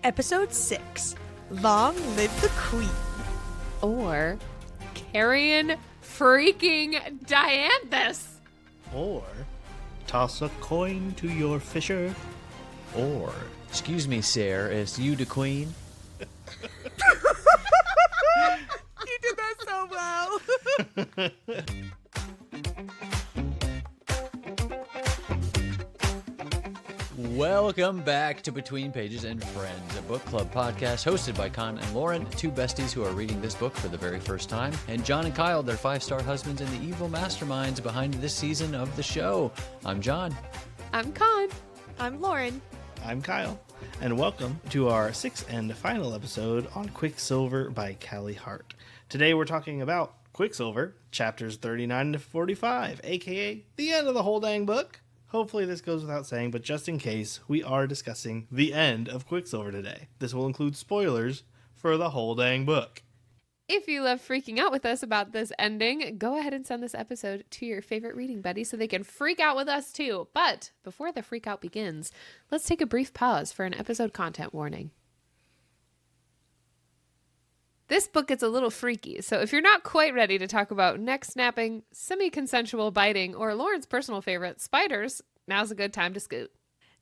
Episode 6, Long Live the Queen. Or Carrion freaking Dianthus. Or toss a coin to your fisher. Or, excuse me, sir, is you the queen? You did that so well. Welcome back to Between Pages and Friends, a book club podcast hosted by Con and Lauren, two besties who are reading this book for the very first time, and Jon and Kyle, their 5-star husbands and the evil masterminds behind this season of the show. I'm Jon. I'm Con. I'm Lauren. I'm Kyle, and welcome to our 6th and final episode on Quicksilver by Callie Hart. Today we're talking about Quicksilver, chapters 39 to 45, aka the end of the whole dang book. Hopefully this goes without saying, but just in case, we are discussing the end of Quicksilver today. This will include spoilers for the whole dang book. If you love freaking out with us about this ending, go ahead and send this episode to your favorite reading buddy so they can freak out with us too. But before the freak out begins, let's take a brief pause for an episode content warning. This book gets a little freaky, so if you're not quite ready to talk about neck snapping, semi-consensual biting, or Lauren's personal favorite, spiders, now's a good time to scoot.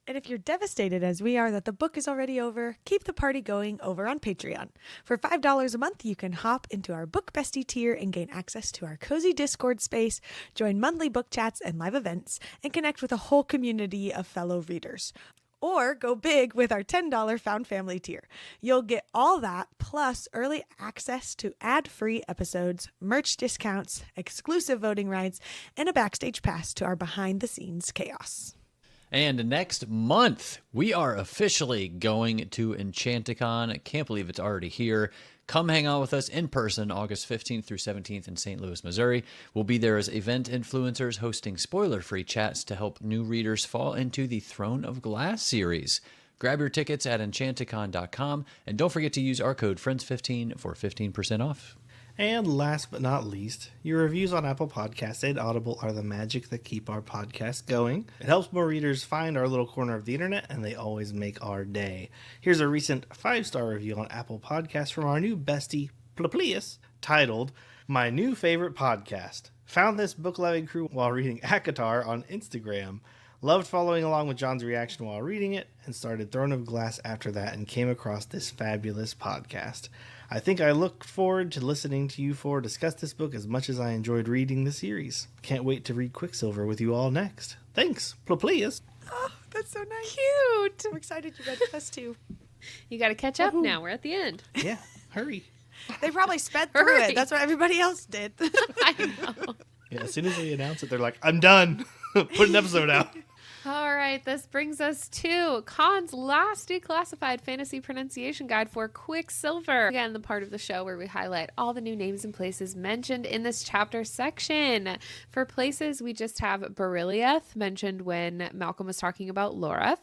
And if you're devastated as we are that the book is already over, keep the party going over on Patreon. For $5 a month, you can hop into our Book Bestie tier and gain access to our cozy Discord space, join monthly book chats and live events, and connect with a whole community of fellow readers. Or go big with our $10 Found Family tier. You'll get all that, plus early access to ad-free episodes, merch discounts, exclusive voting rights, and a backstage pass to our behind-the-scenes chaos. And next month, we are officially going to Enchanticon. I can't believe it's already here. Come hang out with us in person August 15th through 17th in St. Louis, Missouri. We'll be there as event influencers hosting spoiler-free chats to help new readers fall into the Throne of Glass series. Grab your tickets at enchanticon.com, and don't forget to use our code FRIENDS15 for 15% off. And last but not least, your reviews on Apple Podcasts and Audible are the magic that keep our podcast going. It helps more readers find our little corner of the internet, and they always make our day. Here's a recent 5-star review on Apple Podcasts from our new bestie, Pleplius, titled, My New Favorite Podcast. Found this book-loving crew while reading ACOTAR on Instagram. Loved following along with Jon's reaction while reading it, and started Throne of Glass after that and came across this fabulous podcast. I think I look forward to listening to you four discuss this book as much as I enjoyed reading the series. Can't wait to read Quicksilver with you all next. Thanks, Pleplius. Oh, that's so nice. Cute. I'm excited you read with us too. You got to catch up now. We're at the end. Yeah, hurry. They probably sped through Hurry. it. That's what everybody else did. I know. Yeah, as soon as they announce it, they're like, I'm done. Put an episode out. All right, this brings us to Con's last declassified fantasy pronunciation guide for Quicksilver. Again, the part of the show where we highlight all the new names and places mentioned in this chapter section. For places, we just have Berylliath, mentioned when Malcolm was talking about Loreth.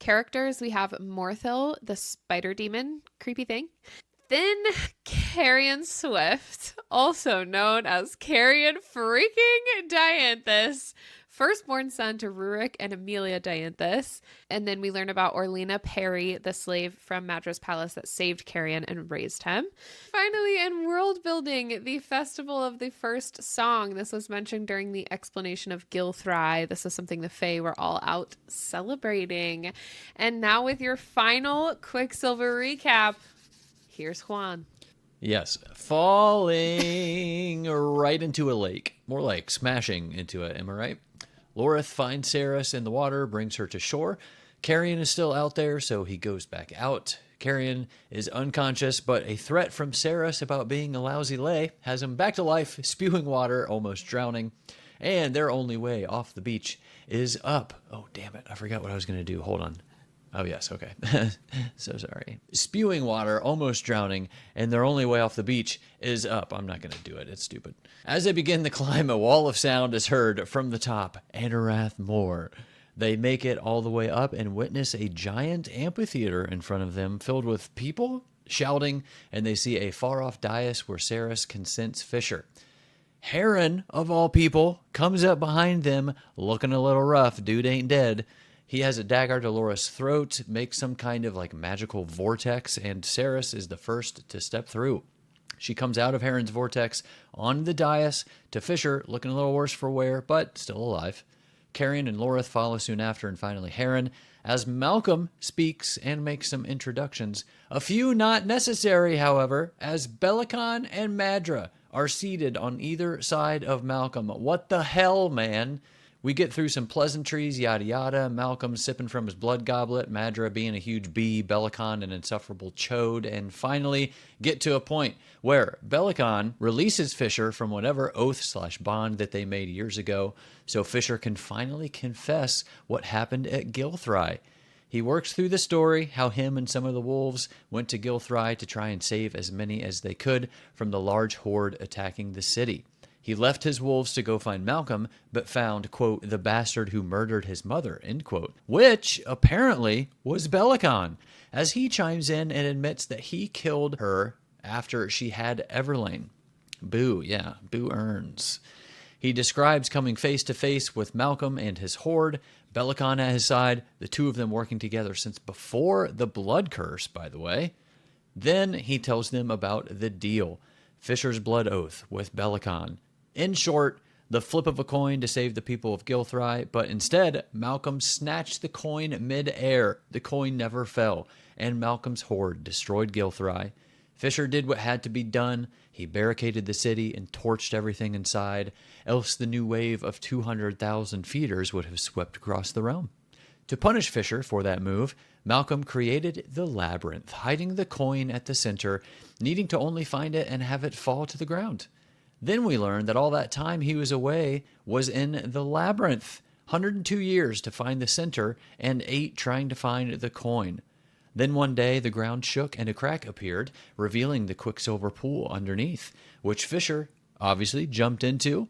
Characters, we have Morthil, the spider demon, creepy thing. Then Carrion Swift, also known as Carrion freaking Dianthus, firstborn son to Rurik and Amelia Dianthus. And then we learn about Orlena Perry, the slave from Madras Palace that saved Carrion and raised him. Finally, in world building, the Festival of the First Song. This was mentioned during the explanation of Gilthry. This is something the Fae were all out celebrating. And now with your final Quicksilver recap, here's Juan. Yes, falling right into a lake. More like smashing into it, am I right? Loreth finds Saras in the water, brings her to shore. Carrion is still out there, so he goes back out. Carrion is unconscious, but a threat from Saras about being a lousy lay has him back to life, spewing water, almost drowning. And their only way off the beach is up. Oh, damn it. I forgot what I was going to do. Hold on. Oh, yes. Okay. So sorry. Spewing water, almost drowning, and their only way off the beach is up. I'm not going to do it. It's stupid. As they begin to climb, a wall of sound is heard from the top. Anarath Moor. They make it all the way up and witness a giant amphitheater in front of them filled with people shouting, and they see a far-off dais where Saras can sense Fisher. Heron, of all people, comes up behind them, looking a little rough. Dude ain't dead. He has a dagger to Laura's throat, makes some kind of like magical vortex, and Saras is the first to step through. She comes out of Heron's vortex on the dais to Fisher, looking a little worse for wear, but still alive. Carrion and Lorith follow soon after, and finally Heron, as Malcolm speaks and makes some introductions. A few not necessary, however, as Belicon and Madra are seated on either side of Malcolm. What the hell, man? We get through some pleasantries, yada yada. Malcolm sipping from his blood goblet, Madra being a huge bee, Belicon an insufferable chode, and finally get to a point where Belicon releases Fisher from whatever oath/bond that they made years ago, so Fisher can finally confess what happened at Gilthry. He works through the story, how him and some of the wolves went to Gilthry to try and save as many as they could from the large horde attacking the city. He left his wolves to go find Malcolm, but found, quote, the bastard who murdered his mother, end quote, which apparently was Belicon, as he chimes in and admits that he killed her after she had Everlane. Boo, yeah, Boo earns. He describes coming face to face with Malcolm and his horde, Belicon at his side, the two of them working together since before the blood curse, by the way. Then he tells them about the deal, Fisher's blood oath with Belicon. In short, the flip of a coin to save the people of Gilthry, but instead, Malcolm snatched the coin mid-air. The coin never fell, and Malcolm's horde destroyed Gilthry. Fisher did what had to be done. He barricaded the city and torched everything inside, else the new wave of 200,000 feeders would have swept across the realm. To punish Fisher for that move, Malcolm created the labyrinth, hiding the coin at the center, needing to only find it and have it fall to the ground. Then we learned that all that time he was away was in the labyrinth, 102 years to find the center and 8 trying to find the coin. Then one day the ground shook and a crack appeared, revealing the Quicksilver pool underneath, which Fisher obviously jumped into.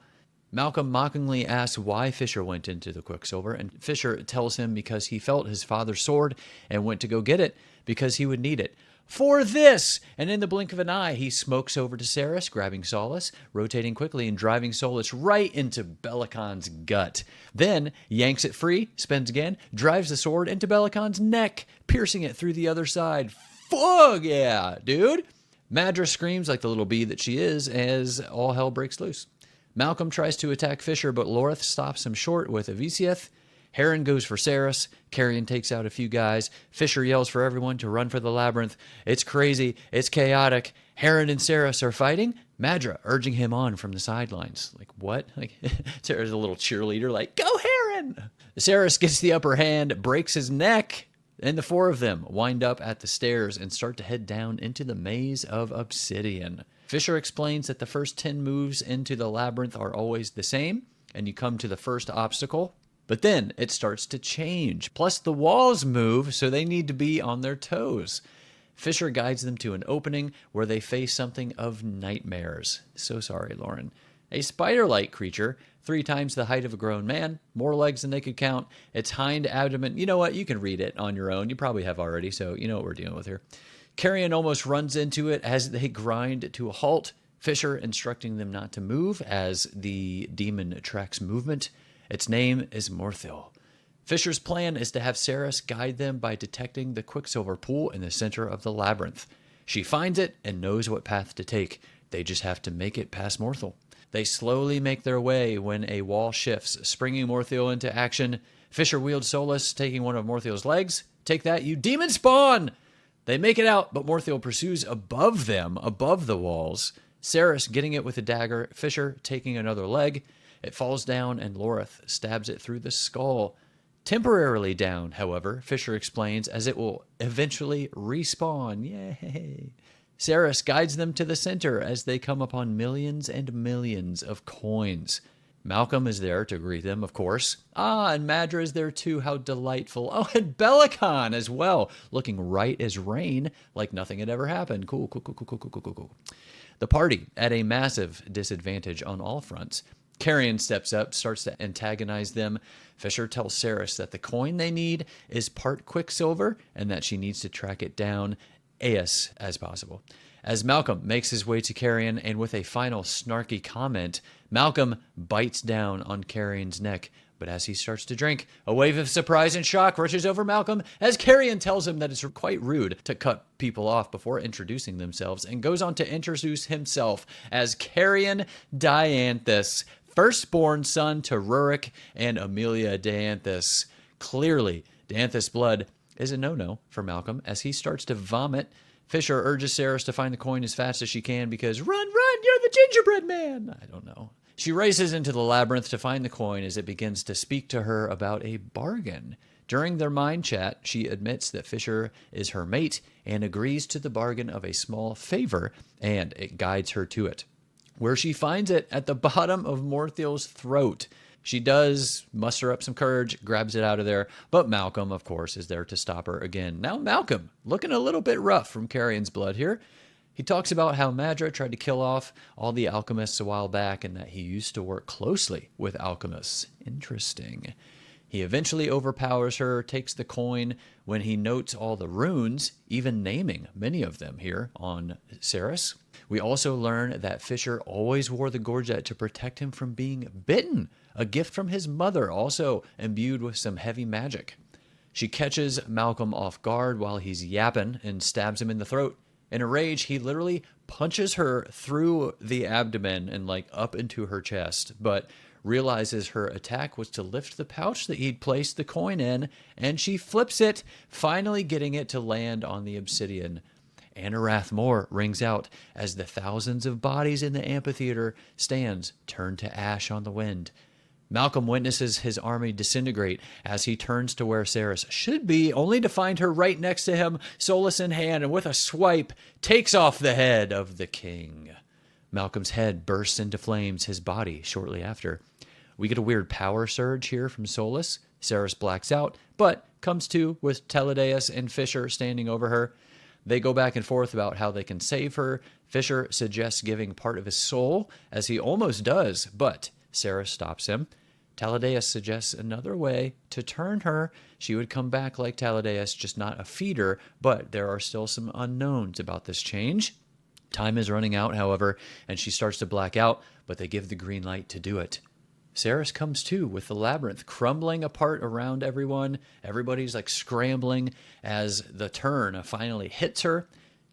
Malcolm mockingly asks why Fisher went into the Quicksilver, and Fisher tells him because he felt his father's sword and went to go get it because he would need it. For this! And in the blink of an eye, he smokes over to Saras, grabbing Solace, rotating quickly and driving Solace right into Belicon's gut. Then yanks it free, spins again, drives the sword into Belicon's neck, piercing it through the other side. Fuck yeah, dude! Madra screams like the little bee that she is as all hell breaks loose. Malcolm tries to attack Fisher, but Lorith stops him short with a Visieth. Heron goes for Saras. Carrion takes out a few guys. Fisher yells for everyone to run for the labyrinth. It's crazy. It's chaotic. Heron and Saras are fighting. Madra urging him on from the sidelines. Like, what? Like, Saras a little cheerleader, like, go Heron! Saras gets the upper hand, breaks his neck, and the 4 of them wind up at the stairs and start to head down into the maze of obsidian. Fisher explains that the first 10 moves into the labyrinth are always the same, and you come to the first obstacle. But then it starts to change. Plus the walls move, so they need to be on their toes. Fisher guides them to an opening where they face something of nightmares. So sorry, Lauren. A spider-like creature, 3 times the height of a grown man, more legs than they could count, its hind abdomen. You know what? You can read it on your own. You probably have already, so you know what we're dealing with here. Carrion almost runs into it as they grind to a halt. Fisher instructing them not to move as the demon tracks movement. Its name is Morthil. Fisher's plan is to have Saras guide them by detecting the Quicksilver pool in the center of the labyrinth. She finds it and knows what path to take. They just have to make it past Morthil. They slowly make their way when a wall shifts, springing Morthil into action. Fisher wields Solace, taking one of Morthil's legs. Take that, you demon spawn! They make it out, but Morthil pursues above them, above the walls. Saras getting it with a dagger, Fisher taking another leg. It falls down and Lorith stabs it through the skull. Temporarily down, however, Fisher explains, as it will eventually respawn. Yay! Saras guides them to the center as they come upon millions and millions of coins. Malcolm is there to greet them, of course. And Madra is there too. How delightful. Oh, and Belicon as well, looking right as rain, like nothing had ever happened. Cool. The party at a massive disadvantage on all fronts. Carrion steps up, starts to antagonize them. Fisher tells Saras that the coin they need is part Quicksilver and that she needs to track it down as possible. As Malcolm makes his way to Carrion, and with a final snarky comment, Malcolm bites down on Carrion's neck, But as he starts to drink, a wave of surprise and shock rushes over Malcolm as Carrion tells him that it's quite rude to cut people off before introducing themselves, and goes on to introduce himself as Carrion Dianthus, firstborn son to Rurik and Amelia Dianthus. Clearly, Dianthus blood is a no-no for Malcolm as he starts to vomit. Fisher urges Saras to find the coin as fast as she can because, run, you're the gingerbread man. I don't know. She races into the labyrinth to find the coin as it begins to speak to her about a bargain. During their mind chat, she admits that Fisher is her mate and agrees to the bargain of a small favor, and it guides her to it, where she finds it at the bottom of Morthiel's throat. She does muster up some courage, grabs it out of there, but Malcolm, of course, is there to stop her again. Now Malcolm, looking a little bit rough from Carrion's blood here. He talks about how Madra tried to kill off all the alchemists a while back and that he used to work closely with alchemists. Interesting. He eventually overpowers her, takes the coin when he notes all the runes, even naming many of them here on Saras. We also learn that Fisher always wore the gorget to protect him from being bitten, a gift from his mother, also imbued with some heavy magic. She catches Malcolm off guard while he's yapping and stabs him in the throat. In a rage, he literally punches her through the abdomen and up into her chest, but realizes her attack was to lift the pouch that he'd placed the coin in, and she flips it, finally getting it to land on the obsidian. Anarath Moore rings out as the thousands of bodies in the amphitheater stands turned to ash on the wind. Malcolm witnesses his army disintegrate as he turns to where Saras should be, only to find her right next to him, Solus in hand, and with a swipe, takes off the head of the king. Malcolm's head bursts into flames, his body shortly after. We get a weird power surge here from Solus. Saras blacks out, but comes to with Teledeus and Fisher standing over her. They go back and forth about how they can save her. Fisher suggests giving part of his soul, as he almost does, but Saras stops him. Teledeus suggests another way to turn her. She would come back like Teledeus, just not a feeder, but there are still some unknowns about this change. Time is running out, however, and she starts to black out, but they give the green light to do it. Saras comes to with the labyrinth crumbling apart around everyone. Everybody's scrambling as the turn finally hits her.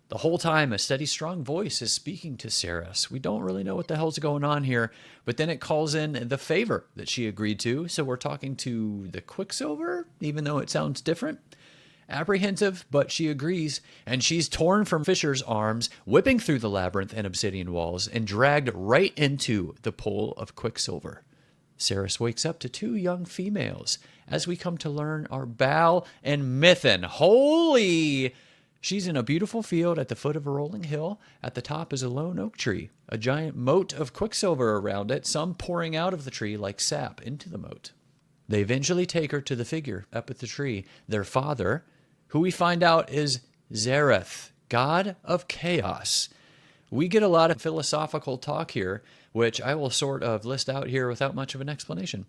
The whole time, a steady, strong voice is speaking to Saras. We don't really know what the hell's going on here, but then it calls in the favor that she agreed to, so we're talking to the Quicksilver, even though it sounds different. Apprehensive, but she agrees, and she's torn from Fisher's arms, whipping through the labyrinth and obsidian walls, and dragged right into the pool of Quicksilver. Saras wakes up to two young females, as we come to learn are Bal and Mithin. Holy! She's in a beautiful field at the foot of a rolling hill. At the top is a lone oak tree, a giant moat of quicksilver around it, some pouring out of the tree like sap into the moat. They eventually take her to the figure up at the tree, their father, who we find out is Zareth, god of chaos. We get a lot of philosophical talk here, which I will sort of list out here without much of an explanation.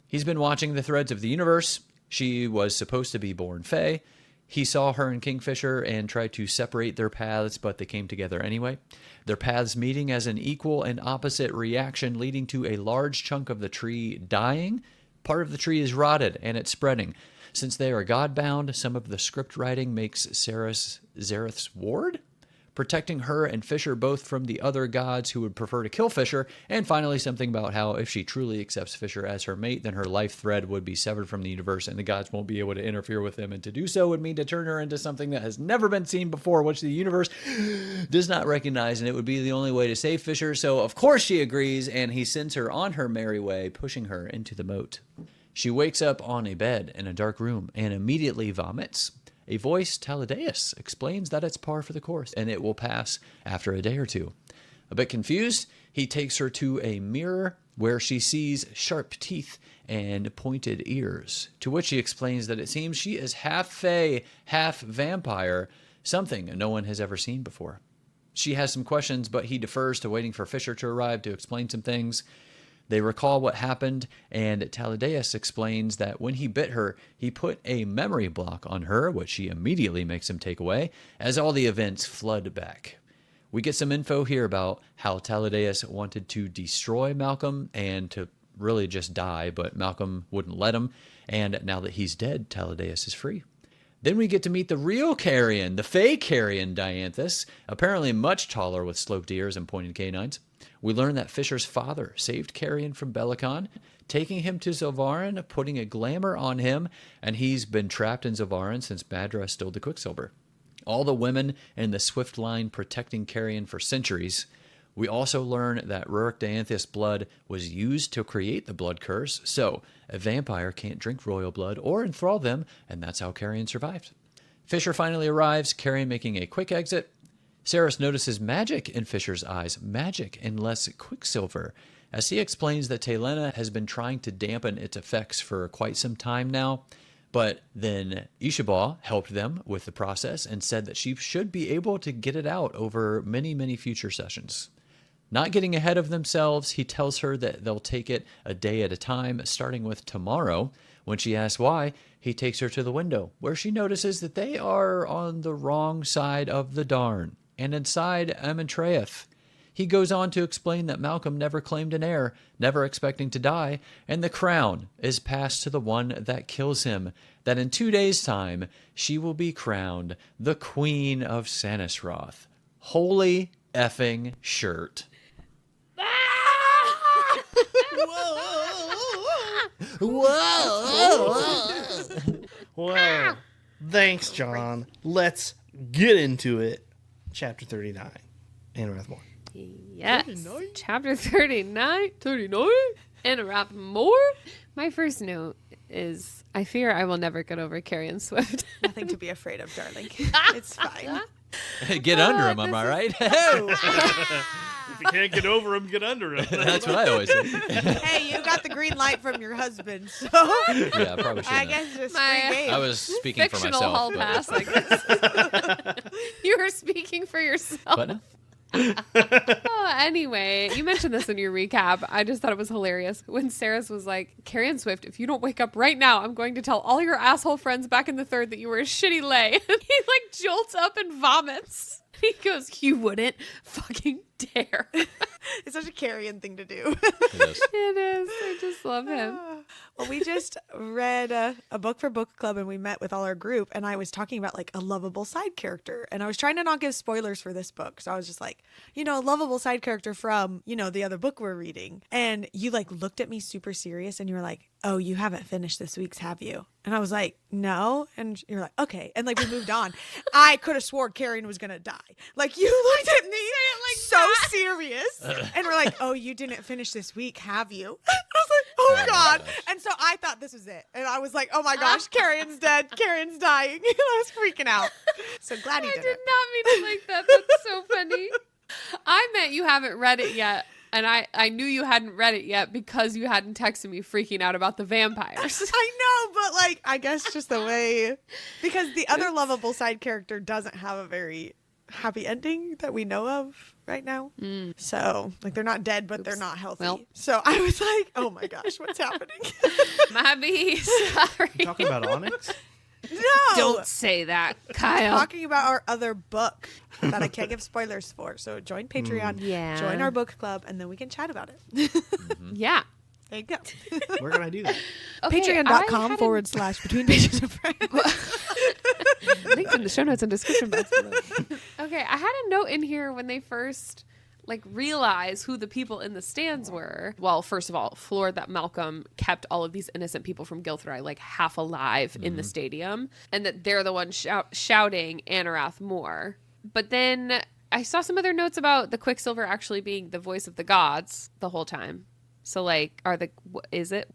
He's been watching the threads of the universe. She was supposed to be born Fae. He saw her and Kingfisher and tried to separate their paths, but they came together anyway. Their paths meeting as an equal and opposite reaction, leading to a large chunk of the tree dying. Part of the tree is rotted, and it's spreading. Since they are God-bound, some of the script writing makes Saras Zareth's ward, protecting her and Fisher both from the other gods who would prefer to kill Fisher, and finally something about how if she truly accepts Fisher as her mate, then her life thread would be severed from the universe and the gods won't be able to interfere with them, and to do so would mean to turn her into something that has never been seen before, which the universe does not recognize, and it would be the only way to save Fisher. So of course she agrees, and he sends her on her merry way, pushing her into the moat. She wakes up on a bed in a dark room and immediately vomits. A voice, Teledeus, explains that it's par for the course and it will pass after a day or two. A bit confused, he takes her to a mirror where she sees sharp teeth and pointed ears, to which he explains that it seems she is half fae, half vampire, something no one has ever seen before. She has some questions, but he defers to waiting for Fisher to arrive to explain some things. They recall what happened, and Teledeus explains that when he bit her, he put a memory block on her, which she immediately makes him take away, as all the events flood back. We get some info here about how Teledeus wanted to destroy Malcolm and to really just die, but Malcolm wouldn't let him. And now that he's dead, Taladeus is free. Then we get to meet the real Carrion, the fake Carrion Dianthus, apparently much taller with sloped ears and pointed canines. We learn that Fisher's father saved Carrion from Belicon, taking him to Zilvarin, putting a glamour on him, and he's been trapped in Zilvarin since Madra stole the Quicksilver. All the women in the Swift line protecting Carrion for centuries. We also learn that Rurik Dianthus blood was used to create the blood curse, so a vampire can't drink royal blood or enthrall them, and that's how Carrion survived. Fisher finally arrives, Carrion making a quick exit. Saras notices magic in Fisher's eyes, magic and less Quicksilver, as he explains that Telena has been trying to dampen its effects for quite some time now. But then Ishabah helped them with the process and said that she should be able to get it out over many, many future sessions. Not getting ahead of themselves, he tells her that they'll take it a day at a time, starting with tomorrow. When she asks why, he takes her to the window, where she notices that they are on the wrong side of the Darn, and inside Amentraeth. He goes on to explain that Malcolm never claimed an heir, never expecting to die, and the crown is passed to the one that kills him, that in 2 days' time she will be crowned the Queen of Sanisroth. Holy effing shirt. Well, thanks, Jon. Let's get into it. Chapter 39. Anna Rathmore. Yes. 39? Chapter 39. 39? Anna Rathmore. My first note is, I fear I will never get over Carrion Swift. Nothing to be afraid of, darling. It's fine. Get under him, am I right? If you can't get over him, get under him. That's what I always say. Hey, you got the green light from your husband, so Yeah, probably I shouldn't. guess it's My- free game. I was speaking for Fictional myself. hall but- pass, I guess. You were speaking for yourself. But no. Oh, anyway, you mentioned this in your recap. I just thought it was hilarious when Saras was like, Carrion Swift, if you don't wake up right now, I'm going to tell all your asshole friends back in the third that you were a shitty lay. And he like jolts up and vomits. He goes, you wouldn't fucking dare. It's such a Carrion thing to do. It is. It is. I just love him. Well, we just read a book for book club and we met with all our group and I was talking about like a lovable side character and I was trying to not give spoilers for this book. So I was just like, a lovable side character from, the other book we're reading. And you like looked at me super serious and you were like, oh, you haven't finished this week's, have you? And I was like, no. And you're like, okay. And like we moved on. I could have sworn Carrion was going to die. Like you looked at me like so serious. And we're like, oh, you didn't finish this week, have you? I was like, oh my God. gosh. And so I thought this was it. And I was like, oh my gosh, Carrion's dead. Carrion's dying. I was freaking out. So glad he I did did it. not mean it like that. That's so funny. I meant you haven't read it yet. And I knew you hadn't read it yet because you hadn't texted me freaking out about the vampires. I know, but like, I guess just the way, because the other lovable side character doesn't have a very happy ending that we know of right now. So like they're not dead, but they're not healthy. Well. So I was like, oh my gosh, what's happening? Might be sorry. You talking about Onyx? No. Don't say that, I'm Kyle. talking about our other book that I can't give spoilers for. So join Patreon, Yeah. join our book club, and then we can chat about it. Yeah. There you go. Where can I do that? Okay, Patreon.com I / between pages of friends. linked in the show notes and description box below. Okay, I had a note in here when they first realize who the people in the stands were. Well, first of all, floored that Malcolm kept all of these innocent people from Gilthry half alive in the stadium, and that they're the ones shouting Anarath more. But then I saw some other notes about the Quicksilver actually being the voice of the gods the whole time. So is it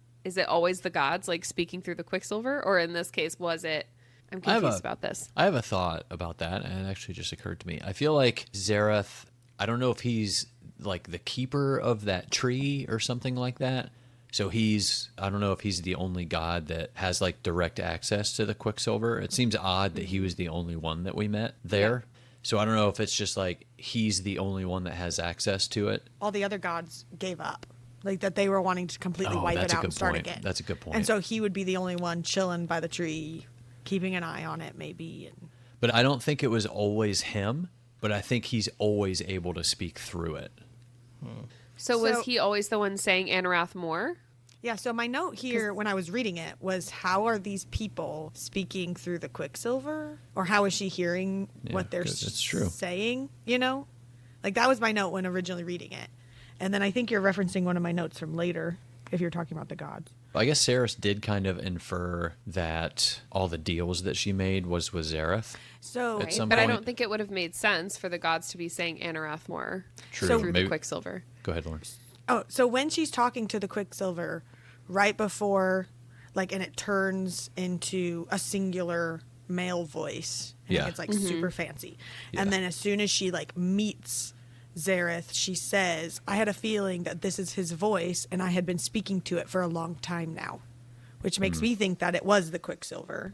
always the gods speaking through the Quicksilver, or in this case was it? I'm confused about this. I have a thought about that, and it actually just occurred to me. I feel like Zareth, I don't know if he's the keeper of that tree or something like that. So I don't know if he's the only god that has direct access to the Quicksilver. It seems odd that he was the only one that we met there. Yeah. So I don't know if it's just he's the only one that has access to it. All the other gods gave up. That they were wanting to completely wipe it out and start again. That's a good point. And so he would be the only one chilling by the tree, keeping an eye on it maybe. But I don't think it was always him, but I think he's always able to speak through it. So was he always the one saying Anarath more? Yeah, so my note here when I was reading it was, how are these people speaking through the Quicksilver? Or how is she hearing what they're that's true. saying, you know? Like, that was my note when originally reading it. And then I think you're referencing one of my notes from later, if you're talking about the gods. I guess Saras did kind of infer that all the deals that she made was with Zareth. So, At some But I point- don't think it would have made sense for the gods to be saying Anarathmore True. through Maybe- the Quicksilver. Go ahead, Lauren. so when she's talking to the Quicksilver, right before, like, and it turns into a singular male voice. And Yeah. it's, like, super fancy. Yeah. And then as soon as she, like, meets Zareth, she says, I had a feeling that this is his voice, and I had been speaking to it for a long time now, which makes me think that it was the Quicksilver.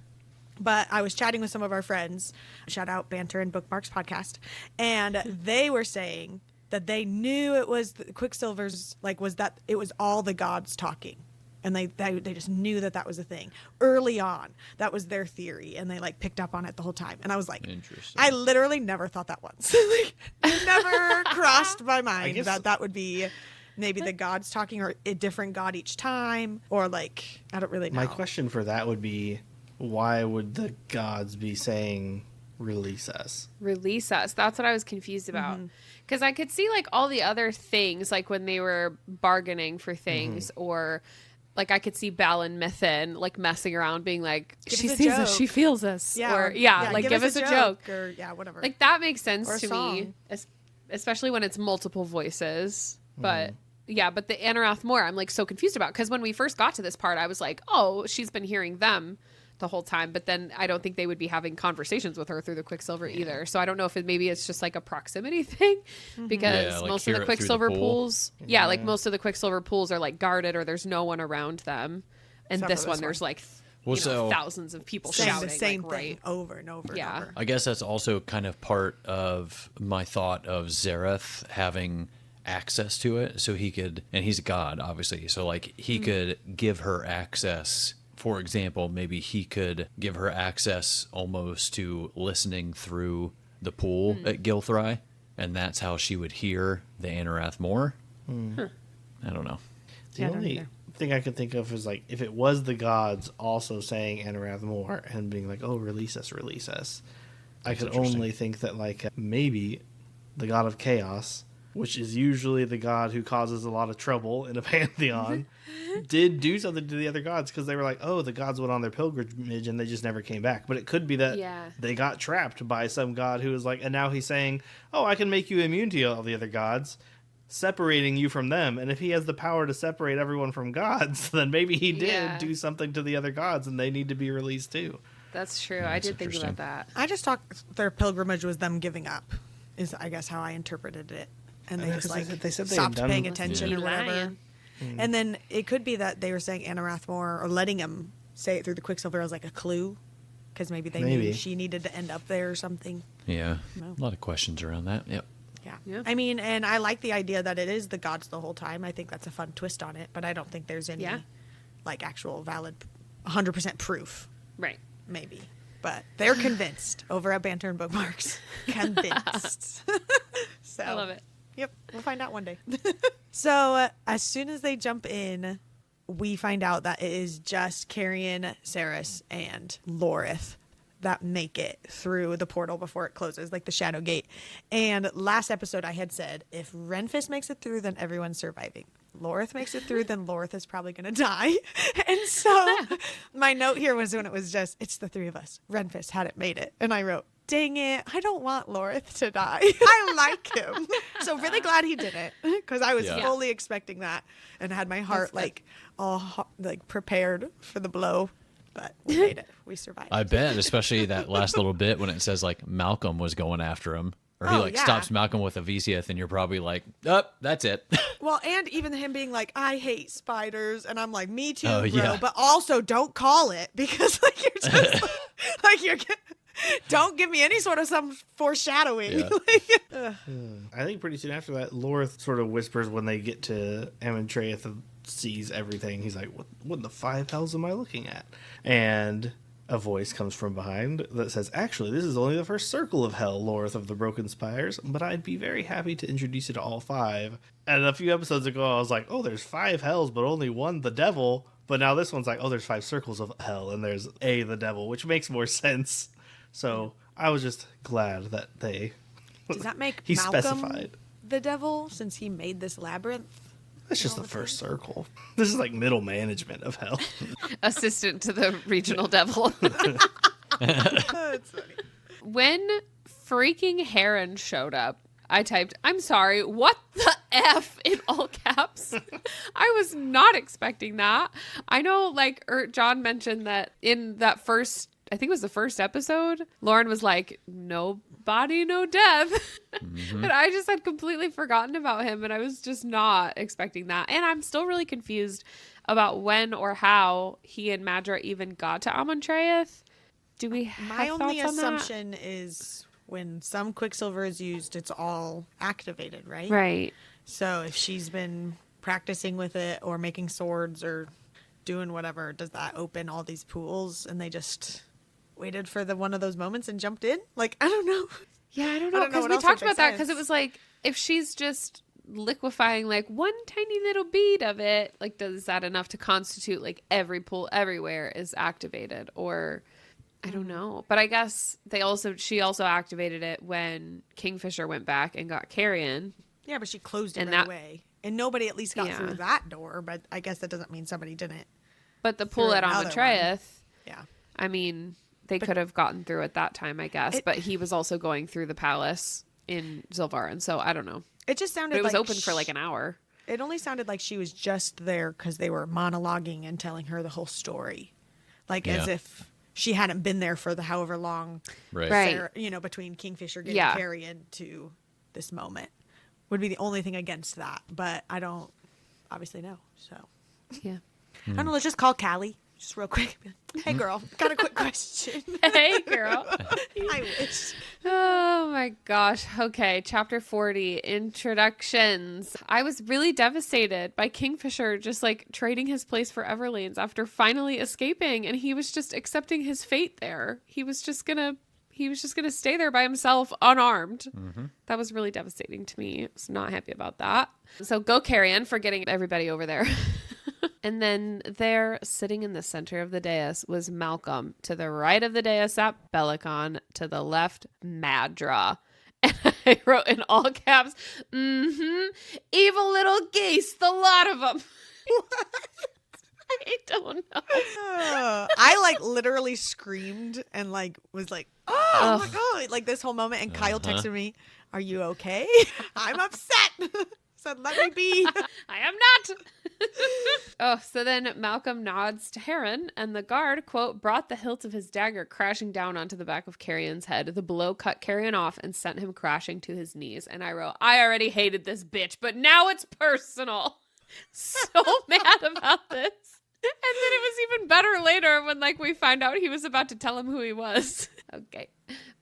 But I was chatting with some of our friends, shout out Banter and Bookmarks podcast, and they were saying that they knew it was the Quicksilver's, like, was that it was all the gods talking. And they just knew that was a thing early on. That was their theory, and they, like, picked up on it the whole time. And I was like, Interesting. I literally never thought that once. Like, it never crossed my mind guess- that would be maybe the gods talking, or a different god each time, or, like, I don't really know. My question for that would be, why would the gods be saying release us? Release us. That's what I was confused about. Because I could see, like, all the other things, like when they were bargaining for things, or like I could see Bal and Mythen, like, messing around being like, Give she us a sees us, joke. she feels us. Yeah, Or like, give us a joke. or whatever. Like, that makes sense Or a to song. me, especially when it's multiple voices. But yeah, but the Anarathmore, I'm, like, so confused about, because when we first got to this part, I was like, oh, she's been hearing them the whole time, but then I don't think they would be having conversations with her through the Quicksilver either. So I don't know if maybe it's just, like, a proximity thing, because Yeah, like most hear of it the through the Quicksilver pool. pools, like most of the Quicksilver pools are, like, guarded, or there's no one around them. And Except this for one, this there's one. like Well, you know, so- thousands of people saying shouting the same like, thing right. over and over Yeah. and over. I guess that's also kind of part of my thought of Zareth having access to it, so he could, and he's a god, obviously, so, like, he could give her access. For example, maybe he could give her access almost to listening through the pool at Gilthry, and that's how she would hear the Anarathmore. I don't know. The Yeah, I don't only either. thing I could think of is, like, if it was the gods also saying Anarathmore and being like, oh, release us, release us. I could interesting. only think that, like, maybe the god of chaos, which is usually the god who causes a lot of trouble in a pantheon, did do something to the other gods, because they were like, oh, the gods went on their pilgrimage and they just never came back. But it could be that they got trapped by some god who was like, and now he's saying, oh, I can make you immune to all the other gods, separating you from them. And if he has the power to separate everyone from gods, then maybe he did Yeah. do something to the other gods and they need to be released too. That's true. I That's did think about interesting. that. I just thought their pilgrimage was them giving up, is I guess how I interpreted it. And they Yeah, just, 'cause like, they said they had stopped done- paying attention Yeah. or whatever. Lying. And then it could be that they were saying Anarathmore, or letting him say it through the Quicksilver as, like, a clue, because maybe they knew Maybe. she needed to end up there or something. Yeah, No. a lot of questions around that. Yep. Yeah. Yeah. I mean, and I like the idea that it is the gods the whole time. I think that's a fun twist on it, but I don't think there's any, Yeah. like, actual valid 100% proof, Right. maybe. But they're convinced over at Banter and Bookmarks. Convinced. So, I love it. Yep, we'll find out one day. So as soon as they jump in, we find out that it is just Carrion, Saras, and Lorith that make it through the portal before it closes, like the Shadow Gate. And last episode I had said, if Renfis makes it through, then everyone's surviving. Lorith makes it through, then Lorith is probably going to die. And so my note here was when it was just, it's the three of us. Renfis hadn't made it. And I wrote, dang it, I don't want Lorith to die. I like him. So really glad he didn't, because I was Yeah. fully expecting that and had my heart like all like prepared for the blow. But we made it. We survived. I bet, especially that last little bit when it says, like, Malcolm was going after him, or he, Oh, like, yeah. stops Malcolm with a Vesiath, and you're probably like, oh, that's it. Well, and even him being like, I hate spiders, and I'm like, me too, Oh, bro. yeah. But also, don't call it, because like you're just like you're. Don't give me any sort of some foreshadowing. Yeah. Ugh. I think pretty soon after that, Lorith sort of whispers when they get to Amantreath and sees everything. He's like, what in the five hells am I looking at? And a voice comes from behind that says, actually, this is only the first circle of hell, Lorith of the Broken Spires, but I'd be very happy to introduce you to all 5. And a few episodes ago, I was like, oh, there's 5 hells, but only one the devil. But now this one's like, oh, there's 5 circles of hell, and there's a the devil, which makes more sense. So I was just glad that they... Does that make he Malcolm specified the devil since he made this labyrinth? That's just the first circle. This is like middle management of hell. Assistant to the regional devil. That's funny. When freaking Heron showed up, I typed, I'm sorry, what the F in all caps? I was not expecting that. I know, like, John mentioned that in that first, I think it was the first episode, Lauren was like, no body, no death. Mm-hmm. And I just had completely forgotten about him, and I was just not expecting that. And I'm still really confused about when or how he and Madra even got to Amontreath. Do we have My only thoughts on that? assumption is when some Quicksilver is used, it's all activated, right? Right. So if she's been practicing with it or making swords or doing whatever, does that open all these pools and they just waited for one of those moments and jumped in? Like, I don't know. Yeah, I don't know, because what we else talked would make about that, because it sense. was like, if she's just liquefying like one tiny little bead of it, like, does that enough to constitute like every pool everywhere is activated? Or I don't know. But I guess she also activated it when Kingfisher went back and got Carrion. Yeah, but she closed it And right that- away. And nobody at least got Yeah. through that door, but I guess that doesn't mean somebody didn't. But the pool Through at another Amontreath, Yeah. I mean, they could have gotten through at that time, I guess. But he was also going through the palace in Zilvarin, so I don't know. It just sounded But it was like open for like an hour. It only sounded like she was just there because they were monologuing and telling her the whole story. Like as Yeah. if she hadn't been there for the however long, Right. Right. between Kingfisher getting Yeah. Carrion to this moment. Would be the only thing against that. But I don't obviously know. So Yeah. I don't know. Let's just call Callie. Just real quick. Hey, girl. Got a quick question. Hey, girl. I wish. Oh my gosh. Okay, chapter 40, introductions. I was really devastated by Kingfisher just like trading his place for Everlane's after finally escaping, and he was just accepting his fate there. He was just gonna stay there by himself, unarmed. That was really devastating to me. I was not happy about that. So go Carrion for getting everybody over there. And then there, sitting in the center of the dais, was Malcolm. To the right of the dais sat Belicon. To the left, Madra. And I wrote in all caps, evil little geese, the lot of them. I don't know. I like literally screamed and like was like, oh my God, like this whole moment. And Kyle texted me, are you okay? I'm upset. Said, let me be. I am not. Oh, so then Malcolm nods to Heron, and the guard, quote, brought the hilt of his dagger crashing down onto the back of Carrion's head. The blow cut Carrion off and sent him crashing to his knees. And I wrote, I already hated this bitch, but now it's personal. So mad about this. And then it was even better later when like we find out he was about to tell him who he was. Okay.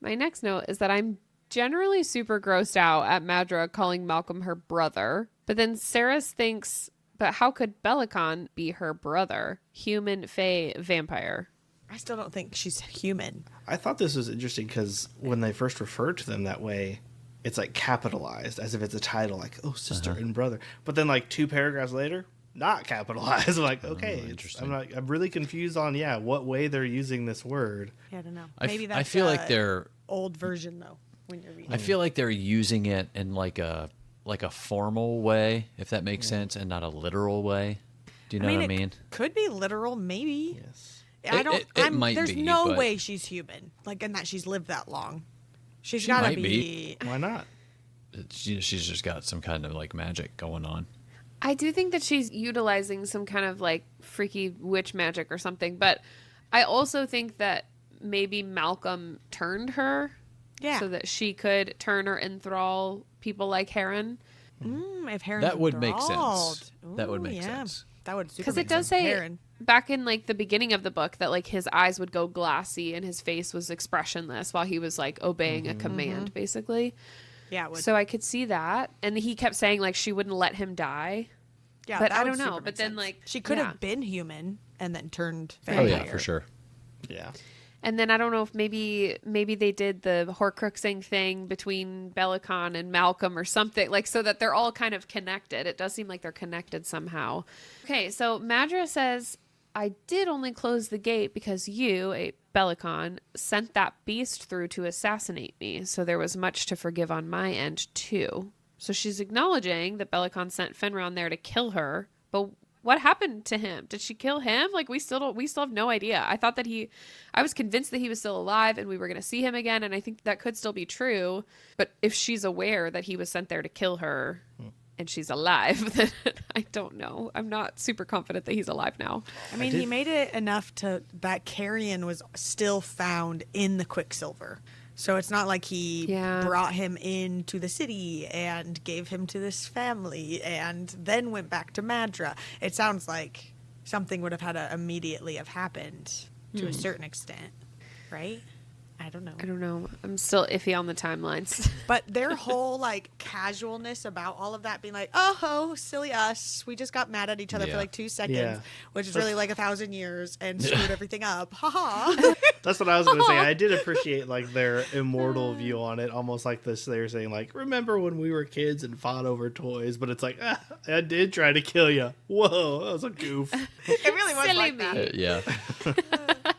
My next note is that I'm generally super grossed out at Madra calling Malcolm her brother. But then Saras thinks, but how could Belicon be her brother? Human, fae, vampire. I still don't think she's human. I thought this was interesting because when they first referred to them that way, it's like capitalized as if it's a title, like, oh, sister and brother. But then like 2 paragraphs later, not capitalized. I'm like, okay, interesting. I'm really confused on, what way they're using this word. Yeah, I don't know. I Maybe that's I feel like they're old version though. When you're reading. I feel like they're using it in like a formal way, if that makes sense, and not a literal way. Do you know what I mean? It could be literal, maybe. Yes. I don't. It might there's be, no but- way she's human, like in that she's lived that long. She's She gotta might be. Why not? She's just got some kind of like magic going on. I do think that she's utilizing some kind of like freaky witch magic or something, but I also think that maybe Malcolm turned her Yeah. so that she could turn or enthrall people like Heron. If Heron's That would make enthralled. sense. That would make yeah. sense. That would super Because make it does sense. say Heron. back in like the beginning of the book that like his eyes would go glassy and his face was expressionless while he was like obeying a command, basically. Yeah, it would. So I could see that. And he kept saying like she wouldn't let him die. yeah, but that I would don't know. super But make then sense. like she could yeah. have been human and then turned Oh vampire. yeah, for sure. Yeah. And then I don't know if maybe they did the Horcruxing thing between Belicon and Malcolm or something, like so that they're all kind of connected. It does seem like they're connected somehow. Okay, so Madra says, I did only close the gate because you, a Belicon, sent that beast through to assassinate me. So there was much to forgive on my end too. So she's acknowledging that Belicon sent Finron there to kill her, but what happened to him? Did she kill him? Like we still have no idea. I was convinced that he was still alive and we were going to see him again. And I think that could still be true. But if she's aware that he was sent there to kill her and she's alive, then I don't know. I'm not super confident that he's alive now. I mean, he made it enough that Carrion was still found in the Quicksilver. So it's not like he brought him into the city and gave him to this family and then went back to Madra. It sounds like something would have had to immediately have happened to a certain extent, right? I don't know. I'm still iffy on the timelines. But their whole like casualness about all of that being like, oh, silly us. We just got mad at each other for like 2 seconds, which is really like 1,000 years and screwed everything up. Ha. That's what I was going to say. I did appreciate like their immortal view on it. Almost like this, they're saying like, remember when we were kids and fought over toys? But it's like, I did try to kill you. Whoa, that was a goof. It really was Silly like me.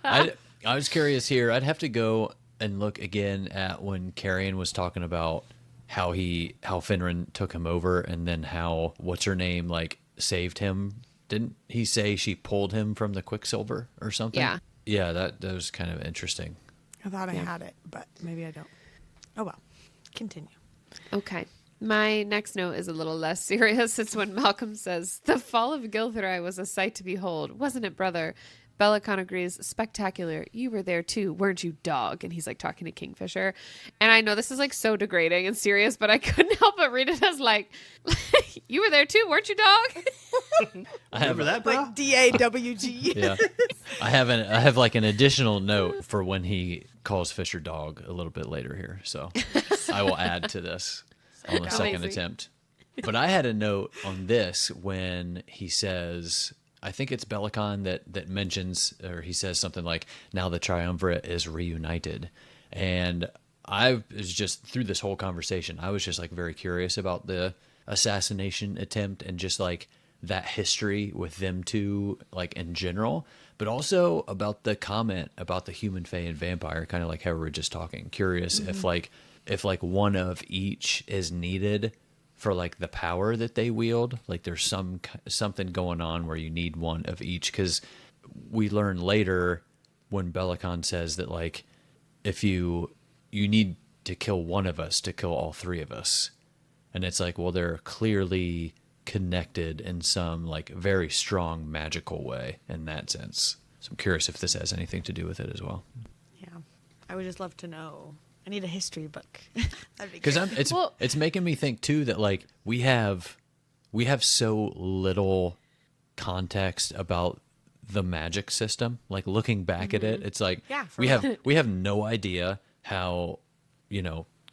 that. I was curious here. I'd have to go and look again at when Carrion was talking about how Finron took him over and then how what's her name like saved him. Didn't he say she pulled him from the Quicksilver or something? Yeah. Yeah, that was kind of interesting. I thought I had it, but maybe I don't. Oh well. Continue. Okay. My next note is a little less serious. It's when Malcolm says, the fall of Gilthry was a sight to behold, wasn't it, brother? Belicon agrees, spectacular. You were there too, weren't you, dog? And he's like talking to Kingfisher. And I know this is like so degrading and serious, but I couldn't help but read it as like, you were there too, weren't you, dog? Remember that, bro? Like DAWG. Yeah. I have like an additional note for when he calls Fisher dog a little bit later here. So I will add to this on the second Amazing. attempt. But I had a note on this when he says, I think it's Belicon that mentions, or he says something like, now the triumvirate is reunited. And I was just, through this whole conversation, I was just like very curious about the assassination attempt and just like that history with them two, like in general, but also about the comment about the human, fae, and vampire, kind of like how we were just talking. Curious if like one of each is needed for like the power that they wield. Like there's something going on where you need one of each, because we learn later when Belicon says that like if you need to kill one of us to kill all three of us, and it's like, well, they're clearly connected in some like very strong magical way in that sense. So I'm curious if this has anything to do with it as well. Yeah. I would just love to know. I need a history book. Because it's making me think too that like we have so little context about the magic system. Like looking back at it, it's like we have no idea how,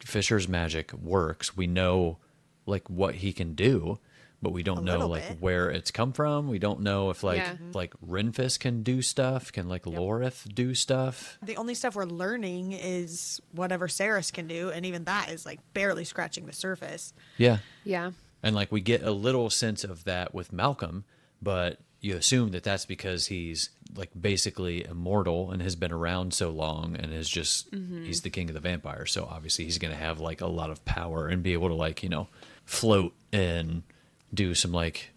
Fisher's magic works. We know like what he can do, but we don't know like where it's come from. We don't know if like Renfis can do stuff, can like Lorith do stuff. The only stuff we're learning is whatever Saras can do, and even that is like barely scratching the surface. Yeah. Yeah. And like we get a little sense of that with Malcolm, but you assume that that's because he's like basically immortal and has been around so long and is just he's the king of the vampires. So obviously he's going to have like a lot of power and be able to like, float and do some like,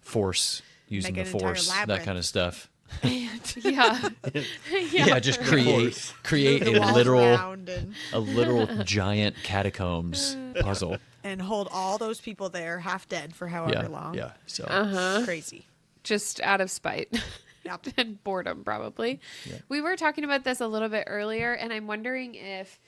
force, using the force, that kind of stuff. Yeah. Yeah, just create Move the a walls literal around and giant catacombs puzzle. and hold all those people there half dead for however long. Yeah. So Crazy. Just out of spite. Yep. And boredom, probably. Yeah. We were talking about this a little bit earlier, and I'm wondering if,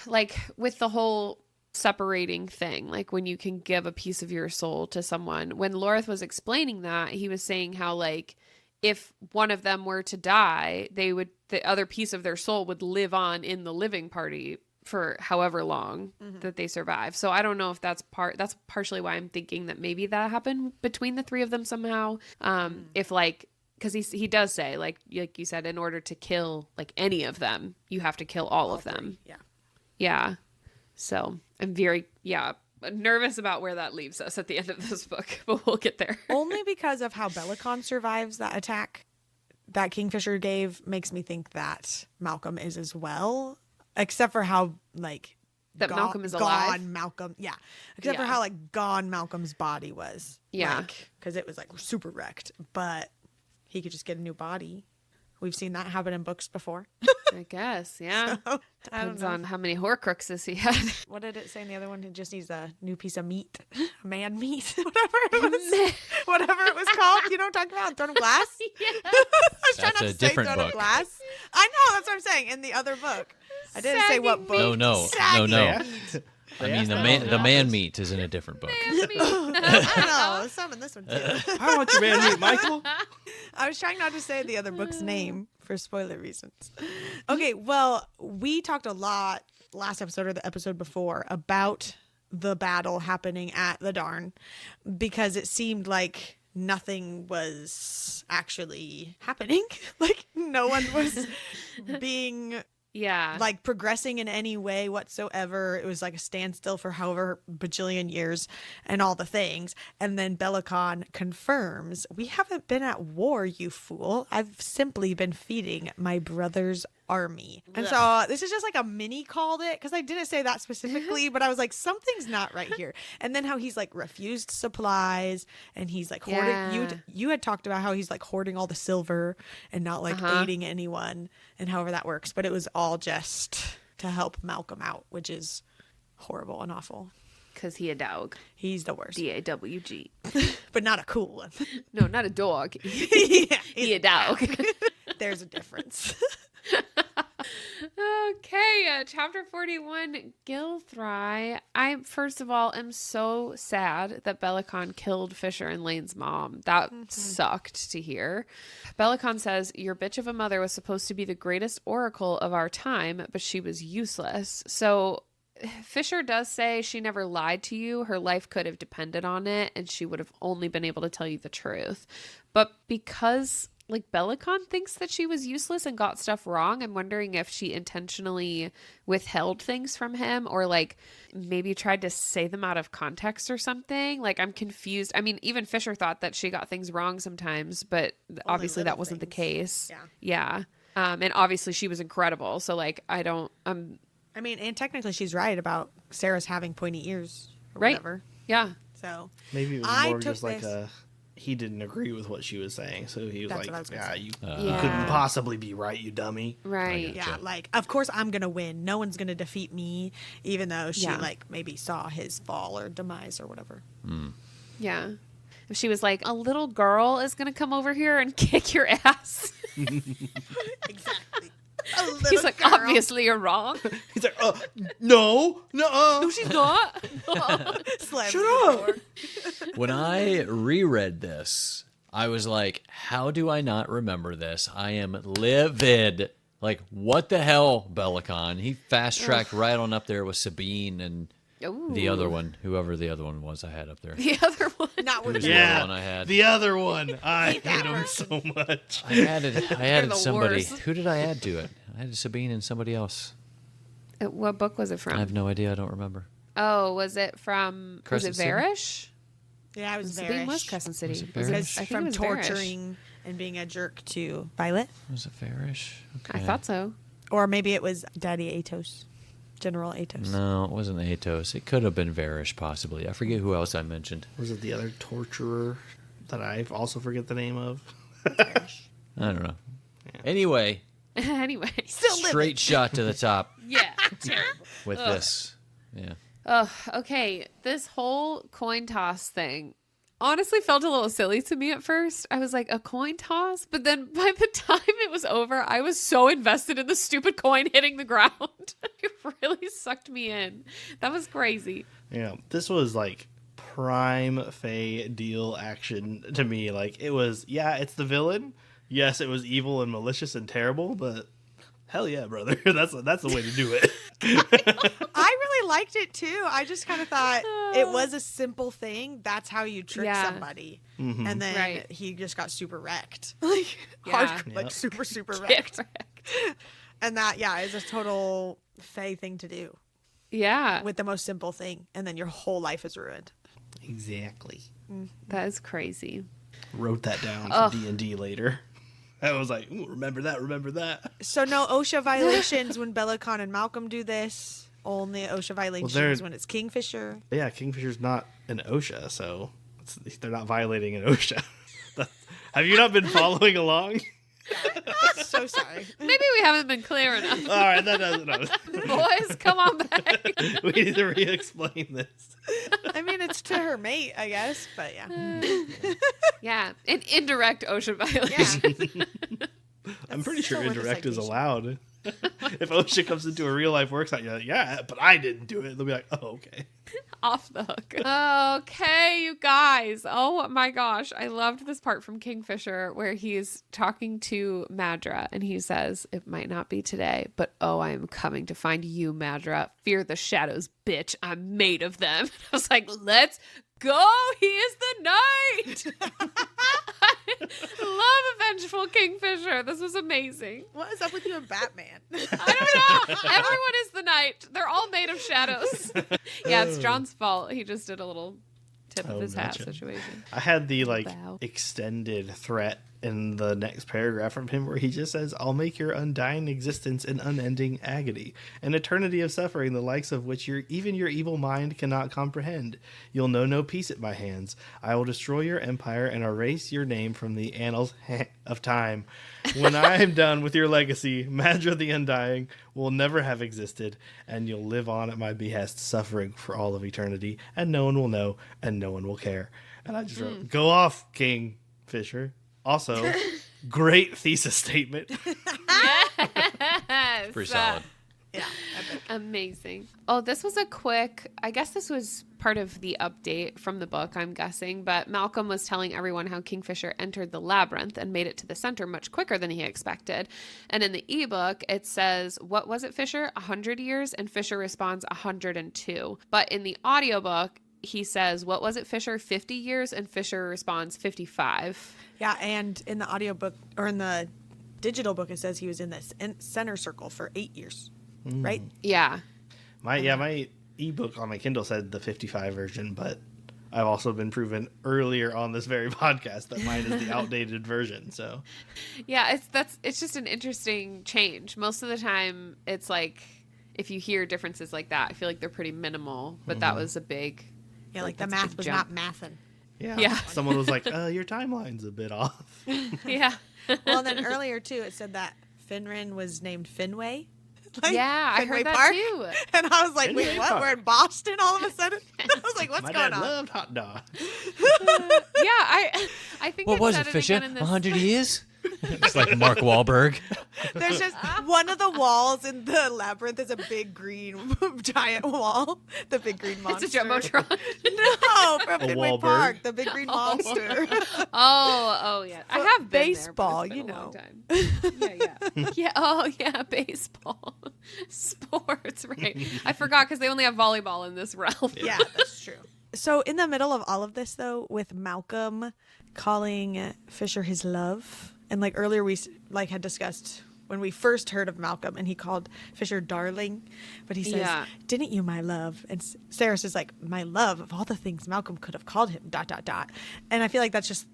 like, with the whole separating thing, like when you can give a piece of your soul to someone, when Lorith was explaining that, he was saying how, like, if one of them were to die, the other piece of their soul would live on in the living party for however long that they survive. So I don't know if that's partially why I'm thinking that maybe that happened between the three of them somehow. If like because he does say, like you said, in order to kill like any of them, you have to kill all of them. Yeah. Yeah. So I'm very, nervous about where that leaves us at the end of this book, but we'll get there. Only because of how Bellicon survives that attack that Kingfisher gave makes me think that Malcolm is as well, except for how like that Malcolm is alive. Gone Malcolm, except for how like gone Malcolm's body was. Yeah, because it was like super wrecked, but he could just get a new body. We've seen that happen in books before. I guess, yeah. So, Depends on how many Horcruxes he had. What did it say in the other one? He just needs a new piece of meat, man meat, whatever it was called. You know what I'm talking about? Throne of Glass. Yeah. I was trying That's not a to say different Throne of book. Glass. I know, that's what I'm saying. In the other book, I didn't say what book. No. Saggy No. meat. I mean, the man meat is in a different book. I know, some in this one too. I want your man meat, Michael. I was trying not to say the other book's name for spoiler reasons. Okay, well, we talked a lot last episode or the episode before about the battle happening at the Darn because it seemed like nothing was actually happening. Like no one was being like progressing in any way whatsoever. It was like a standstill for however bajillion years and all the things. And then Bellicon confirms, we haven't been at war, you fool. I've simply been feeding my brother's army. And so this is just like a mini called it because I didn't say that specifically, but I was like, something's not right here. And then how he's like refused supplies and he's like hoarding. You had talked about how he's like hoarding all the silver and not like aiding anyone and however that works. But it was all just to help Malcolm out, which is horrible and awful. Because he a dog. He's the worst. D-A-W-G. But not a cool one. No, not a dog. Yeah, he a dog. There's a difference. Okay, chapter 41, Gilthry. I, first of all, am so sad that Bellicon killed Fisher and Lane's mom. That sucked to hear. Bellicon says, your bitch of a mother was supposed to be the greatest oracle of our time, but she was useless. So Fisher does say she never lied to you. Her life could have depended on it, and she would have only been able to tell you the truth. But because like Bellicon thinks that she was useless and got stuff wrong, I'm wondering if she intentionally withheld things from him or like maybe tried to say them out of context or something. Like I'm confused. I mean, even Fisher thought that she got things wrong sometimes, but obviously that wasn't the case. Yeah. And obviously she was incredible. So like, I mean, and technically she's right about Saras having pointy ears or whatever. Yeah. So maybe it was more just like he didn't agree with what she was saying, so he was like, you couldn't possibly be right, you dummy. Right. Yeah, like, of course I'm going to win. No one's going to defeat me, even though she, like, maybe saw his fall or demise or whatever. Yeah. If she was like, a little girl is going to come over here and kick your ass. Exactly. He's like, girl. Obviously you're wrong. He's like, no, No, she's not. Shut up. When I reread this, I was like, how do I not remember this? I am livid. Like, what the hell, Bellicon? He fast-tracked right on up there with Sabine and the other one, whoever the other one was I had up there. The other one. Not Who was with the other one I had? the other one. I hate him so much. I added the somebody. worst. Who did I add to it? I had Sabine and somebody else. What book was it from? I have no idea. I don't remember. Oh, was it from, Crescent was it Varish? Yeah, it was Sabine was Varish. Crescent City. Was it Was Varish? I think it From was torturing and being a jerk to Violet. Was it Farish? Okay. I thought so. Or maybe it was Daddy Atos. General Atos. No, it wasn't Atos. It could have been Varish, possibly. I forget who else I mentioned. Was it the other torturer that I also forget the name of? I don't know. Yeah. Anyway, straight shot to the top Yeah. with this. Yeah. Oh, okay. This whole coin toss thing honestly felt a little silly to me at first. I was like, a coin toss? But then by the time it was over, I was so invested in the stupid coin hitting the ground. It really sucked me in. That was crazy. Yeah, this was like prime Faye deal action to me. Like, it was, it's the villain. Yes, it was evil and malicious and terrible, but hell yeah, brother. That's the way to do it. I really liked it too. I just kind of thought it was a simple thing. That's how you trick somebody. And then he just got super wrecked. Like super wrecked. And that, is a total Faye thing to do. Yeah. With the most simple thing. And then your whole life is ruined. Exactly. That is crazy. Wrote that down for D&D later. I was like, ooh, remember that. So no OSHA violations when Bellicon and Malcolm do this. Only OSHA violations when it's Kingfisher. Yeah, Kingfisher's not an OSHA, so they're not violating an OSHA. Have you not been following along? So sorry. Maybe we haven't been clear enough. All right, that doesn't know. Boys, come on back. We need to re-explain this. I mean, it's to her mate, I guess, but yeah. Yeah, an indirect OSHA violation. Yeah. I'm pretty sure still worth a indirect is citation. allowed. If OSHA comes into a real life work site, you're like, yeah, but I didn't do it. They'll be like, oh, okay. Off the hook. Okay, you guys. Oh my gosh. I loved this part from Kingfisher where he's talking to Madra and he says, it might not be today, but oh, I am coming to find you, Madra. Fear the shadows, bitch. I'm made of them. I was like, let's go. He is the knight. I love a vengeful Kingfisher. This was amazing. What is up with you and Batman? I don't know. Everyone is the knight. They're all made of shadows. Yeah, it's Jon's fault. He just did a little tip of his hat situation. I had the Bow. extended threat in the next paragraph from him where he just says, I'll make your undying existence an unending agony, an eternity of suffering, the likes of which even your evil mind cannot comprehend. You'll know no peace at my hands. I will destroy your empire and erase your name from the annals of time. When I am done with your legacy, Madra the Undying will never have existed, and you'll live on at my behest, suffering for all of eternity, and no one will know, and no one will care. And I just wrote, go off, King Fisher. Also, great thesis statement. Yes. Pretty solid. Yeah. Epic. Amazing. Oh, this was a quick, I guess this was part of the update from the book, I'm guessing, but Malcolm was telling everyone how Kingfisher entered the labyrinth and made it to the center much quicker than he expected. And in the ebook, it says, what was it, Fisher? 100 years? And Fisher responds 102. But in the audiobook, he says, what was it, Fisher? 50 years? And Fisher responds 55. Yeah, and in the audiobook, or in the digital book, it says he was in this center circle for 8 years, right? Yeah. My ebook on my Kindle said the 55 version, but I've also been proven earlier on this very podcast that mine is the outdated version. So Yeah, it's just an interesting change. Most of the time, it's like, if you hear differences like that, I feel like they're pretty minimal, but that was a big... Yeah, like the that's a math big was jump. not mathing. Yeah. Someone was like, your timeline's a bit off. Yeah. Well, and then earlier, too, it said that Finrin was named Finway. Like, Yeah, I Fenway heard that Park. too. And I was like, Fenway wait, what? Park. We're in Boston all of a sudden? I was like, what's My going dad on? loved hot dog. Yeah, I think What it was said it, Fisher? again in this. 100 years? It's like Mark Wahlberg. There's just one of the walls in the labyrinth is a big green giant wall. The big green monster. It's a jumbotron. No, from Fenway Wahlberg. Park, the big green monster. Oh yeah. I have been baseball, there, but it's been you a long know. time. Yeah. Yeah. Oh yeah, baseball, sports. Right. I forgot because they only have volleyball in this realm. Yeah, that's true. So in the middle of all of this, though, with Malcolm calling Fisher his love, and like earlier we had discussed when we first heard of Malcolm, and he called Fisher darling, but he says, Yeah. "Didn't you, my love?" And Saras is like, "My love," of all the things Malcolm could have called him. ... And I feel like that's just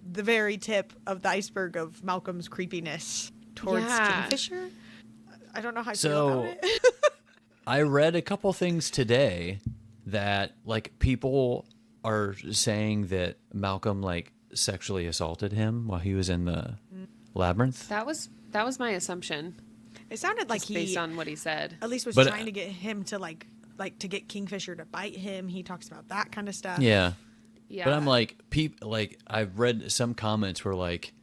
the very tip of the iceberg of Malcolm's creepiness towards Yeah. Kingfisher. I don't know how I feel So- about it. I read a couple things today that like people are saying that Malcolm like sexually assaulted him while he was in the labyrinth. That was my assumption. It sounded like Just he based on what he said. at least was But, trying to get him to like to get Kingfisher to bite him. He talks about that kind of stuff. Yeah. Yeah. But I'm like, I've read some comments where like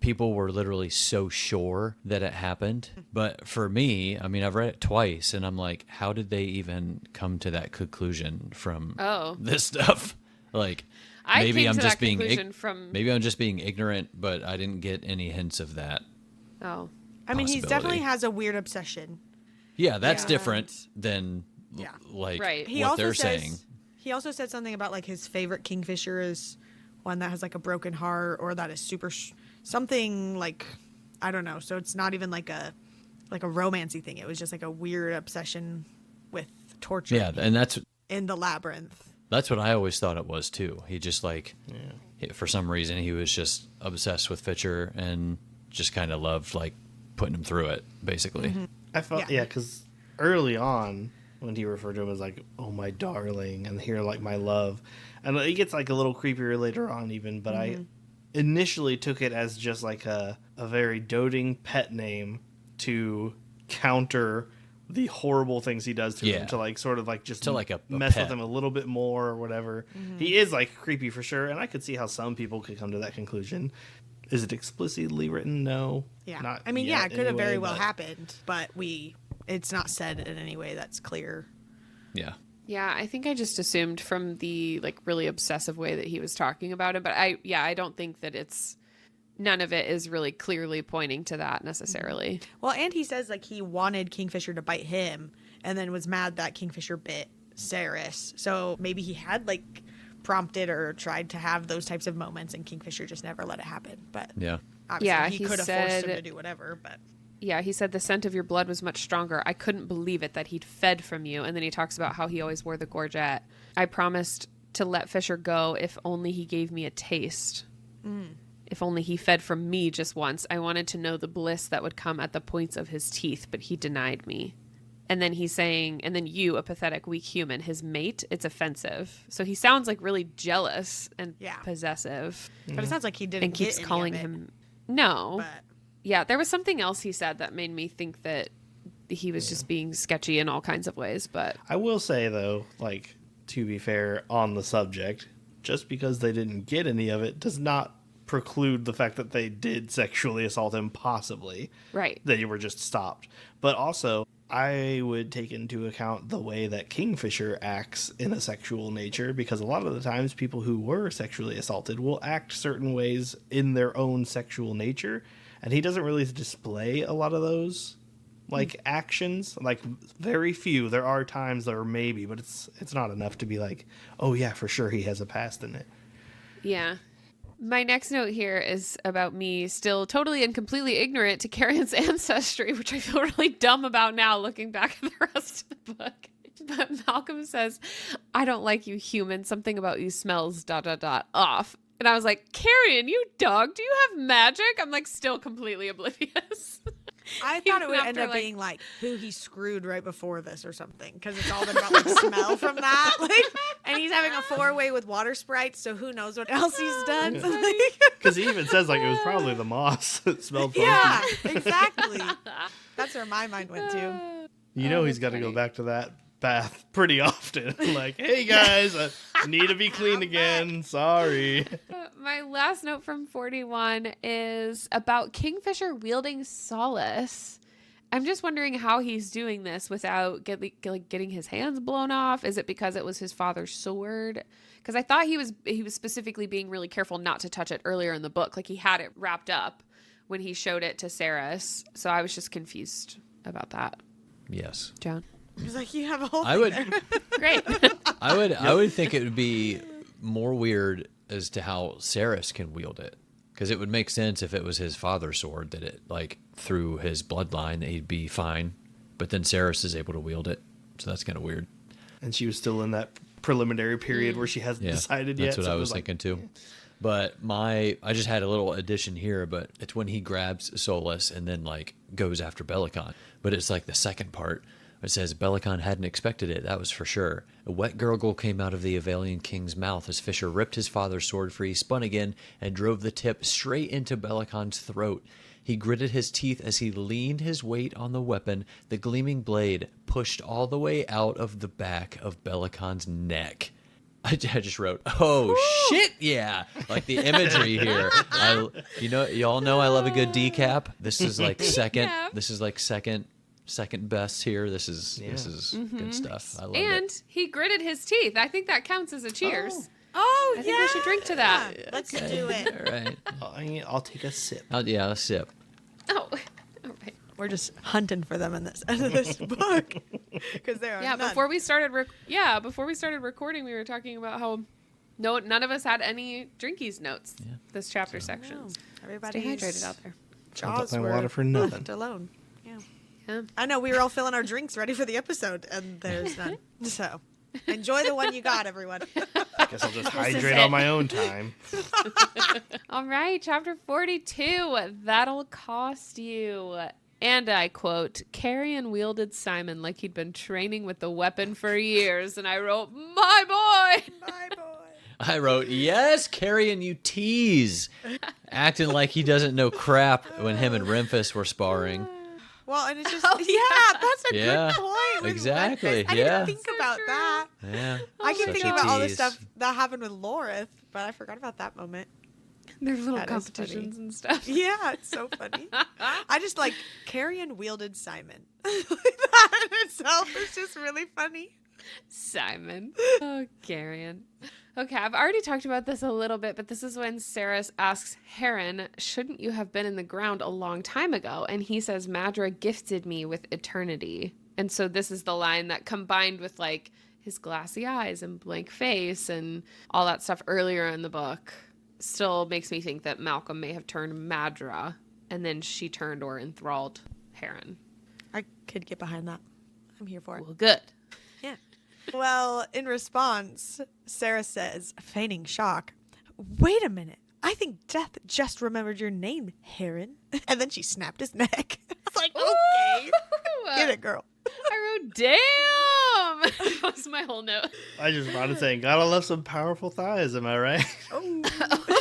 people were literally so sure that it happened. But for me, I mean, I've read it twice and I'm like, how did they even come to that conclusion from this stuff? Like, I maybe came I'm to just that being conclusion from. maybe I'm just being ignorant, but I didn't get any hints of that. Oh. I mean, he Possibility. definitely has a weird obsession. Yeah, that's Yeah. different than Yeah. like Right. what they're saying. He also said something about like his favorite kingfisher is one that has like a broken heart or that is super something like, I don't know. So it's not even like a romancy thing. It was just like a weird obsession with torture. Yeah, and that's in the labyrinth. That's what I always thought it was too. He just for some reason he was just obsessed with Fisher and just kind of loved like putting him through it, basically. Mm-hmm. I felt because early on when he referred to him as like, "Oh my darling," and here like my love, and it gets like a little creepier later on even. But I initially took it as just like a very doting pet name to counter the horrible things he does to him, to like sort of like just to like a mess pet with him a little bit more or whatever. He is like creepy for sure, and I could see how some people could come to that conclusion. Is it explicitly written? No. Yeah. Not I mean, yet it could have very anyway, well but- happened, but it's not said in any way that's clear. Yeah. Yeah, I think I just assumed from the like really obsessive way that he was talking about it, but I don't think that none of it is really clearly pointing to that necessarily. Well, and he says like he wanted Kingfisher to bite him and then was mad that Kingfisher bit Saras. So maybe he had like prompted or tried to have those types of moments and Kingfisher just never let it happen. But Yeah. obviously he he could have forced him said- to do whatever, but Yeah, he said the scent of your blood was much stronger. I couldn't believe it that he'd fed from you. And then he talks about how he always wore the gorget. I promised to let Fisher go if only he gave me a taste. If only he fed from me just once. I wanted to know the bliss that would come at the points of his teeth, but he denied me. And then he's saying, and then you, a pathetic, weak human, his mate, it's offensive. So he sounds like really jealous and possessive. but it sounds like he didn't And keeps get any calling of it, him... No. But Yeah, there was something else he said that made me think that he was just being sketchy in all kinds of ways, but... I will say, though, like, to be fair on the subject, just because they didn't get any of it does not preclude the fact that they did sexually assault him, possibly. Right. They were just stopped. But also, I would take into account the way that Kingfisher acts in a sexual nature, because a lot of the times people who were sexually assaulted will act certain ways in their own sexual nature, and he doesn't really display a lot of those like actions, like very few. There are times there maybe, but it's not enough to be like, oh yeah, for sure he has a past in it. Yeah. My next note here is about me still totally and completely ignorant to Carrion's ancestry, which I feel really dumb about now looking back at the rest of the book. But Malcolm says, I don't like you human. Something about you smells ... off. And I was like, Carrion, you dog, do you have magic? I'm like still completely oblivious. I thought it would Even end after, up like- being like who he screwed right before this or something, because it's all been about like smell from that, like, and he's having a 4-way with water sprites, so who knows what else he's done. Because he even says like it was probably the moss that smelled funky. Yeah, exactly. That's where my mind went to. You know he's got to go back to that bath pretty often. Like, hey guys, I need to be clean again. Sorry. My last note from 41 is about Kingfisher wielding Solace. I'm just wondering how he's doing this without getting his hands blown off. Is it because it was his father's sword? Because I thought he was specifically being really careful not to touch it earlier in the book. Like he had it wrapped up when he showed it to Saras. So I was just confused about that. Yes. John? He's like, you have a whole I thing would there. Great. I would think it would be more weird as to how Saras can wield it. Because it would make sense if it was his father's sword that it, like, through his bloodline, that he'd be fine. But then Saras is able to wield it. So that's kind of weird. And she was still in that preliminary period where she hasn't decided yet. That's what so I it was like- thinking too. But I just had a little addition here, but it's when he grabs Solus and then like goes after Bellicon. But it's like the second part. It says Bellicon hadn't expected it, that was for sure. A wet gurgle came out of the Avalian king's mouth as Fisher ripped his father's sword free, spun again, and drove the tip straight into Bellicon's throat. He gritted his teeth as he leaned his weight on the weapon. The gleaming blade pushed all the way out of the back of Bellicon's neck. I just wrote, "Oh shit, yeah!" Like the imagery here. Y'all know I love a good decap. This is like second. Decap. This is like second best here. This is good stuff. I love And it. he gritted his teeth. I think that counts as a cheers. Oh, I think we should drink to that. Let's do it. All right. I'll take a sip. I'll sip. Oh, all right. We're just hunting for them in this end of this book because there are Yeah, none. before we started recording, we were talking about how none of us had any drinkies notes this chapter section. Everybody Stay hydrated out there. Jaws my were water for nothing. left alone. Yeah. Yeah. I know, we were all filling our drinks ready for the episode, and there's none. So enjoy the one you got, everyone. I guess I'll just hydrate on my own time. All right, chapter 42. That'll cost you. And I quote, Carrion wielded Simon like he'd been training with the weapon for years. And I wrote, my boy. My boy. I wrote, yes, Carrion, you tease. Acting like he doesn't know crap when him and Remphis were sparring. Well, and it's just, Oh, yeah, that's a Yeah, good point. with exactly, Memphis. I yeah. didn't think So about true. that. Yeah. I keep Such thinking a about all the tease. stuff that happened with Lorith, but I forgot about that moment. There's little That is competitions and stuff. Yeah, it's so funny. I just like Carrion wielded Simon. That in itself is just really funny. Simon. Oh, Carrion. Okay, I've already talked about this a little bit, but this is when Saras asks Heron, shouldn't you have been in the ground a long time ago? And he says, Madra gifted me with eternity. And so this is the line that combined with like his glassy eyes and blank face and all that stuff earlier in the book still makes me think that Malcolm may have turned Madra and then she turned or enthralled Heron. I could get behind that. I'm here for it. Well, good. Yeah. Well, in response, Sarah says, feigning shock, wait a minute. I think Death just remembered your name, Heron. And then she snapped his neck. It's like, okay. Get it, girl. I wrote, damn! That was my whole note. I just brought it saying, gotta love some powerful thighs, am I right? Oh.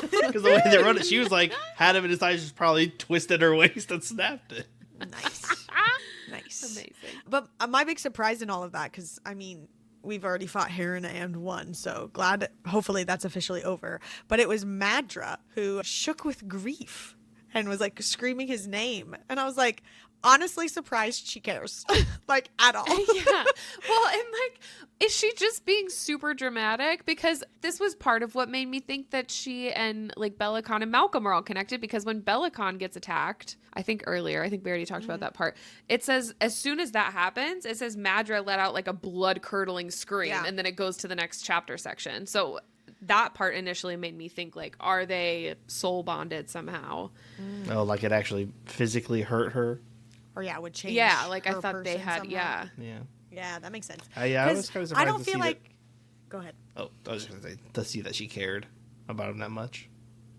Because the way they wrote it, she was like, had him in his thighs, just probably twisted her waist and snapped it. Nice. Nice. Amazing. But my big surprise in all of that, because, I mean, we've already fought Heron and won, so glad, hopefully that's officially over. But it was Madra who shook with grief and was like screaming his name. And I was like, honestly surprised she cares, like at all. Yeah. Well, and like, is she just being super dramatic? Because this was part of what made me think that she and like Bellicon and Malcolm are all connected. Because when Bellicon gets attacked, I think we already talked about that part. It says as soon as that happens, it says Madra let out like a blood curdling scream, Yeah. and then it goes to the next chapter section. So that part initially made me think like, are they soul bonded somehow? Oh, like it actually physically hurt her? Or yeah, would change. Yeah, like I her thought they person had. somehow. Yeah. Yeah. Yeah, that makes sense. Yeah, I 'Cause was kind of I surprised don't to feel see like. Go ahead. that. Oh, I was just going to say, to see that she cared about him that much.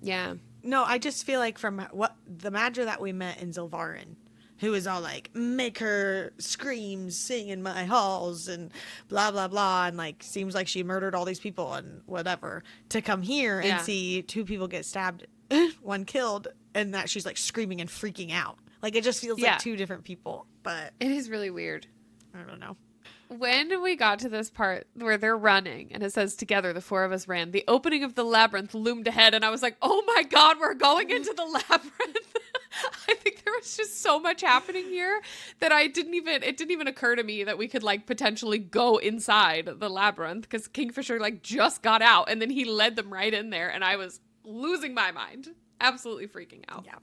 Yeah. No, I just feel like from what the Madra that we met in Zilvarin, who was all like, make her scream, sing in my halls, and blah, blah, blah, and like, seems like she murdered all these people and whatever, to come here and Yeah. see two people get stabbed, one killed, and that she's like screaming and freaking out. Like, it just feels Yeah. like two different people, but It is really weird. I don't know. When we got to this part where they're running and it says together the four of us ran, the opening of the labyrinth loomed ahead and I was like, oh my God, we're going into the labyrinth. I think there was just so much happening here that it didn't even occur to me that we could like potentially go inside the labyrinth because Kingfisher like just got out and then he led them right in there and I was losing my mind. Absolutely freaking out. Yeah.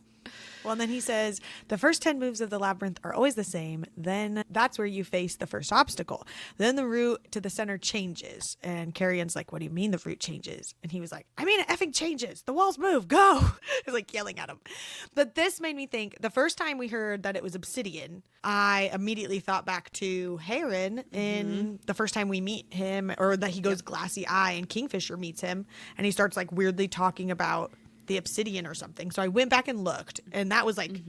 Well, and then he says, the first 10 moves of the labyrinth are always the same. Then that's where you face the first obstacle. Then the route to the center changes. And Carrion's like, what do you mean the route changes? And he was like, I mean, it effing changes. The walls move. Go. He's like yelling at him. But this made me think, the first time we heard that it was obsidian, I immediately thought back to Heron in the first time we meet him, or that he goes glassy eye and Kingfisher meets him. And he starts like weirdly talking about the obsidian or something. So I went back and looked, and that was like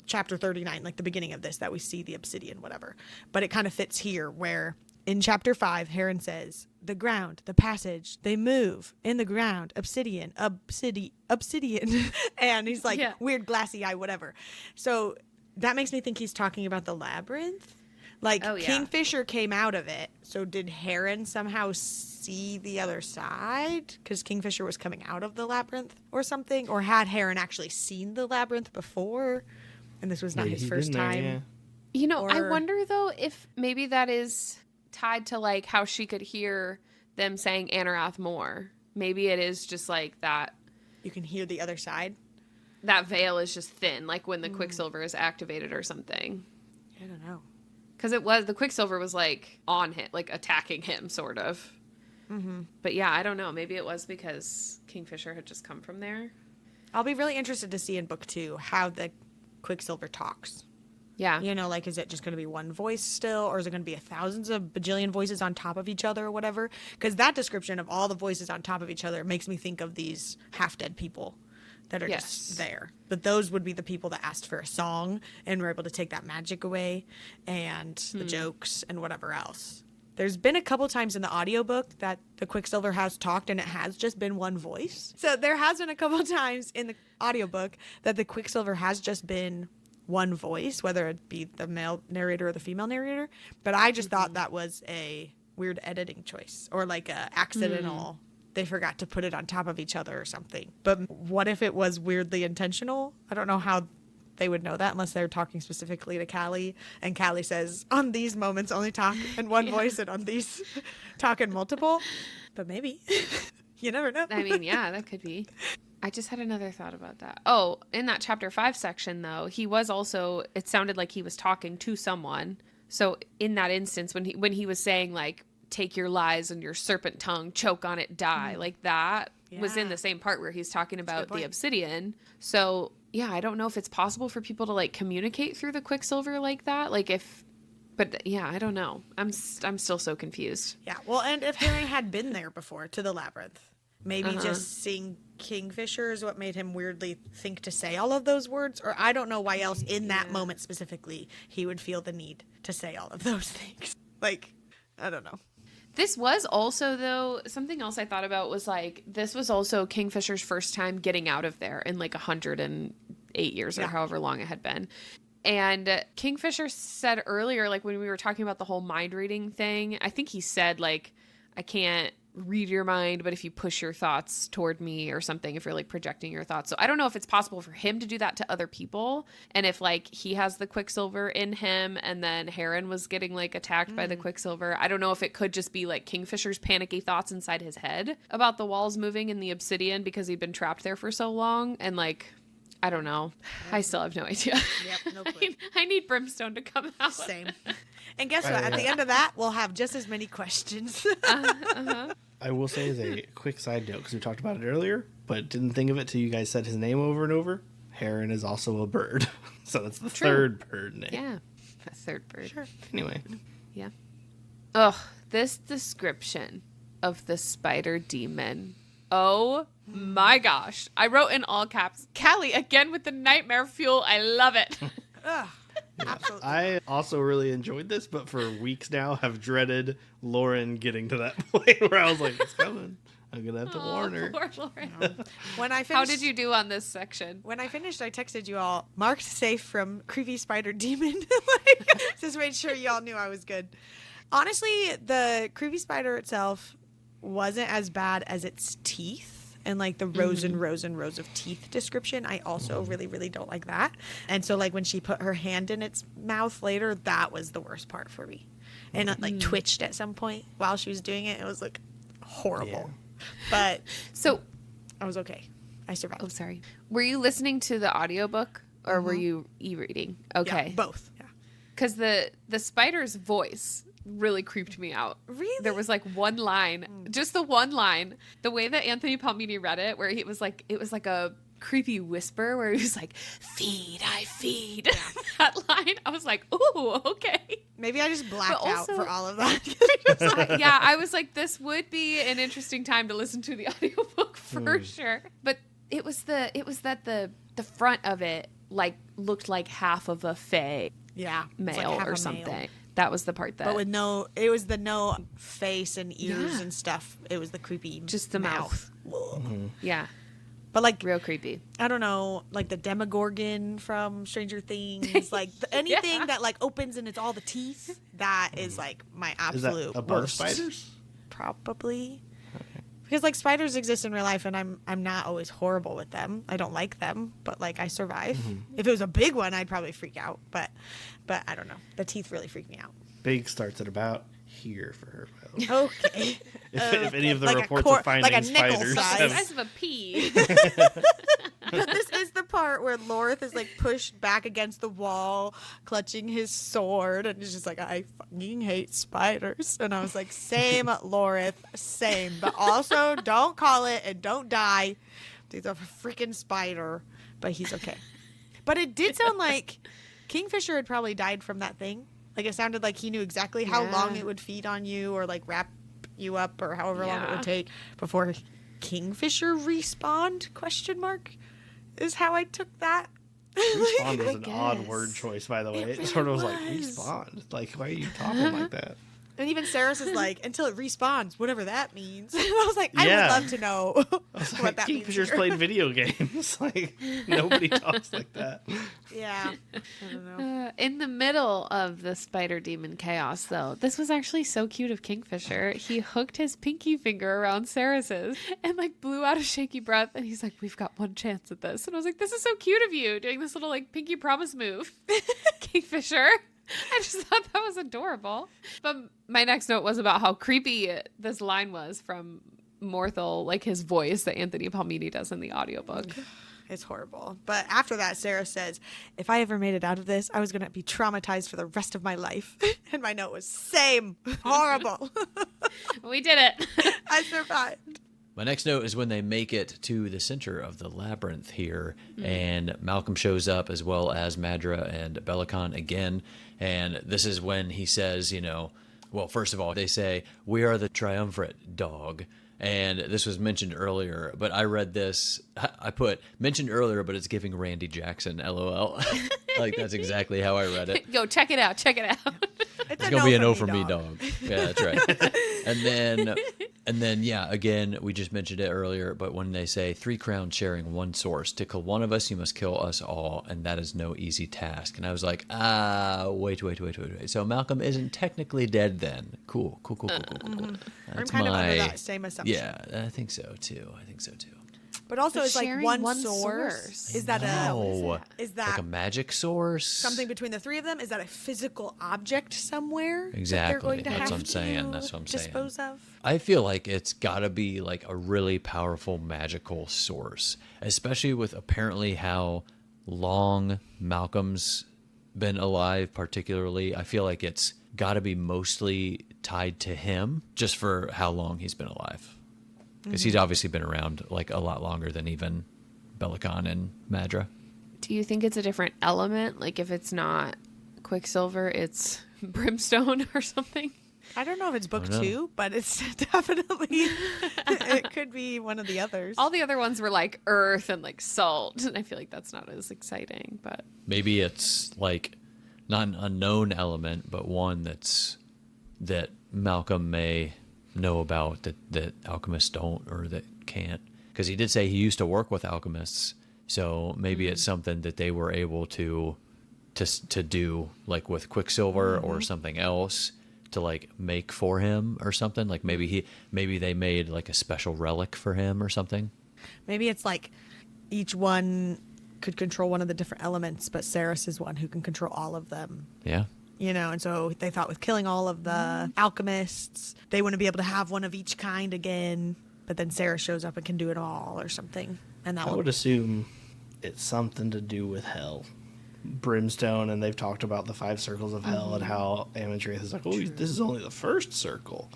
chapter 39, like the beginning of this, that we see the obsidian, whatever. But it kind of fits here where in chapter 5, Heron says, the ground, the passage, they move in the ground, obsidian. And he's like, Yeah. weird glassy eye, whatever. So that makes me think he's talking about the labyrinth. Like, Oh, yeah. Kingfisher came out of it. So did Heron somehow see the other side? Because Kingfisher was coming out of the labyrinth or something? Or had Heron actually seen the labyrinth before? And this was not Maybe his he first been there, time. yeah. You know, I Or- wonder though if maybe that is tied to like how she could hear them saying Anarath more. Maybe it is just like that. You can hear the other side. that veil is just thin, like when the Quicksilver is activated or something. I don't know. Because the Quicksilver was like on him, like attacking him, sort of. Mm-hmm. But yeah, I don't know. Maybe it was because Kingfisher had just come from there. I'll be really interested to see in book 2 how the Quicksilver talks. Yeah. You know, like, is it just going to be one voice still, or is it going to be thousands of bajillion voices on top of each other or whatever? Because that description of all the voices on top of each other makes me think of these half-dead people that are just there. But those would be the people that asked for a song and were able to take that magic away, and the jokes and whatever else. There's been a couple times in the audiobook that the Quicksilver has talked and it has just been one voice. So there has been a couple times in the audiobook that the Quicksilver has just been one voice, whether it be the male narrator or the female narrator. But I just thought that was a weird editing choice, or like a accidental, they forgot to put it on top of each other or something. But what if it was weirdly intentional? I don't know how they would know that unless they're talking specifically to Callie, and Callie says, on these moments only talk in one voice, and on these talk in multiple. But maybe. You never know. I mean, yeah, that could be. I just had another thought about that. Oh, in that chapter 5 section, though, he was also, it sounded like he was talking to someone. So in that instance, when he was saying, like, take your lies and your serpent tongue, choke on it, die, like that was in the same part where he's talking about the obsidian. So, yeah, I don't know if it's possible for people to, like, communicate through the Quicksilver like that. Like, but yeah, I don't know. I'm still so confused. Yeah, well, and if Harry had been there before to the labyrinth, maybe just seeing Kingfisher is what made him weirdly think to say all of those words. Or I don't know why else in that moment specifically he would feel the need to say all of those things. Like, I don't know. This was also, though, something else I thought about was, like, this was also Kingfisher's first time getting out of there in, like, 108 years or however long it had been. And Kingfisher said earlier, like, when we were talking about the whole mind reading thing, I think he said, like, I can't read your mind, but if you push your thoughts toward me or something, if you're, like, projecting your thoughts. So I don't know if it's possible for him to do that to other people, and if, like, he has the Quicksilver in him and then Heron was getting, like, attacked by the Quicksilver. I don't know if it could just be, like, Kingfisher's panicky thoughts inside his head about the walls moving in the obsidian because he'd been trapped there for so long, and, like, I don't know. I still have no idea. Yep, no clue. I need Brimstone to come out. Same. And guess what? At the end of that, we'll have just as many questions. I will say as a quick side note, because we talked about it earlier, but didn't think of it till you guys said his name over and over. Heron is also a bird. So that's the third bird name. Yeah. A third bird. Sure. Anyway. Yeah. Ugh, this description of the spider demon. Oh my gosh. I wrote in all caps, Callie again with the nightmare fuel. I love it. Ugh, absolutely. I also really enjoyed this, but for weeks now have dreaded Lauren getting to that point where I was like, it's coming. I'm going to have to warn her. Poor Lauren. When I finished, How did you do on this section? When I finished, I texted you all, marked safe from creepy spider demon. Just made sure you all knew I was good. Honestly, the creepy spider itself wasn't as bad as its teeth and like the rows and rows and rows of teeth description. I also really, really don't like that. And so like when she put her hand in its mouth later, that was the worst part for me. And it like twitched at some point while she was doing it. It was like horrible. Yeah. But so I was okay. I survived. Oh, sorry. Were you listening to the audiobook or were you e-reading? Okay. Yeah, both. Yeah. Because the spider's voice really creeped me out. Really? There was like one line, just the one line, the way that Anthony Palmini read it, where it was like a creepy whisper where he was like, feed, I feed. Yeah. That line, I was like, ooh, okay. Maybe I just blacked out for all of that. Yeah, I was like, this would be an interesting time to listen to the audiobook for sure. But it was that the front of it like looked like half of a fae male like or something. Male. That was the part that. But with it was the no face and ears and stuff. It was the creepy, just the mouth. Yeah. But like real creepy. I don't know, like the Demogorgon from Stranger Things, like anything that like opens and it's all the teeth. That is like my absolute is that above worst. Spiders? Probably. Because like spiders exist in real life, and I'm not always horrible with them. I don't like them, but like I survive. If it was a big one, I'd probably freak out. But I don't know. The teeth really freak me out. Big starts at about here for her. Okay. If any of the like reports of finding like spiders, size. The size of a pea. This is the part where Lorith is like pushed back against the wall, clutching his sword, and he's just like, I fucking hate spiders. And I was like, same, Lorith, same. But also, don't call it and don't die. He's a freaking spider. But he's okay. But it did sound like Kingfisher had probably died from that thing. Like, it sounded like he knew exactly how long it would feed on you or, like, wrap you up or however long it would take before Kingfisher respawned, ? Is how I took that. Respawn was an odd word choice, by the way. It sort of was like, respawn? Like, why are you talking like that? And even Saras is like, until it respawns, whatever that means. And I was like, I would love to know what that means. Kingfisher's played video games. Like, nobody talks like that. Yeah. I don't know. In the middle of the spider demon chaos, though, this was actually so cute of Kingfisher. He hooked his pinky finger around Saras's and like blew out a shaky breath. And he's like, we've got one chance at this. And I was like, this is so cute of you doing this little like pinky promise move, Kingfisher. I just thought that was adorable. But my next note was about how creepy this line was from Morthal, like his voice that Anthony Palmini does in the audiobook. It's horrible. But after that, Sarah says, if I ever made it out of this, I was going to be traumatized for the rest of my life. And my note was, same. Horrible. We did it. I survived. My next note is when they make it to the center of the labyrinth here, and Malcolm shows up as well as Madra and Belicon again. And this is when he says, you know, well, first of all, they say, we are the triumvirate dog. And this was mentioned earlier, but I read this, I put, mentioned earlier, but it's giving Randy Jackson, LOL. Like, that's exactly how I read it. Go, check it out. Check it out. It's going to be an O for me, dog. Yeah, that's right. And then, yeah, again, we just mentioned it earlier, but when they say 3 crowns sharing one source, to kill one of us, you must kill us all, and that is no easy task. And I was like, wait. So Malcolm isn't technically dead then. Cool. I'm That's kind of under that same assumption. Yeah, I think so too. But also, But it's like sharing one one source. source. Is that is that like a magic source? something between the 3 of them? Is that a physical object somewhere? That Exactly. they're going to That's have what I'm saying. to That's what I'm saying. dispose of. I feel like it's got to be like a really powerful magical source, especially with apparently how long Malcolm's been alive, particularly. I feel like it's got to be mostly tied to him just for how long he's been alive. Because he's obviously been around like a lot longer than even Belicon and Madra. Do you think it's a different element? Like if it's not Quicksilver, it's Brimstone or something? I don't know if it's book I don't know. 2, but it's definitely, it could be one of the others. All the other ones were like earth and like salt. And I feel like that's not as exciting, but Maybe it's like not an unknown element, but one that Malcolm may know about that alchemists don't or that can't. Because he did say he used to work with alchemists, so maybe it's something that they were able to do, like with Quicksilver or something else, to like make for him or something. Like maybe they made like a special relic for him or something. Maybe it's like each one could control one of the different elements, but Saras is one who can control all of them. Yeah. You know, and so they thought with killing all of the alchemists, they wouldn't be able to have one of each kind again. But then Sarah shows up and can do it all or something. And that I would assume it's something to do with hell. Brimstone, and they've talked about the 5 circles of hell and how Amatrith is like, oh, this is only the first circle.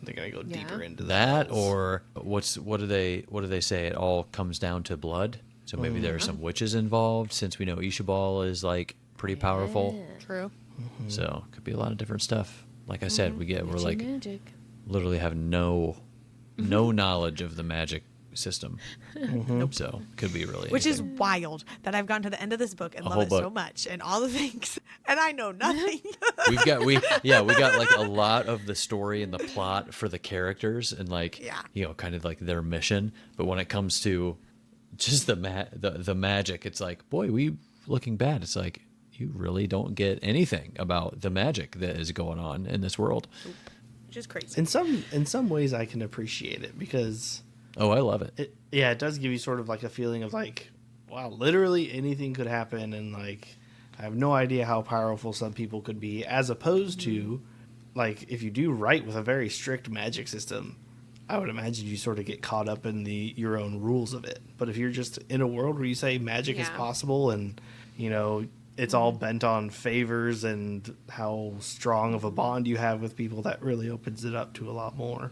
They're gonna go deeper into That or what do they say? It all comes down to blood. So maybe there are some witches involved, since we know Ishabal is like pretty powerful. True. So it could be a lot of different stuff. Like I said, we're like magic. literally have no knowledge of the magic system. So it could be really Which is anything. wild that I've gotten to the end of this book and A love whole it book. so much and all the things, and I know nothing. we got like a lot of the story and the plot for the characters and like kind of like their mission. But when it comes to just the magic, it's like, boy, we looking bad. It's like you really don't get anything about the magic that is going on in this world. Which is crazy. In some ways, I can appreciate it because Oh, I love it. it does give you sort of like a feeling of like, wow, literally anything could happen, and like I have no idea how powerful some people could be, as opposed to like if you do right with a very strict magic system, I would imagine you sort of get caught up in your own rules of it. But if you're just in a world where you say magic is possible and, it's all bent on favors and how strong of a bond you have with people, that really opens it up to a lot more.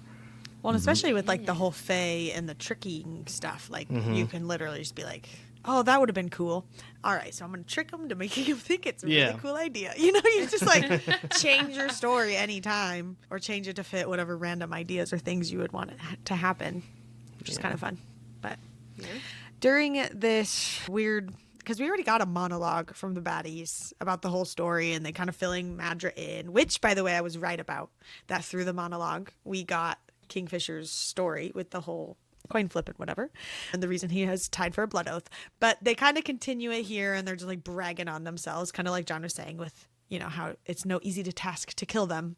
Well, and especially with like the whole fae and the tricking stuff, like you can literally just be like, oh, that would have been cool. All right, so I'm going to trick them to making them think it's a really cool idea. You just like change your story anytime or change it to fit whatever random ideas or things you would want it to happen, which is kind of fun. But during this weird, because we already got a monologue from the baddies about the whole story and they kind of filling Madra in, which, by the way, I was right about that through the monologue. We got Kingfisher's story with the whole coin flip and whatever, and the reason he has tied for a blood oath. But they kind of continue it here, and they're just like bragging on themselves, kind of like Jon was saying with, how it's no easy task to kill them.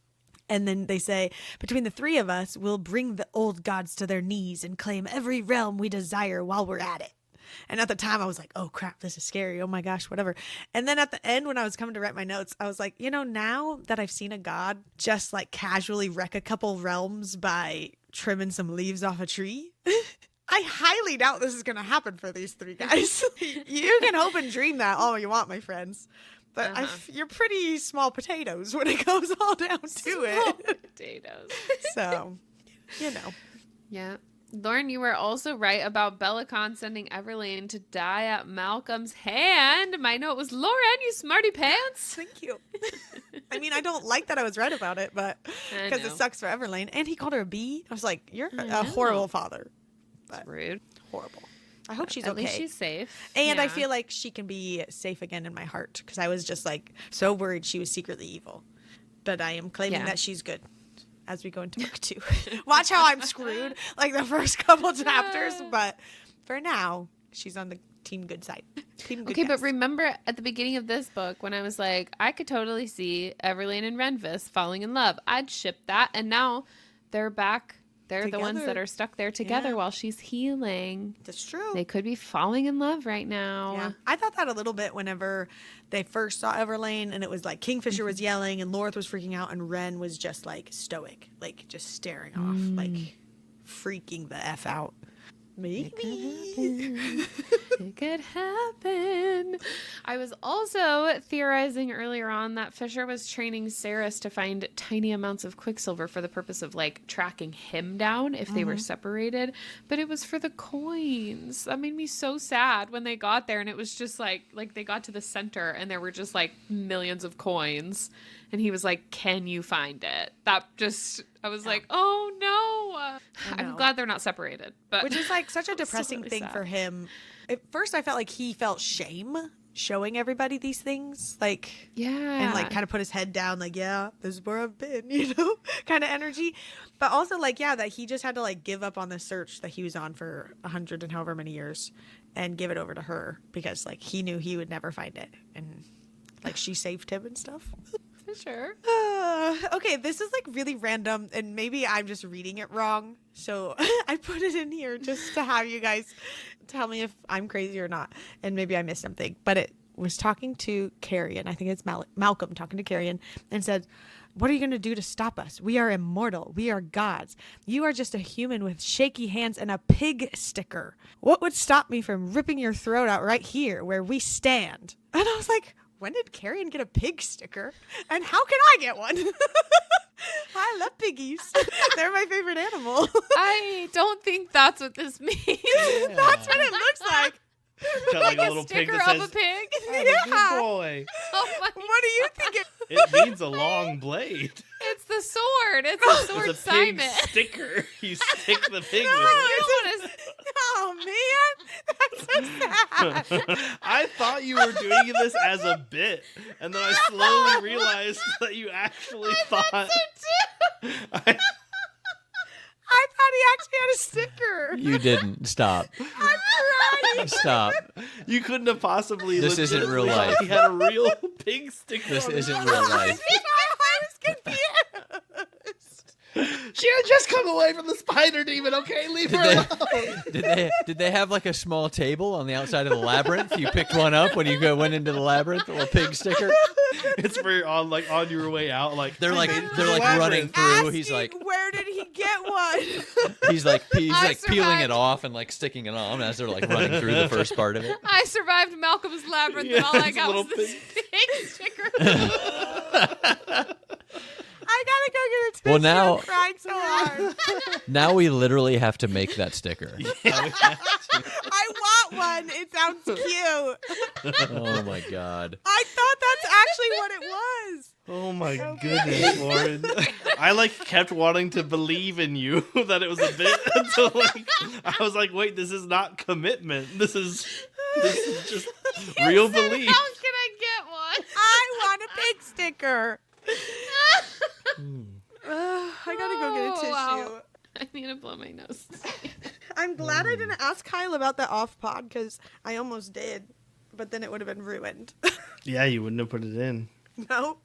And then they say, between the three of us, we'll bring the old gods to their knees and claim every realm we desire while we're at it. And at the time I was like, oh crap, this is scary. Oh my gosh, whatever. And then at the end, when I was coming to write my notes, I was like, now that I've seen a god just like casually wreck a couple realms by trimming some leaves off a tree, I highly doubt this is going to happen for these three guys. You can hope and dream that all you want, my friends. But you're pretty small potatoes when it comes all down to it. Potatoes. So, Yeah. Lauren, you were also right about Bellicon sending Everlane to die at Malcolm's hand. My note was, Lauren, you smarty pants. Thank you. I mean, I don't like that I was right about it, but because it sucks for Everlane. And he called her a bee. I was like, you're a horrible father. That's rude. Horrible. I hope she's okay. At least she's safe. And I feel like she can be safe again in my heart because I was just like so worried she was secretly evil. But I am claiming that she's good as we go into book 2. Watch how I'm screwed like the first couple chapters. But for now, she's on the team good side. Team good but remember at the beginning of this book when I was like, I could totally see Everlane and Renvis falling in love. I'd ship that. And now they're back. They're together. The ones that are stuck there together while she's healing. That's true. They could be falling in love right now. Yeah. I thought that a little bit whenever they first saw Everlane and it was like Kingfisher was yelling and Lorith was freaking out and Ren was just like stoic, like just staring off, like freaking the F out. Maybe. It could happen. I was also theorizing earlier on that Fisher was training Saras to find tiny amounts of Quicksilver for the purpose of like tracking him down if they were separated, but it was for the coins. That made me so sad when they got there and it was just like they got to the center and there were just like millions of coins and he was like, can you find it? I was like, oh no. I'm glad they're not separated. But which is like such a depressing really thing for him. At first I felt like he felt shame showing everybody these things. And like kind of put his head down like, yeah, this is where I've been, kind of energy. But also like, that he just had to like give up on the search that he was on for 100 and however many years and give it over to her because like he knew he would never find it. And like she saved him and stuff. Sure. Okay, this is like really random and maybe I'm just reading it wrong. So I put it in here just to have you guys tell me if I'm crazy or not. And maybe I missed something. But it was talking to Carrion. I think it's Malcolm talking to Carrion and said, what are you going to do to stop us? We are immortal. We are gods. You are just a human with shaky hands and a pig sticker. What would stop me from ripping your throat out right here where we stand? And I was like, when did Carrion get a pig sticker? And how can I get one? I love piggies. They're my favorite animal. I don't think that's what this means. Yeah. That's what it looks like. Got like a little pig that says, of a pig? I'm a good boy. Oh my what do you think it means? A long blade. It's the sword. It's a sword it's a pig Simon. sticker. You stick the pig No, with it. Oh man, that's so sad. I thought you were doing this as a bit, and then I slowly realized that you actually thought. I thought he actually had a sticker. You didn't. Stop. I'm crying. Stop. You couldn't have possibly. This isn't real legitimately life. He had a real pig sticker. This on isn't his real arm. life. I was confused. She had just come away from the spider demon. Okay, leave her alone. Did they have like a small table on the outside of the labyrinth? You picked one up when you went into the labyrinth, a little pig sticker. It's for on your way out. Like they're like running through. Asking, He's like, where did he get one. He's like peeling survived. it off and like sticking it on as they're like running through the first part of it. I survived Malcolm's Labyrinth, and all I it's a got little was this big sticker. I gotta go get a tissue. Well, now- I'm crying so hard. Now we literally have to make that sticker. I want one. It sounds cute. Oh my god. I thought that's actually what it was. Oh my goodness, Lauren. I like kept wanting to believe in you that it was a bit until like I was like, wait, this is not commitment. This is just real belief. How can I get one? I want a pig sticker. I gotta go get a tissue. Wow. I need to blow my nose. I'm glad I didn't ask Kyle about that off pod because I almost did, but then it would have been ruined. Yeah, you wouldn't have put it in. No.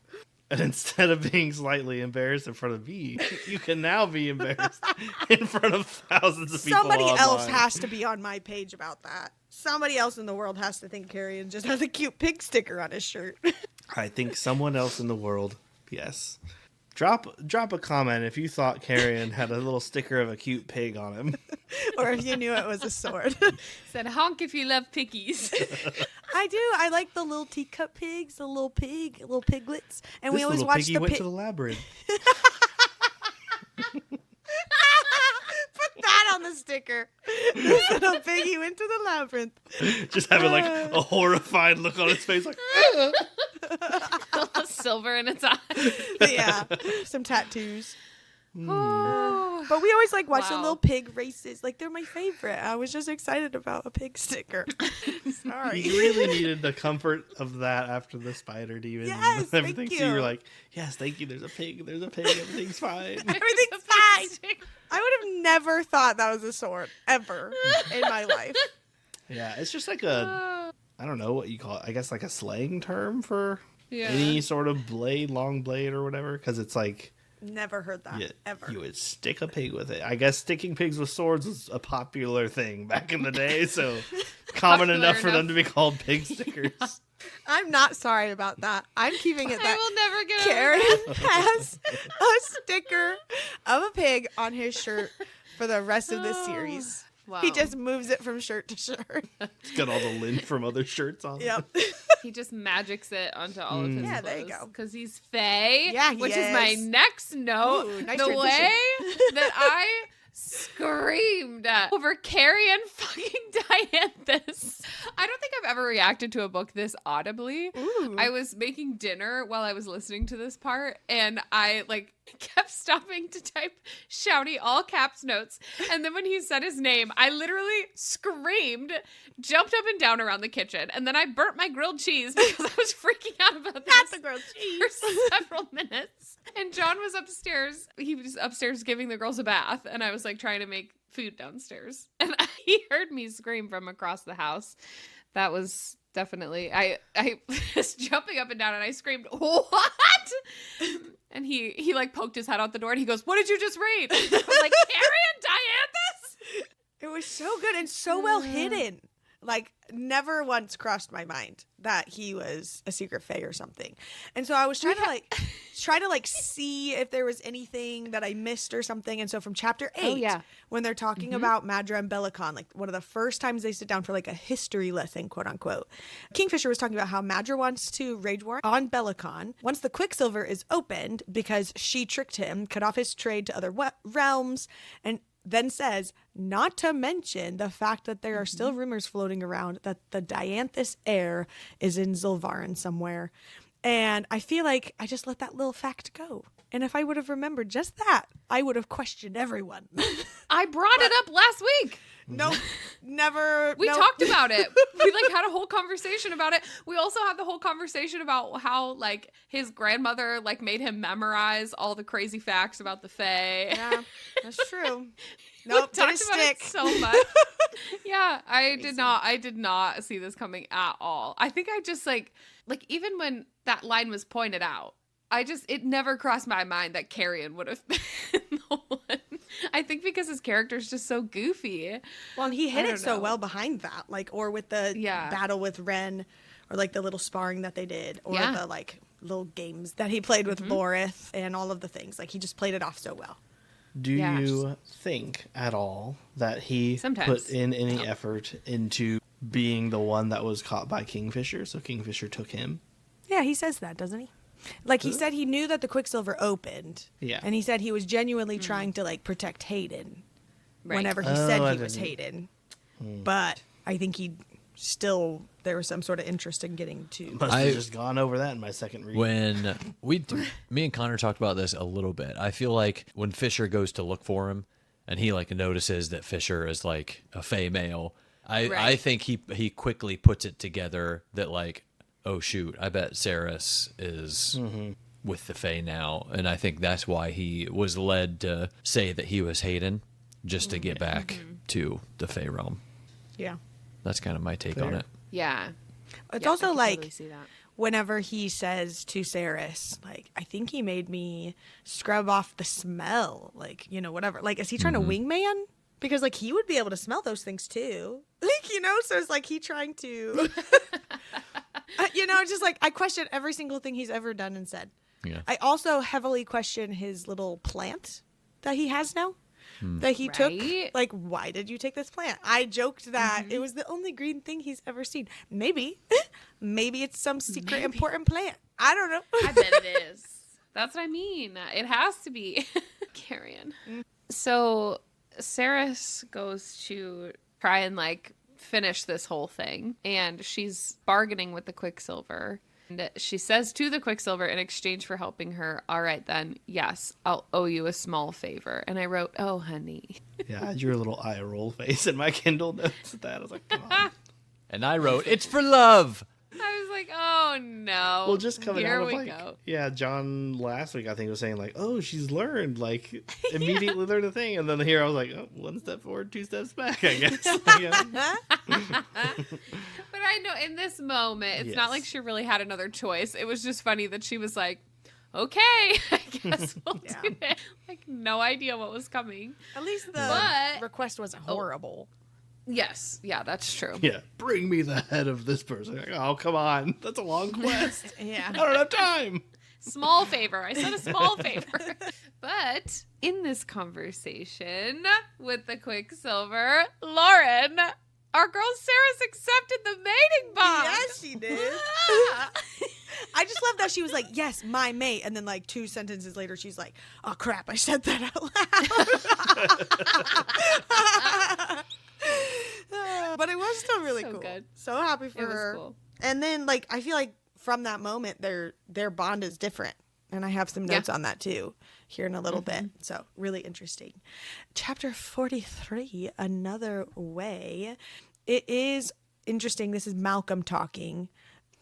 And instead of being slightly embarrassed in front of me, you can now be embarrassed in front of thousands of people. Somebody else online. has to be on my page about that. Somebody else in the world has to think Carrion just has a cute pig sticker on his shirt. I think someone else in the world, yes. Drop a comment if you thought Carrion had a little sticker of a cute pig on him. Or if you knew it was a sword. Said honk if you love piggies. I do. I like the little teacup pigs, the little piglets. And we This always little watch piggy the went pig. to the labyrinth. Put that on the sticker. This little piggy went to the labyrinth. Just having like a horrified look on his face, like Silver in its eye. Yeah. Some tattoos. Oh. But we always like watch the Wow. little pig races. Like they're my favorite. I was just excited about a pig sticker. Sorry. you really needed the comfort of that after the spider demon Yes, and everything. thank So you were you. like, yes, thank you. There's a pig. Everything's fine. Everything's fine. I would have never thought that was a sword ever in my life. Yeah, it's just like a, I don't know what you call it. I guess like a slang term for Yeah. any sort of blade, long blade or whatever. Because it's like Never heard that ever. you would stick a pig with it. I guess sticking pigs with swords was a popular thing back in the day. So common Popular enough for them enough. to be called pig stickers. I'm not sorry about that. I'm keeping it I that will never get Karen over has a sticker of a pig on his shirt for the rest of this series. Wow. He just moves it from shirt to shirt. It's got all the lint from other shirts on. Yep. He just magics it onto all of his Yeah, there you clothes. go. Because he's Faye. Yeah, he which is my is. next note. Ooh, nice the transition. way that I screamed over Carrie and fucking Dianthus. I don't think I've ever reacted to a book this audibly. Ooh. I was making dinner while I was listening to this part, and I kept stopping to type shouty all caps notes. And then when he said his name, I literally screamed, jumped up and down around the kitchen, and then I burnt my grilled cheese because I was freaking out about this Not the grilled cheese. for several minutes. And John was upstairs. He was upstairs giving the girls a bath, and I was trying to make food downstairs. And he heard me scream from across the house. That was definitely I was jumping up and down, and I screamed, "What?" And he poked his head out the door, and he goes, "What did you just read?" I'm like, "Carrie and Dianthus?" It was so good and so well hidden. Never once crossed my mind that he was a secret fae or something. And so I was trying to see if there was anything that I missed or something. And so from chapter 8, yeah. when they're talking about Madra and Bellicon, one of the first times they sit down for a history lesson, quote unquote, Kingfisher was talking about how Madra wants to rage war on Bellicon once the Quicksilver is opened because she tricked him, cut off his trade to other realms, and then says, not to mention the fact that there are still rumors floating around that the Dianthus heir is in Zilvarin somewhere. And I feel like I just let that little fact go. And if I would have remembered just that, I would have questioned everyone. I brought it up last week. No, never. We no. talked about it. We had a whole conversation about it. We also had the whole conversation about how his grandmother made him memorize all the crazy facts about the Fae. Yeah, that's true. We Nope, didn't talked about stick. it so much. Yeah, I did not see this coming at all. I think I just even when that line was pointed out, it never crossed my mind that Carrion would have been the one. I think because his character's just so goofy. Well, and he I hid don't it so know. well behind that, or with the battle with Ren, or the little sparring that they did, or Yeah. the little games that he played with Lorith, and all of the things. He just played it off so well. Do you think at all that he put in any effort into being the one that was caught by Kingfisher, so Kingfisher took him? Yeah, he says that, doesn't he? Like, he said he knew that the Quicksilver opened. Yeah. And he said he was genuinely trying to, like, protect Hayden whenever he said he was Hayden. But I think there was some sort of interest in getting to... Must have just gone over that in my second read. When me and Connor talked about this a little bit, I feel like when Fisher goes to look for him and he, like, notices that Fisher is, like, a Fey male, I think he quickly puts it together that, like, oh, shoot, I bet Saras is with the Fae now. And I think that's why he was led to say that he was Hayden, just to get back to the Fae realm. Yeah. That's kind of my take on it. Yeah. It's also like, totally see that. whenever he says to Saras, like, I think he made me scrub off the smell, like, you know, whatever. Like, is he trying to wingman? Because, like, he would be able to smell those things, too. Like, you know, so it's like he trying to... you know, just like I question every single thing he's ever done and said. Yeah. I also heavily question his little plant that he has now that he took. Like, why did you take this plant? I joked that it was the only green thing he's ever seen. Maybe it's some secret important plant. I don't know. I bet it is. That's what I mean. It has to be. Carrion. So Saras goes to try and, like, finish this whole thing, and she's bargaining with the Quicksilver, and she says to the Quicksilver, in exchange for helping her, all right then, yes, I'll owe you a small favor. And I wrote, oh honey. Yeah, I drew a little eye roll face in my Kindle notes at that. I was like, come on. And I wrote, it's for love. I was like, oh no. Well, just coming Here out of, we like, go. yeah, John last week I think was saying, like, oh, she's learned, like, immediately learned a thing, and then here I was like, oh, 1 step forward, 2 steps back, I guess. But I know in this moment, it's not like she really had another choice. It was just funny that she was like, okay, I guess we'll do it. Like, no idea what was coming. At least the request wasn't horrible. Yes. Yeah, that's true. Yeah, bring me the head of this person. Like, oh, come on. That's a long quest. Yeah. I don't have time. Small favor. I said a small favor. But in this conversation with the Quicksilver, Lauren, our girl Saras accepted the mating bond. Yes, she did. I just love that she was like, yes, my mate. And then, like, 2 sentences later, she's like, oh, crap, I said that out loud. But it was still really cool. Good. So happy for her. Cool. And then, like, I feel like from that moment, their bond is different. And I have some notes on that, too, here in a little bit. So really interesting. Chapter 43, Another Way. It is interesting. This is Malcolm talking.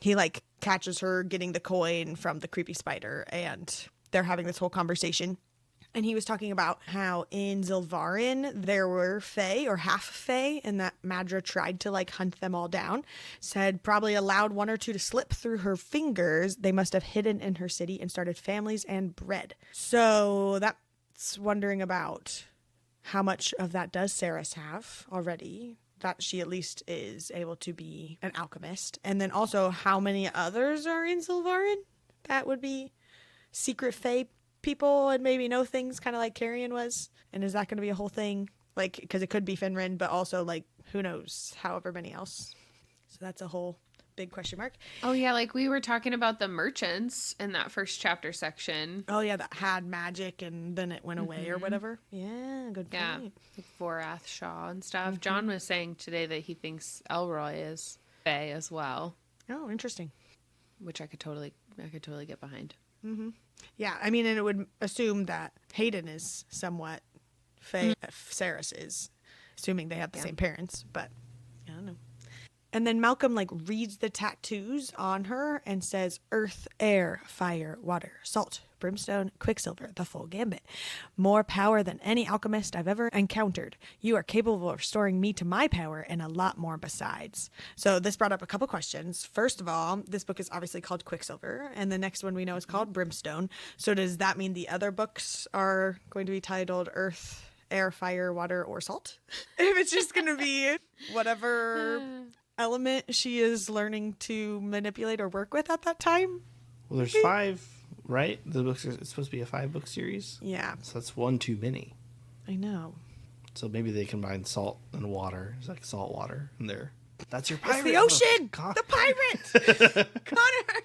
He, like, catches her getting the coin from the creepy spider, and they're having this whole conversation. And he was talking about how in Zilvarin there were Fae or half Fae, and that Madra tried to, like, hunt them all down. Said probably allowed 1 or 2 to slip through her fingers. They must have hidden in her city and started families and bred. So that's wondering about how much of that does Saras have already, that she at least is able to be an alchemist. And then also how many others are in Zilvarin that would be secret Fae people and maybe know things, kind of like Carrion was. And is that going to be a whole thing? Like, because it could be Finrin, but also, like, who knows, however many else. So that's a whole big question mark. Oh yeah, like we were talking about the merchants in that first chapter section. Oh yeah, that had magic and then it went away or whatever. Yeah, good point. Yeah, like Vorath Shaw and stuff. John was saying today that he thinks Elroy is Fae as well. Oh, interesting. Which I could totally get behind. Yeah, I mean, and it would assume that Hayden is somewhat Fae, Saras is, assuming they have the same parents, but I don't know. And then Malcolm, like, reads the tattoos on her and says, earth, air, fire, water, salt, brimstone, quicksilver, the full gambit. More power than any alchemist I've ever encountered. You are capable of restoring me to my power and a lot more besides. So this brought up a couple questions. First of all, this book is obviously called Quicksilver, and the next one we know is called Brimstone. So does that mean the other books are going to be titled Earth, Air, Fire, Water, or Salt? If it's just going to be whatever element she is learning to manipulate or work with at that time. Well, there's 5, right? The books it's supposed to be a 5-book series. Yeah. So that's 1 too many. I know. So maybe they combine salt and water. It's like salt water in there. That's your pirate. It's the ocean! God. The pirates! Connor!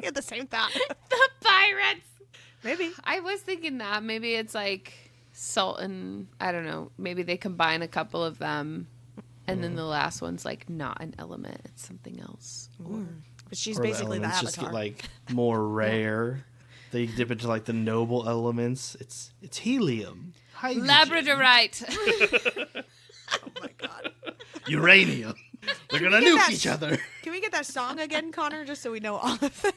We had the same thought. The pirates. Maybe. I was thinking that maybe it's like salt and I don't know. Maybe they combine a couple of them, and then the last one's like not an element; it's something else. But she's Or basically the elements Avatar. just get like more rare. They dip into like the noble elements. It's helium, hydrogen, Labradorite. Oh my god. uranium. They're gonna get nuke that each other. Can we get that song again, Connor, just so we know all of them?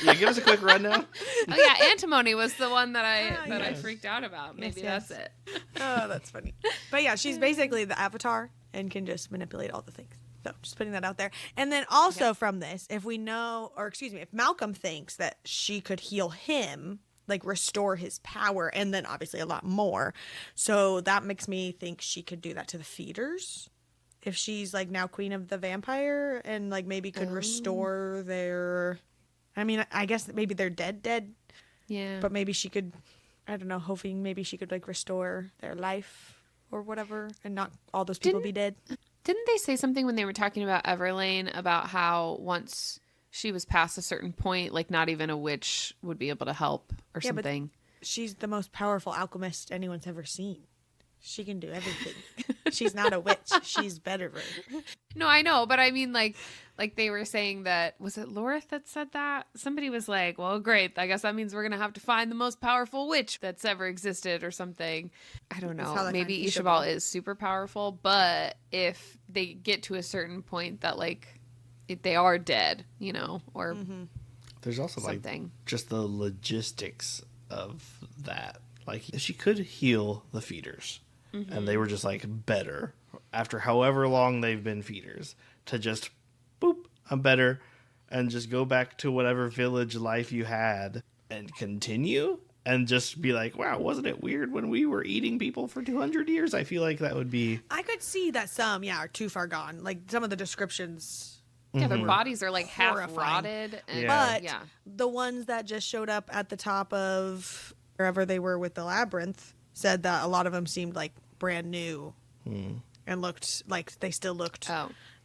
Yeah, give us a quick rundown. Oh yeah, antimony was the one that I yes. freaked out about. Maybe Yes, that's it. Oh, that's funny. But yeah, she's basically the Avatar and can just manipulate all the things. So just putting that out there. And then also from this, if we know, or excuse me, if Malcolm thinks that she could heal him, like restore his power, and then obviously a lot more. So that makes me think she could do that to the feeders. If she's like now queen of the vampire and like maybe could restore their, I mean, I guess maybe they're dead, Yeah. but maybe she could, I don't know, hoping maybe she could like restore their life or whatever and not all those people be dead. Didn't they say something when they were talking about Everlane about how once she was past a certain point, like not even a witch would be able to help or Yeah, but- something? She's the most powerful alchemist anyone's ever seen. She can do everything. She's not a witch. She's better. No, I know, but I mean, like they were saying that, was it Lorith that said that? Somebody was like, well, great. I guess that means we're going to have to find the most powerful witch that's ever existed or something. I don't That's know. how they Maybe find Ishabal Ishabal. is super powerful, but if they get to a certain point that, like, if they are dead, you know, or There's also something. like just the logistics of that. Like she could heal the feeders, and they were just like better after however long they've been feeders to just boop, I'm better, and just go back to whatever village life you had and continue and just be like, wow, wasn't it weird when we were eating people for 200 years? I feel like that would be. I could see that some, are too far gone. Like some of the descriptions. Yeah, their bodies are like half Horrifying. rotted. And, But yeah. the ones that just showed up at the top of wherever they were with the labyrinth said that a lot of them seemed like brand new and looked like they still looked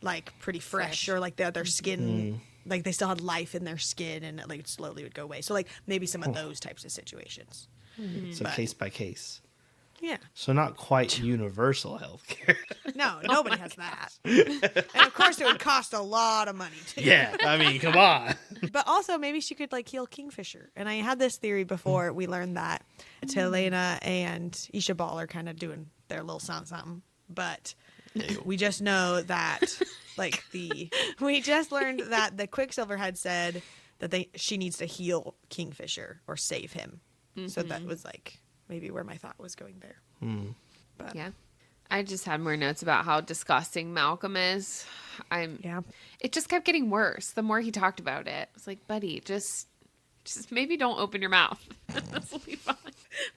like pretty fresh, or like their skin, like they still had life in their skin and it like slowly would go away. So like maybe some of those types of situations. So case by case. Yeah. So not quite universal healthcare. No, nobody has that. And of course it would cost a lot of money too. Yeah, I mean, come on. But also maybe she could like heal Kingfisher. And I had this theory before we learned that Helena and Ishabal are kind of doing their little something. But we just know that we just learned that the Quicksilver had said that she needs to heal Kingfisher or save him. So that was like maybe where my thought was going there. But Yeah. I just had more notes about how disgusting Malcolm is. It just kept getting worse the more he talked about it. It's like, buddy, just maybe don't open your mouth. This will be fine.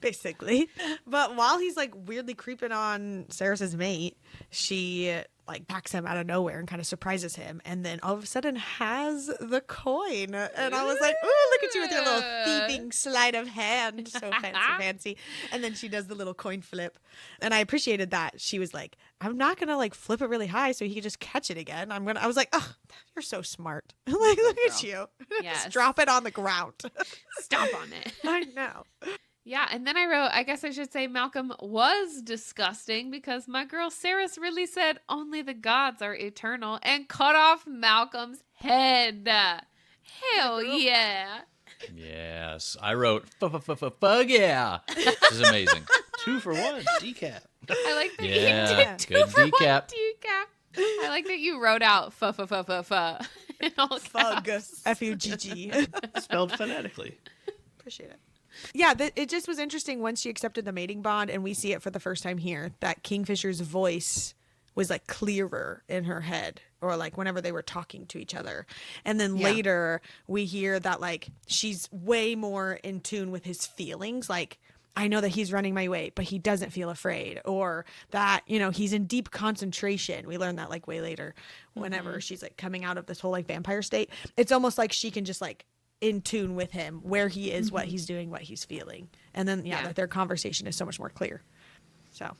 basically. But while he's like weirdly creeping on Saras's mate, she like packs him out of nowhere and kind of surprises him, and then all of a sudden has the coin. And I was like, ooh, look at you with your little thieving sleight of hand. So fancy. And then she does the little coin flip. And I appreciated that. She was like, I'm not gonna like flip it really high so he can just catch it again. I was like, oh, you're so smart. Like, look at you. Yes. Just drop it on the ground. Stomp on it. I know. Yeah, and then I wrote, I guess I should say Malcolm was disgusting because my girl Saras really said only the gods are eternal and cut off Malcolm's head. Hell yeah. Yes, I wrote fuck yeah. This is amazing. 2 for 1 decaf. I like that Yeah, you did two good for one decaf. decaf. I like that you wrote out fu in all Fug. caps. F-U-G-G. Spelled phonetically. Appreciate it. Yeah, it just was interesting once she accepted the mating bond, and we see it for the first time here, that Kingfisher's voice was like clearer in her head, or like whenever they were talking to each other. And then later we hear that like she's way more in tune with his feelings. Like, I know that he's running my way, but he doesn't feel afraid, or that, you know, he's in deep concentration. We learn that like way later whenever she's like coming out of this whole like vampire state. It's almost like she can just like in tune with him, where he is, what he's doing, what he's feeling. And then that their conversation is so much more clear. So,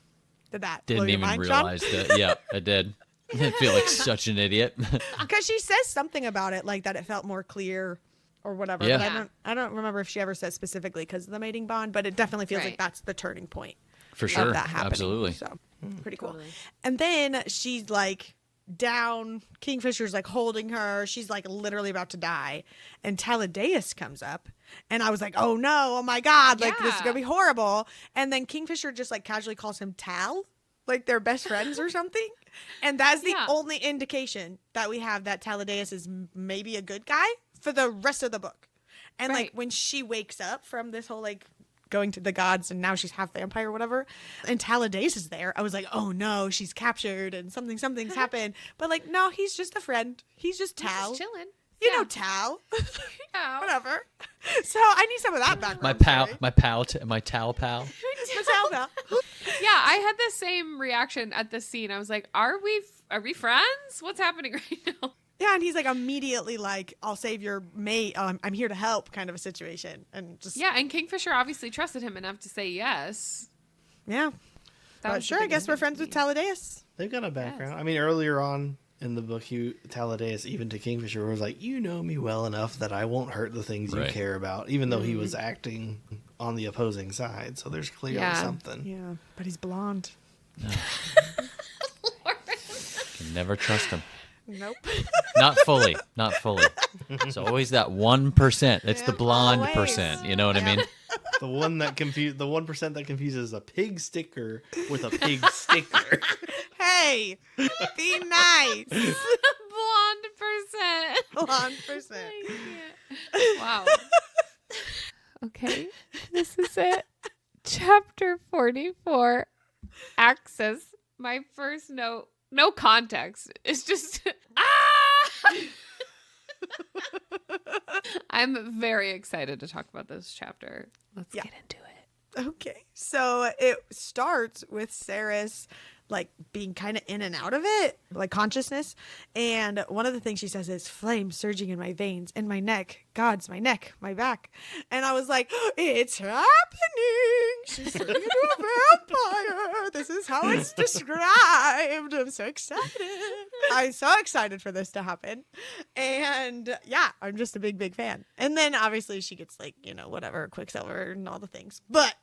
did that blow Didn't your even mind, realize that. Yeah, I did. I feel like such an idiot. Because she says something about it, like that it felt more clear or whatever. Yeah. But I don't remember if she ever says specifically because of the mating bond, but it definitely feels like Right. that's the turning point. For Of sure. that happening. Absolutely. So, pretty cool. Totally. And then she's like down. Kingfisher's like holding her. She's like literally about to die. And Taladeus comes up. And I was like, oh no, oh my God, like this is Yeah. going to be horrible. And then Kingfisher just like casually calls him Tal, like they're best friends or something. And that's the Yeah. only indication that we have that Taladeus is maybe a good guy for the rest of the book. And like Right. when she wakes up from this whole like going to the gods and now she's half vampire or whatever, and Taladeus is there, I was like, oh no, she's captured and something's happened. But like, no, he's just a friend. He's just Tal. Just chilling. You know Tal. Yeah. Whatever. So I need some of that background. My pal, story. my towel pal. My Tal pal. Yeah, I had the same reaction at this scene. I was like, are we friends? What's happening right now? Yeah, and he's like immediately like, I'll save your mate. I'm here to help kind of a situation. And just, Yeah, and Kingfisher obviously trusted him enough to say yes. yeah. That But was the sure, I big guess we're ending friends to with me. Taladeus. They've got a background. I mean, earlier on in the book, Taladeus, even to Kingfisher, was like, you know me well enough that I won't hurt the things you Right. care about, even though he was acting on the opposing side. So there's clearly Yeah. something. Yeah, but he's blonde. Can never trust him. Nope. Not fully. Not fully. It's always that 1%. It's the Yeah, blonde always. percent. You know what I mean? The 1% that confuses a pig sticker with a pig sticker. Hey, be nice. Blonde percent. Blonde percent. Wow. Okay, this is it. Chapter 44, Axis. My first note, no context. It's just, I'm very excited to talk about this chapter. Let's Yeah. get into it. Okay, so it starts with Saras like being kind of in and out of it, like consciousness. And one of the things she says is flame surging in my veins, in my neck, gods, my neck, my back. And I was like, it's happening. She's turning into a vampire. This is how it's described. I'm so excited. I'm so excited for this to happen. And yeah, I'm just a big fan. And then obviously she gets like, you know, whatever, Quicksilver and all the things. But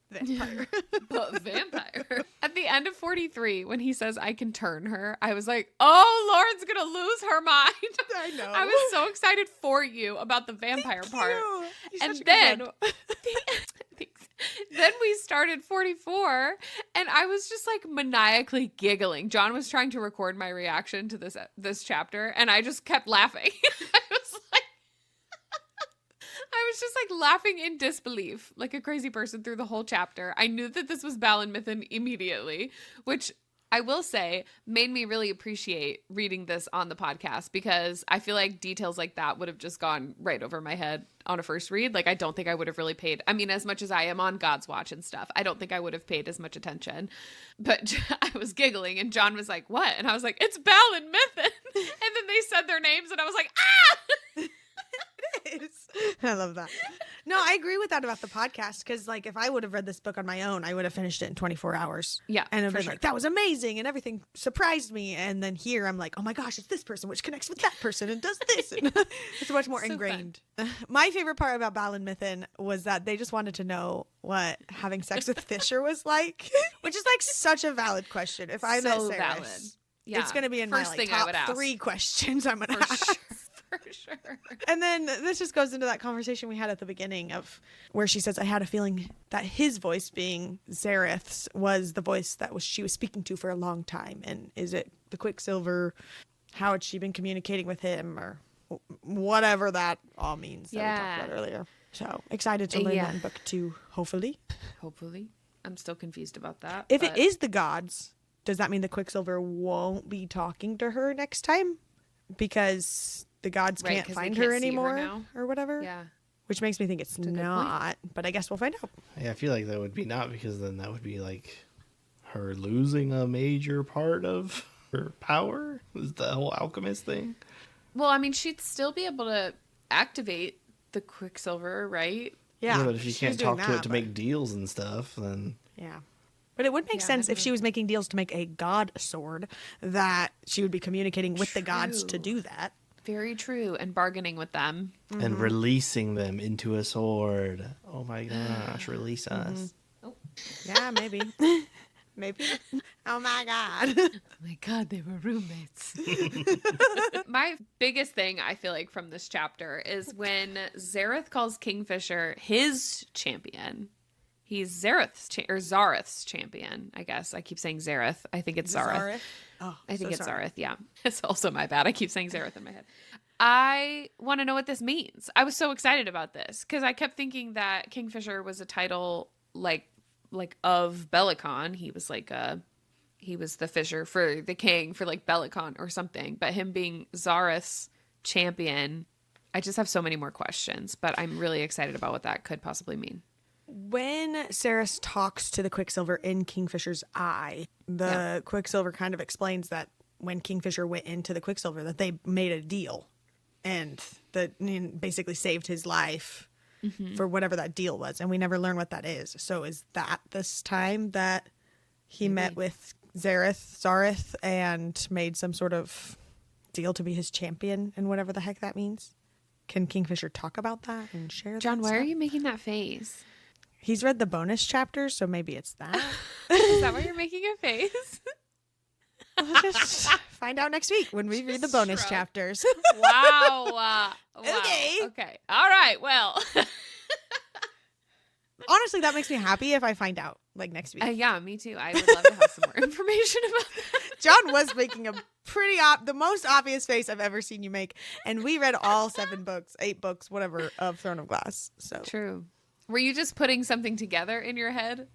vampire. But vampire. At the end of 43, when he says, I can turn her, I was like, oh, Lauren's going to lose her mind. I know. I was so excited for you about the vampire part. He's such And a good then, friend. thanks. Then we started 44, and I was just like maniacally giggling. John was trying to record my reaction to this chapter, and I just kept laughing. I was just like laughing in disbelief, like a crazy person through the whole chapter. I knew that this was Balin Mythin immediately, which I will say made me really appreciate reading this on the podcast, because I feel like details like that would have just gone right over my head on a first read. Like, I don't think I would have really paid, I mean, as much as I am on God's Watch and stuff, I don't think I would have paid as much attention. But I was giggling, and John was like, what? And I was like, it's Balin Mythin. And then they said their names, and I was like, ah! I love that. No, I agree with that about the podcast, because like if I would have read this book on my own, I would have finished it in 24 hours. Yeah, And I've for been sure. like, that was amazing and everything surprised me. And then here I'm like, oh my gosh, it's this person which connects with that person and does this. And it's much more So fun. ingrained. My favorite part about Balin Mythin was that they just wanted to know what having sex with Fisher was like, which is like such a valid question. If I met So Saras, valid. Yeah. it's going to be in First my thing like, I would top ask. 3 questions I'm going to For ask. sure. For sure. And then this just goes into that conversation we had at the beginning of where she says, I had a feeling that his voice, being Zareth's, was the voice that she was speaking to for a long time. And is it the Quicksilver? How had she been communicating with him, or whatever that all means that we Yeah. talked about earlier? So excited to learn Yeah. that in book 2, hopefully. Hopefully. I'm still confused about that. If but it is the gods, does that mean the Quicksilver won't be talking to her next time? Because the gods Right, can't 'cause they find can't her see her anymore now. or whatever? Yeah. Which makes me think it's a good point. not, but I guess we'll find out. Yeah, I feel like that would be not, because then that would be like her losing a major part of her power. Is the whole alchemist thing? Well, I mean, she'd still be able to activate the Quicksilver, right? Yeah, but if she was can't doing talk to it that, to but- make deals and stuff, then Yeah. But it would make Yeah, sense I if she was making deals to make a god sword that she would be communicating with the gods to do that. Very true. And bargaining with them. And releasing them into a sword. Oh my gosh, release us. Yeah, maybe. Maybe. Oh my god. Oh my God, they were roommates. My biggest thing I feel like from this chapter is when Zareth calls Kingfisher his champion. He's Zareth's champion, I guess. I keep saying Zareth. I think it's Zareth. Oh, I think so it's sorry. Zareth, yeah. It's also my bad. I keep saying Zareth in my head. I want to know what this means. I was so excited about this because I kept thinking that Kingfisher was a title like of Belicon. He was he was the fisher for the king for like Belicon or something. But him being Zareth's champion, I just have so many more questions. But I'm really excited about what that could possibly mean. When Saras talks to the Quicksilver in Kingfisher's eye, the Quicksilver kind of explains that when Kingfisher went into the Quicksilver, that they made a deal and that basically saved his life for whatever that deal was. And we never learn what that is. So is that this time that he met with Zareth and made some sort of deal to be his champion and whatever the heck that means? Can Kingfisher talk about that and share John, that why are stuff? you making that face? He's read the bonus chapters, so maybe it's that. Is that why you're making a face? We'll just find out next week when we read the bonus shrug. chapters. Wow. Wow. Okay. Okay. All right. Well. Honestly, that makes me happy if I find out like next week. Yeah, me too. I would love to have some more information about that. John was making a pretty the most obvious face I've ever seen you make, and we read all 8 books, whatever, of Throne of Glass. So True. Were you just putting something together in your head,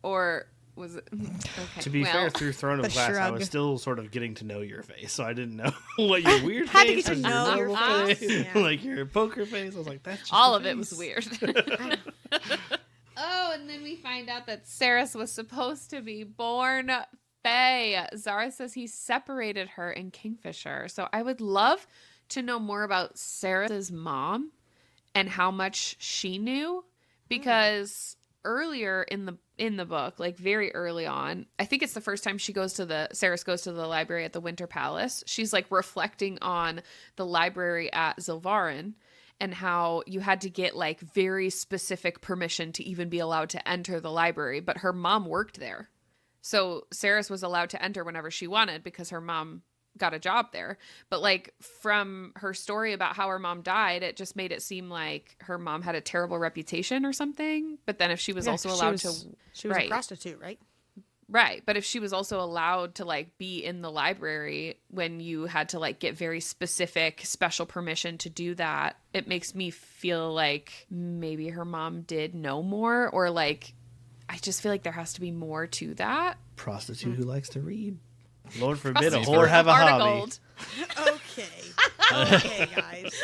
or was it? Okay. To be fair, through Throne of the Glass, I shrug. was still sort of getting to know your face, so I didn't know what your weird Had to face get to was, know your your normal face, face, yeah. like your poker face. I was like, that's just all a of it was face. weird. Oh, and then we find out that Saras was supposed to be born Fae. Zara says he separated her and Kingfisher. So I would love to know more about Saras's mom and how much she knew, because earlier in the book, like very early on, I think it's the first time Saras goes to the library at the Winter Palace. She's like reflecting on the library at Zilvarin and how you had to get like very specific permission to even be allowed to enter the library. But her mom worked there. So Saras was allowed to enter whenever she wanted because her mom got a job there. But like from her story about how her mom died, it just made it seem like her mom had a terrible reputation or something. But then if she was also allowed she was a prostitute, right? Right. But if she was also allowed to like be in the library when you had to like get very specific special permission to do that, it makes me feel like maybe her mom did know more, or like, I just feel like there has to be more to that. Prostitute who likes to read. Lord forbid a Prostitute whore have a heart of hobby. gold. Okay, guys.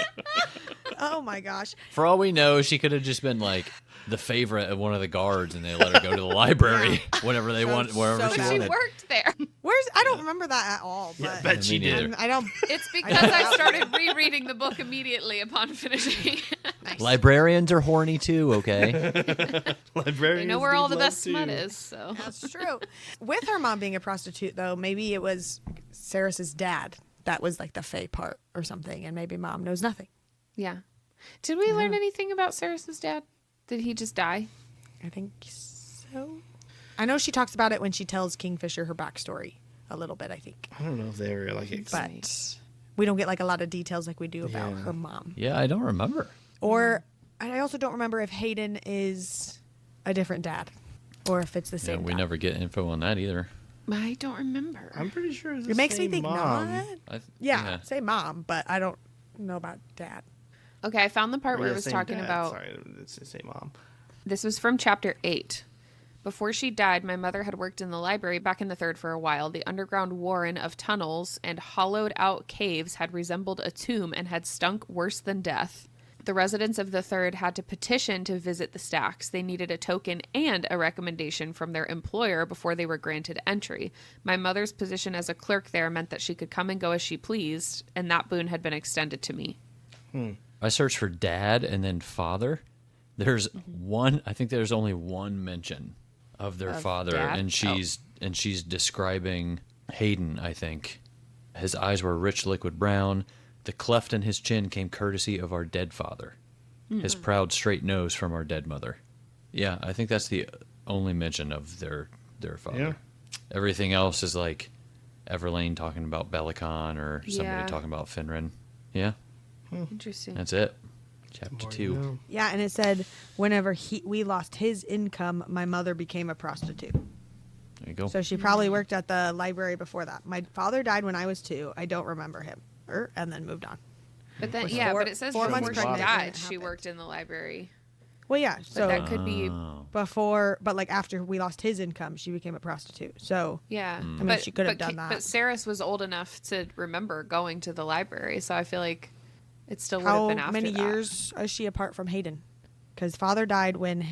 Oh my gosh. For all we know, she could have just been like the favorite of one of the guards, and they let her go to the library whenever they want, wherever so she bad. She wanted. worked there. I don't remember that at all. But Yeah, bet she Me neither. did. I don't. It's because I started rereading the book immediately upon finishing. Nice. Librarians are horny too, okay? Librarians They know where all the need love best smut too. is, so. That's true. With her mom being a prostitute, though, maybe it was Saras's dad that was like the Fae part or something, and maybe mom knows nothing. Yeah. Did we learn anything about Saras's dad? Did he just die? I think so. I know she talks about it when she tells Kingfisher her backstory a little bit, I think. I don't know if they were like But we don't get like a lot of details like we do about Yeah. her mom. Yeah, I don't remember. Or I also don't remember if Hayden is a different dad or if it's the Yeah, same we dad. never get info on that either. I don't remember. I'm pretty sure it's the It makes me same think mom. not. Yeah, say mom, but I don't know about dad. Okay, I found the part Or where it the was same talking dad. about. Sorry, it's the same mom. This was from chapter 8. Before she died, my mother had worked in the library back in the 3rd for a while. The underground warren of tunnels and hollowed out caves had resembled a tomb and had stunk worse than death. The residents of the 3rd had to petition to visit the stacks. They needed a token and a recommendation from their employer before they were granted entry. My mother's position as a clerk there meant that she could come and go as she pleased, and that boon had been extended to me. I searched for dad and then father. There's one, I think there's only one mention of their Of father, Dad? and she's describing Hayden, I think. His eyes were rich liquid brown. The cleft in his chin came courtesy of our dead father. His proud straight nose from our dead mother. Yeah, I think that's the only mention of their father. Yeah. Everything else is like Everlane talking about Belicon or somebody Yeah. talking about Finran. Yeah, Interesting. that's it. Chapter More 2. you know. Yeah, and it said whenever we lost his income, my mother became a prostitute. There you go. So she probably worked at the library before that. My father died when I was 2. I don't remember him. And then moved on. But then, Was yeah, four- but it says 4 months before she pregnant when it died, she happened. worked in the library. Well, yeah. But So that could be, Oh. before, but like after we lost his income, she became a prostitute. So yeah. I mean, she could have done that. But Saras was old enough to remember going to the library, so I feel like it still would have how been after many that. years is she apart from Hayden? Because father died when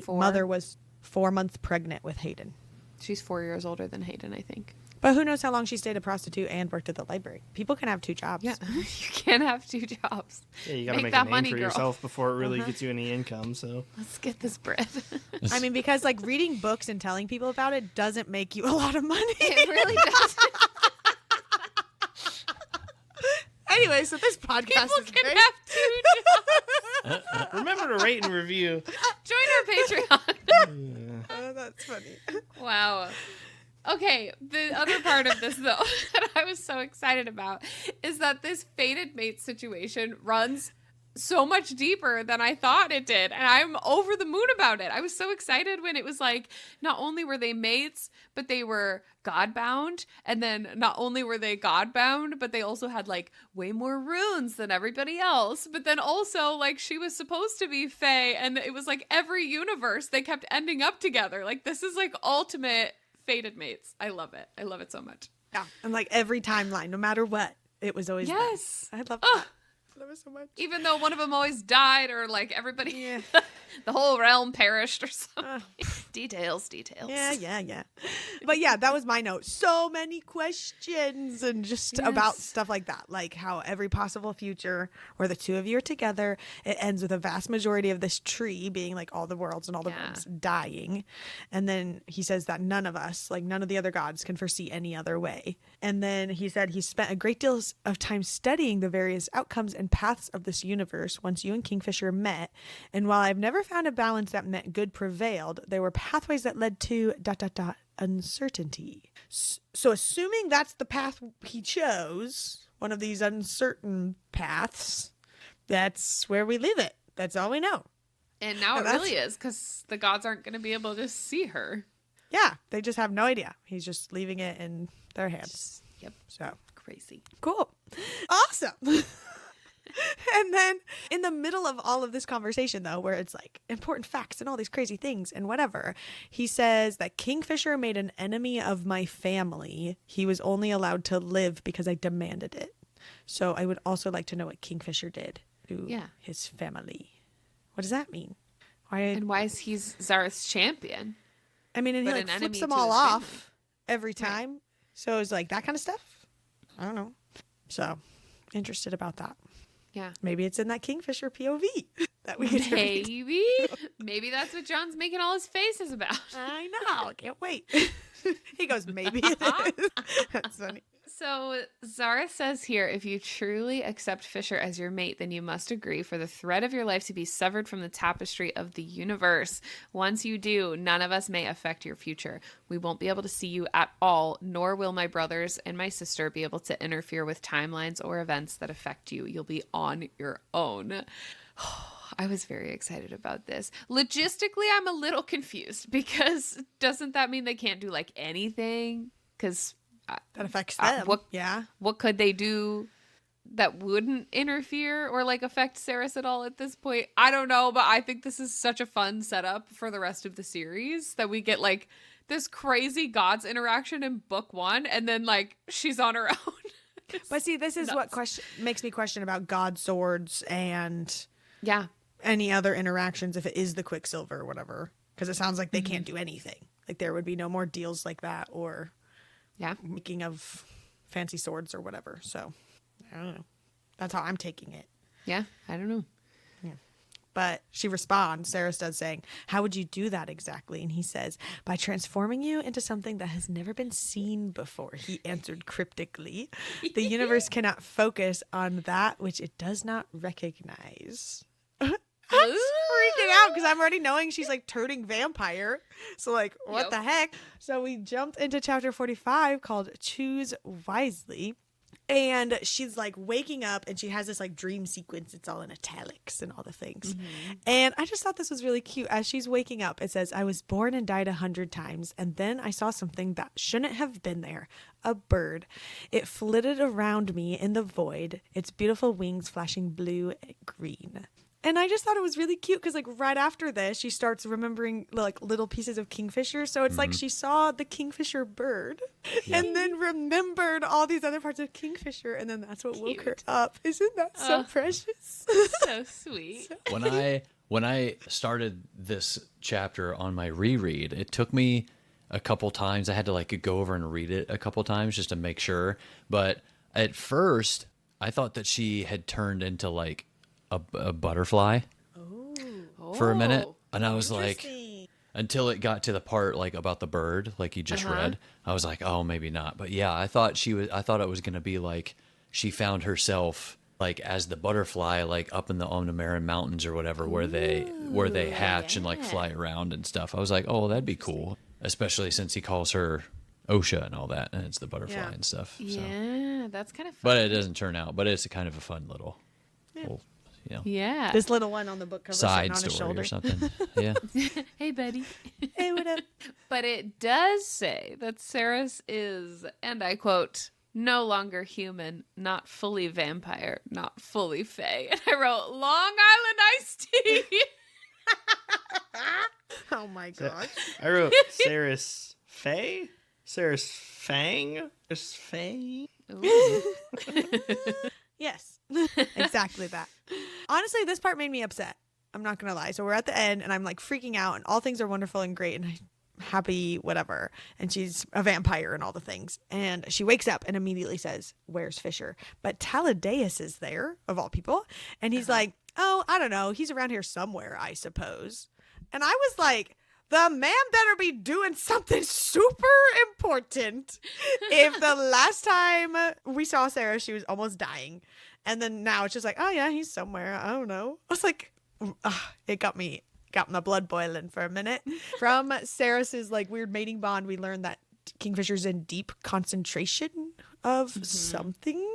4. mother was 4 months pregnant with Hayden. She's 4 years older than Hayden, I think. But who knows how long she stayed a prostitute and worked at the library? People can have 2 jobs. Yeah, you can't have 2 jobs. Yeah, you got to Make make that a name money, for girl. yourself before it really gets you any income. So Let's get this bread. I mean, because like reading books and telling people about it doesn't make you a lot of money. It really does. Anyway, so this podcast People is can great. have 2 jobs. remember to rate and review. Join our Patreon. Oh, that's funny. Wow. Okay, the other part of this, though, that I was so excited about is that this fated mate situation runs so much deeper than I thought it did. And I'm over the moon about it. I was so excited when it was like, not only were they mates, but they were godbound. And then not only were they godbound, but they also had like way more runes than everybody else. But then also like she was supposed to be Fae. And it was like every universe they kept ending up together. Like this is like ultimate fated mates. I love it. I love it so much. Yeah, and like every timeline, no matter what, it was always them. Yes. I love Ugh. that. I love it so much. Even though one of them always died or like everybody, Yeah. the whole realm perished or something. Uh, Details. Yeah. But yeah, that was my note. So many questions and just about Yes. stuff like that. Like how every possible future where the 2 of you are together, it ends with a vast majority of this tree being like all the worlds and all the Yeah. realms dying. And then he says that none of us, like none of the other gods, can foresee any other way. And then he said he spent a great deal of time studying the various outcomes and paths of this universe once you and Kingfisher met. And while I've never found a balance that meant good prevailed, there were pathways that led to ... uncertainty. So assuming that's the path he chose, one of these uncertain paths, that's where we leave it. That's all we know. And now it That's- really is because the gods aren't going to be able to see her. Yeah, they just have no idea. He's just leaving it in their hands. Yep. So Crazy. cool. Awesome. And then in the middle of all of this conversation, though, where it's like important facts and all these crazy things and whatever, he says that Kingfisher made an enemy of my family. He was only allowed to live because I demanded it. So I would also like to know what Kingfisher did to his family. What does that mean? Why? And why is he's Zareth's champion? I mean, and he but like an flips enemy them to all his family. off every time. So it's like that kind of stuff. I don't know. So interested about that. Yeah. Maybe it's in that Kingfisher POV that we get to read. Maybe that's what John's making all his faces about. I know. Can't wait. He goes, maybe it is. That's funny. So Zara says here, if you truly accept Fisher as your mate, then you must agree for the thread of your life to be severed from the tapestry of the universe. Once you do, none of us may affect your future. We won't be able to see you at all, nor will my brothers and my sister be able to interfere with timelines or events that affect you. You'll be on your own. I was very excited about this. Logistically, I'm a little confused because doesn't that mean they can't do like anything? Because That affects them. what could they do that wouldn't interfere or like affect Saras at all at this point? I don't know, but I think this is such a fun setup for the rest of the series that we get like this crazy gods interaction in book 1 and then like she's on her own. But see, this is what makes me question about God swords and any other interactions if it is the Quicksilver or whatever. Because it sounds like they can't do anything. Like there would be no more deals like that or making of fancy swords or whatever. So I don't know. That's how I'm taking it. Yeah, I don't know. But she responds, Saras does, saying, how would you do that exactly? And he says, by transforming you into something that has never been seen before, he answered cryptically. The universe cannot focus on that which it does not recognize. I'm freaking out because I'm already knowing she's like turning vampire. So like, what the heck? So we jumped into chapter 45 called Choose Wisely. And she's like waking up and she has this like dream sequence. It's all in italics and all the things. Mm-hmm. And I just thought this was really cute. As she's waking up, it says, I was born and died 100 times. And then I saw something that shouldn't have been there. A bird. It flitted around me in the void, its beautiful wings flashing blue and green. And I just thought it was really cute because, like, right after this, she starts remembering, like, little pieces of kingfisher. So it's like she saw the kingfisher bird and then remembered all these other parts of kingfisher. And then that's what woke her up. Isn't that so precious? So sweet. When I started this chapter on my reread, it took me a couple times. I had to, like, go over and read it a couple times just to make sure. But at first, I thought that she had turned into, like, a butterfly for a minute, and I was like, until it got to the part like about the bird, like you just read, I was like, oh, maybe not. But yeah, I thought it was gonna be like she found herself like as the butterfly, like up in the Omnimaran Mountains or whatever, where they hatch and like fly around and stuff. I was like, oh, that'd be cool, especially since he calls her Osha and all that, and it's the butterfly and stuff. So. Yeah, that's kind of fun. But it doesn't turn out. But it's a kind of a fun little yeah. This little one on the book cover side on his story shoulder. or something. Yeah. Hey, buddy. Hey, what up? But it does say that Saras is, and I quote, no longer human, not fully vampire, not fully fae. And I wrote, Long Island iced tea. Oh my gosh. I wrote Saras Faye? Saras Fang? Saras Faye? Yes, exactly that. Honestly, this part made me upset. I'm not going to lie. So we're at the end and I'm like freaking out and all things are wonderful and great and I'm happy, whatever. And she's a vampire and all the things. And she wakes up and immediately says, where's Fisher? But Taladeus is there, of all people. And he's like, oh, I don't know. He's around here somewhere, I suppose. And I was like, the man better be doing something super important. If the last time we saw Sarah, she was almost dying. And then now it's just like, oh yeah, he's somewhere. I don't know. I was like, it got my blood boiling for a minute. From Saras's like weird mating bond, we learned that Kingfisher's in deep concentration of something.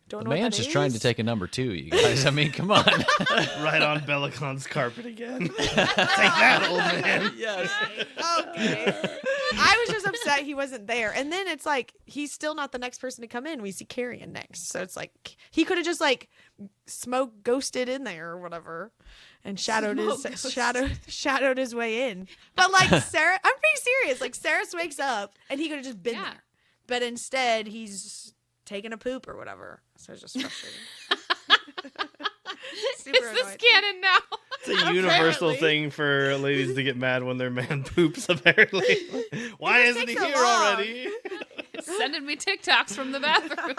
Don't The know what man's that just is. trying to take a number 2, you guys. I mean, come on. Right on Belicon's carpet again. Take that, old man. Yes. Okay. I was just upset he wasn't there. And then it's like, he's still not the next person to come in. We see Carrion next. So it's like, he could have just like smoke ghosted in there or whatever and shadowed his way in. But like Sarah, I'm pretty serious. Like Saras wakes up and he could have just been there. But instead he's taking a poop or whatever. So it's just frustrating. Is this canon now? It's a universal thing for ladies to get mad when their man poops, apparently. Why isn't he takes so here long. already? Sending me TikToks from the bathroom.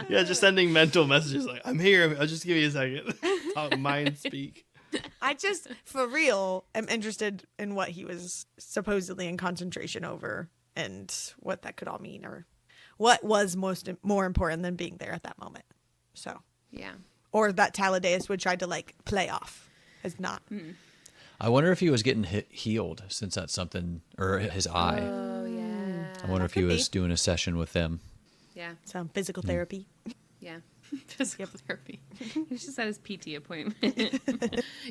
Yeah, just sending mental messages like, I'm here. I'll just give you a second. Talk mind speak. I just, for real, am interested in what he was supposedly in concentration over and what that could all mean or what was more important than being there at that moment. So, Yeah. or that Taladeus would try to like play off as not. I wonder if he was getting healed since that's something, or his eye. Oh, yeah. I wonder if he could was doing a session with them. Yeah. Some physical therapy. Yeah. Physical therapy. He was just at his PT appointment.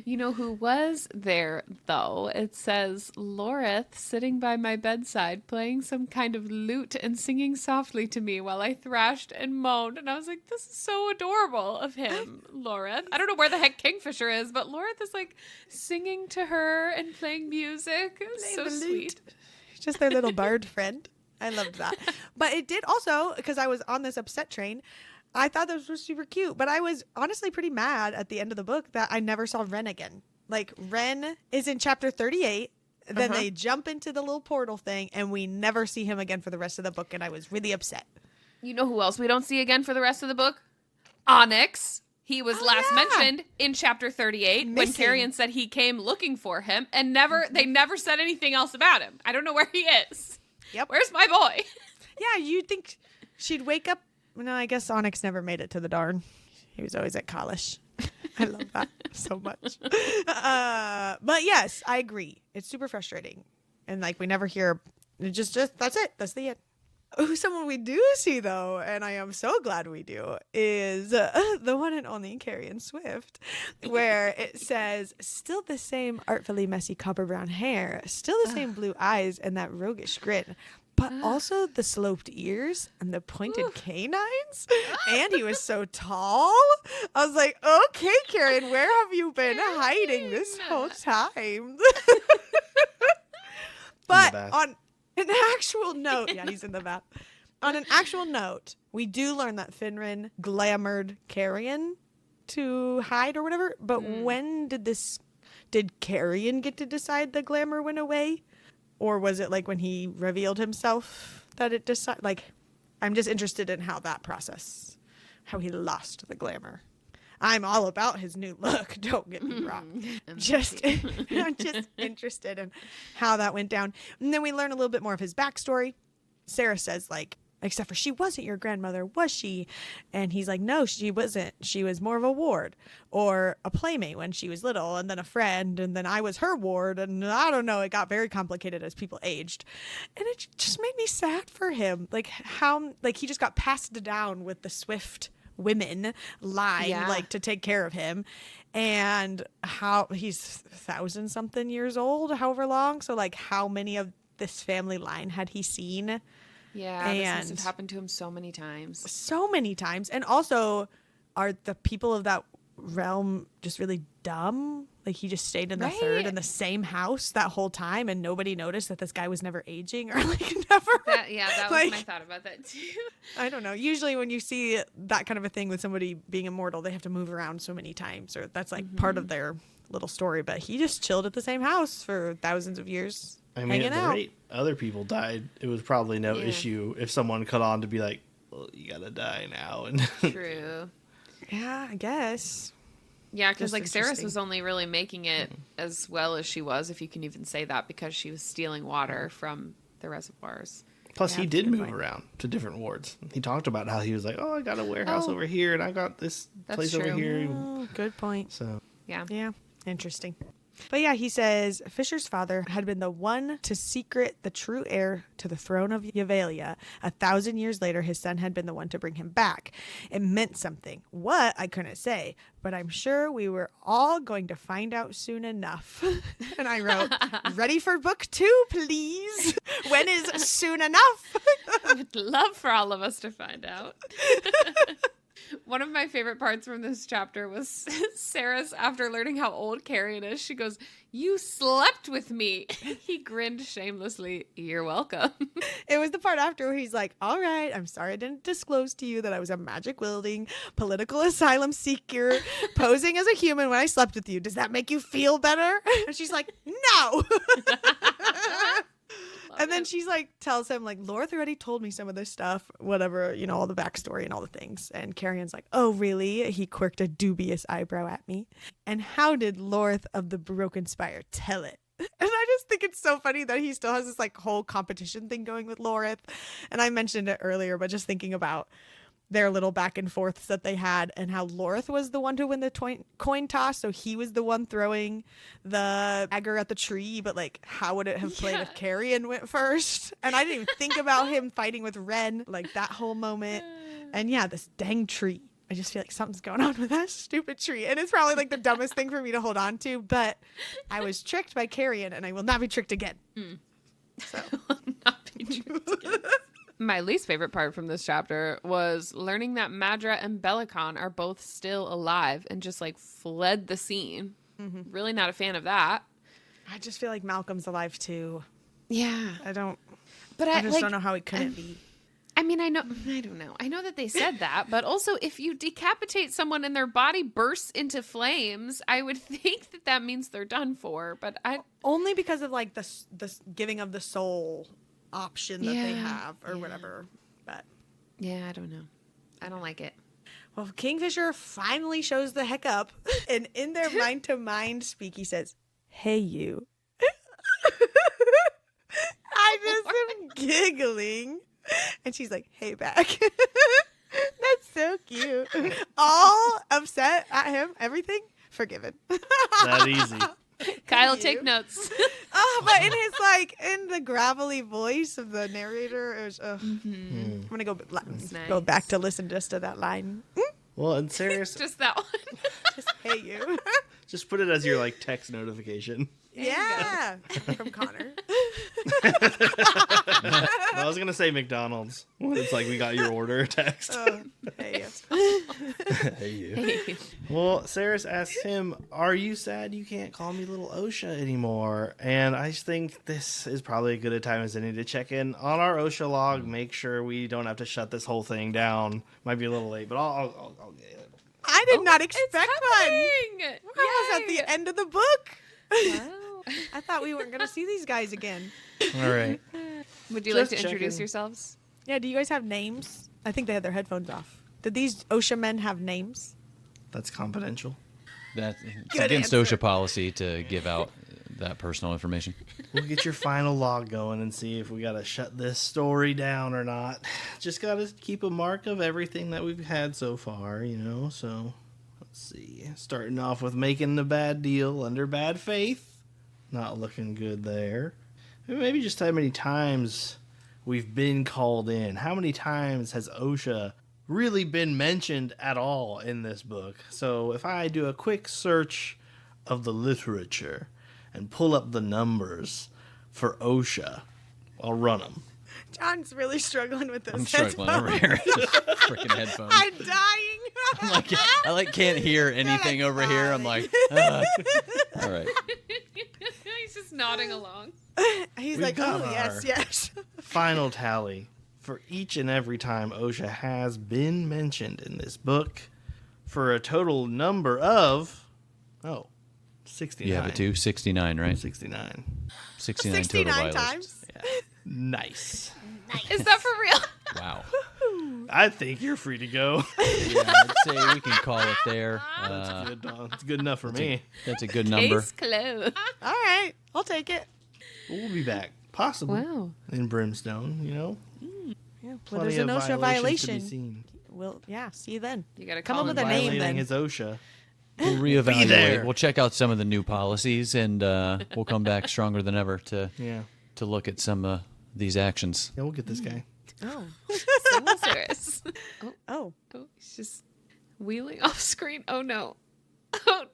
You know who was there, though? It says, Loreth sitting by my bedside, playing some kind of lute and singing softly to me while I thrashed and moaned. And I was like, this is so adorable of him, Loreth. I don't know where the heck Kingfisher is, but Loreth is like singing to her and playing music. It was so the sweet. lute. Just their little bird friend. I loved that. But it did also, because I was on this upset train, I thought this was super cute, but I was honestly pretty mad at the end of the book that I never saw Ren again. Like, Ren is in chapter 38, then they jump into the little portal thing, and we never see him again for the rest of the book, and I was really upset. You know who else we don't see again for the rest of the book? Onyx. He was last mentioned in chapter 38 when Carrion said he came looking for him, and they never said anything else about him. I don't know where he is. Yep. Where's my boy? Yeah, you'd think she'd wake up. No, I guess Onyx never made it to the Darn. He was always at college. I love that so much. But yes, I agree. It's super frustrating. And like we never hear, just that's it. That's the end. Someone we do see, though, and I am so glad we do, is the one and only Carrion Swift, where it says, still the same artfully messy copper brown hair, still the same blue eyes and that roguish grin, but also the sloped ears and the pointed canines. And he was so tall. I was like, okay, Carrion, where have you been hiding this whole time? But on an actual note, yeah, he's in the bath. On an actual note, we do learn that Finran glamoured Carrion to hide or whatever. But when did Carrion get to decide the glamour went away? Or was it like when he revealed himself that it decided? Like, I'm just interested in how that process, how he lost the glamour. I'm all about his new look. Don't get me wrong. I'm just interested in how that went down. And then we learn a little bit more of his backstory. Sarah says, like, except for she wasn't your grandmother, was she? And he's like, no, she wasn't. She was more of a ward or a playmate when she was little, and then a friend, and then I was her ward. And I don't know. It got very complicated as people aged. And it just made me sad for him. Like, how, like, he just got passed down with the Swift women line, like, to take care of him, and how he's 1,000-something years old, however long. So like, how many of this family line had he seen? Yeah, this must have happened to him so many times. And also, are the people of that realm just really dumb? Like, he just stayed in the third in the same house that whole time, and nobody noticed that this guy was never aging, or like never. That was like, my thought about that too. I don't know. Usually when you see that kind of a thing with somebody being immortal, they have to move around so many times, or that's like part of their little story. But he just chilled at the same house for thousands of years. I mean, at the rate other people died, it was probably no issue if someone cut on to be like, well, you gotta die now. And True. Yeah, I guess. Yeah, because like Saras was only really making it as well as she was, if you can even say that, because she was stealing water from the reservoirs. Plus, he did move around to different wards. He talked about how he was like, oh, I got a warehouse over here, and I got this place over here. Good point. So yeah, interesting. But yeah, he says Fisher's father had been the one to secret the true heir to the throne of Yavalia. 1,000 years later, his son had been the one to bring him back. It meant something. What? I couldn't say. But I'm sure we were all going to find out soon enough. And I wrote, ready for book 2, please. When is soon enough? I would love for all of us to find out. One of my favorite parts from this chapter was Saras, after learning how old Carrion is, she goes, you slept with me. He grinned shamelessly. You're welcome. It was the part after where he's like, all right, I'm sorry I didn't disclose to you that I was a magic wielding political asylum seeker posing as a human when I slept with you. Does that make you feel better? And she's like, no. And then she's like, tells him, like, Lorth already told me some of this stuff, whatever, you know, all the backstory and all the things. And Carrion's like, oh, really? He quirked a dubious eyebrow at me. And how did Lorth of the Broken Spire tell it? And I just think it's so funny that he still has this, like, whole competition thing going with Lorth. And I mentioned it earlier, but just thinking about their little back and forths that they had, and how Lorth was the one to win the coin toss, so he was the one throwing the dagger at the tree, but like, how would it have played if Carrion went first? And I didn't even think about him fighting with Ren, like that whole moment. And yeah, this dang tree. I just feel like something's going on with that stupid tree, and it's probably like the dumbest thing for me to hold on to, but I was tricked by Carrion, and I will not be tricked again. So not be tricked again. My least favorite part from this chapter was learning that Madra and Belicon are both still alive and just like fled the scene. Really not a fan of that. I just feel like Malcolm's alive too. Yeah. I don't like, know how he couldn't be. I mean, I don't know. I know that they said that, but also if you decapitate someone and their body bursts into flames, I would think that that means they're done for, but only because of like the giving of the soul option that they have or whatever. But yeah, I don't know. I don't like it. Well, Kingfisher finally shows the heck up, and in their mind-to-mind speak, he says, "Hey, you." I just am giggling, and she's like, "Hey, back." That's so cute. All upset at him, everything forgiven. That easy. Kyle, you. take notes. Oh, but in his in the gravelly voice of the narrator, it was. I'm gonna go go back to listen just to that line. Well, and Saras, Just that one. Just hey you. just put it as your like text notification. Yeah, from Connor. I was gonna say McDonald's. It's like we got your order text. Hey Hey you. Well, Saras asks him, "Are you sad you can't call me little OSHA anymore?" And I just think this is probably as good a time as any to check in on our OSHA log. Make sure we don't have to shut this whole thing down. Might be a little late, but I'll get it. I did not expect one. Happening! We're almost at Yay! the end of the book. Wow. I thought we weren't gonna see these guys again. All right. Would you like Just to introduce checking. yourselves? Yeah, do you guys have names? I think they had their headphones off. Did these OSHA men have names? That's confidential. It's Good against answer. OSHA policy to give out that personal information. We'll get your final log going and see if we gotta shut this story down or not. Just gotta keep a mark of everything that we've had so far, so let's see. Starting off with making the bad deal under bad faith. Not looking good there. Maybe just how many times we've been called in. How many times has OSHA really been mentioned at all in this book? So if I do a quick search of the literature and pull up the numbers for OSHA, I'll run them. John's really struggling with this. I'm struggling over here. Freaking headphones. I'm dying. I'm like, I can't hear anything over here. I'm like, all right. He's just nodding along. He's We've like, got oh, yes, our- yes. Final tally for each and every time OSHA has been mentioned in this book for a total number of, 69. You have it too? 69, right? 69. 69 total 69 violations. times. Yeah. Nice. Is that for real? Wow. I think you're free to go. Yeah, I'd say we can call it there. Good, it's good enough for me. That's a good number. Case closed. All right, I'll take it. We'll be back, possibly, Wow. in Brimstone, Yeah, well, Plenty there's an of OSHA violations to be violation. seen. Well, yeah, see you then. You gotta Come call up with him a name Violating then. his OSHA. We'll Be there. reevaluate. We'll check out some of the new policies, and we'll come back stronger than ever to Yeah. look at some of these actions. Yeah, we'll get this guy. Oh. So serious. Oh. Oh, he's just wheeling off screen. Oh no. Oh.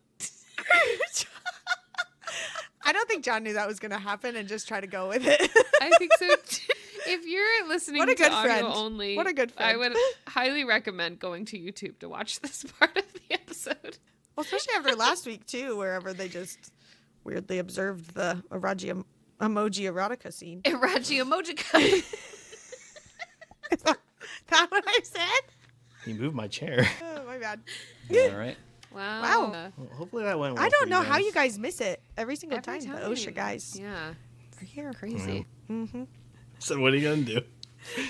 I don't think John knew that was going to happen and just try to go with it. I think so too. If you're listening What a to good audio friend. only, What a good I friend. would highly recommend going to YouTube to watch this part of the episode. Well, especially after last week, too, wherever they just weirdly observed the emoji erotica scene. Iraji emoji. Is that what I said? He moved my chair. Oh, my bad. All right. Wow. Wow. Well, hopefully that went well I don't for know how you guys. guys miss it every single Every time. The OSHA guys Yeah. are here. Crazy. So what are you going to do?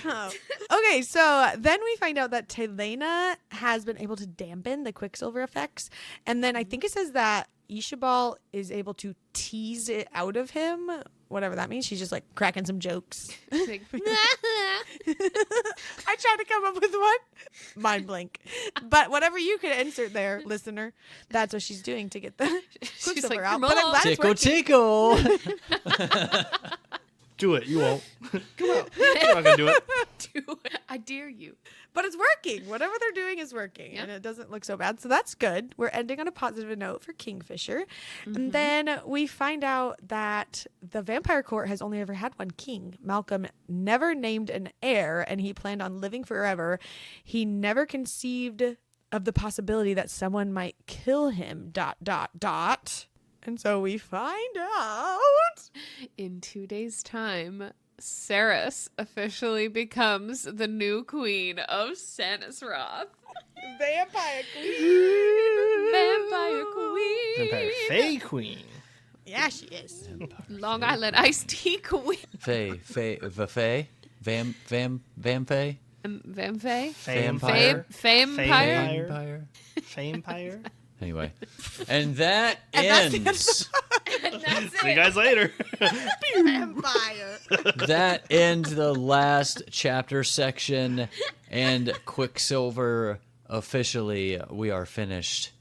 Oh. Okay, so then we find out that Telena has been able to dampen the Quicksilver effects. And then I think it says that Ishabal is able to tease it out of him. Whatever that means. She's just like cracking some jokes. Like, I tried to come up with one. Mind blank. But whatever you could insert there, listener, that's what she's doing to get the Quicksilver like, out. "Come But I'm on." glad it's Tickle, working. tickle. Do it. You won't. Come on. You're not going to do it. do it. I dare you. But it's working. Whatever they're doing is working. Yeah. And it doesn't look so bad. So that's good. We're ending on a positive note for Kingfisher. And then we find out that the vampire court has only ever had one king. Malcolm never named an heir, and he planned on living forever. He never conceived of the possibility that someone might kill him, ... And so we find out. In 2 days' time, Saras officially becomes the new queen of Sanisroth. Vampire queen. Vampire queen. Vampire Fae Queen. Yeah, she is. Long Island iced tea queen. Faye, vamfay. Vampire? Vampire. Famepire? Vampire. Famepire. Anyway, and that that's ends. And that's See you it. guys later. Vampire. That ends the last chapter section, and Quicksilver officially, we are finished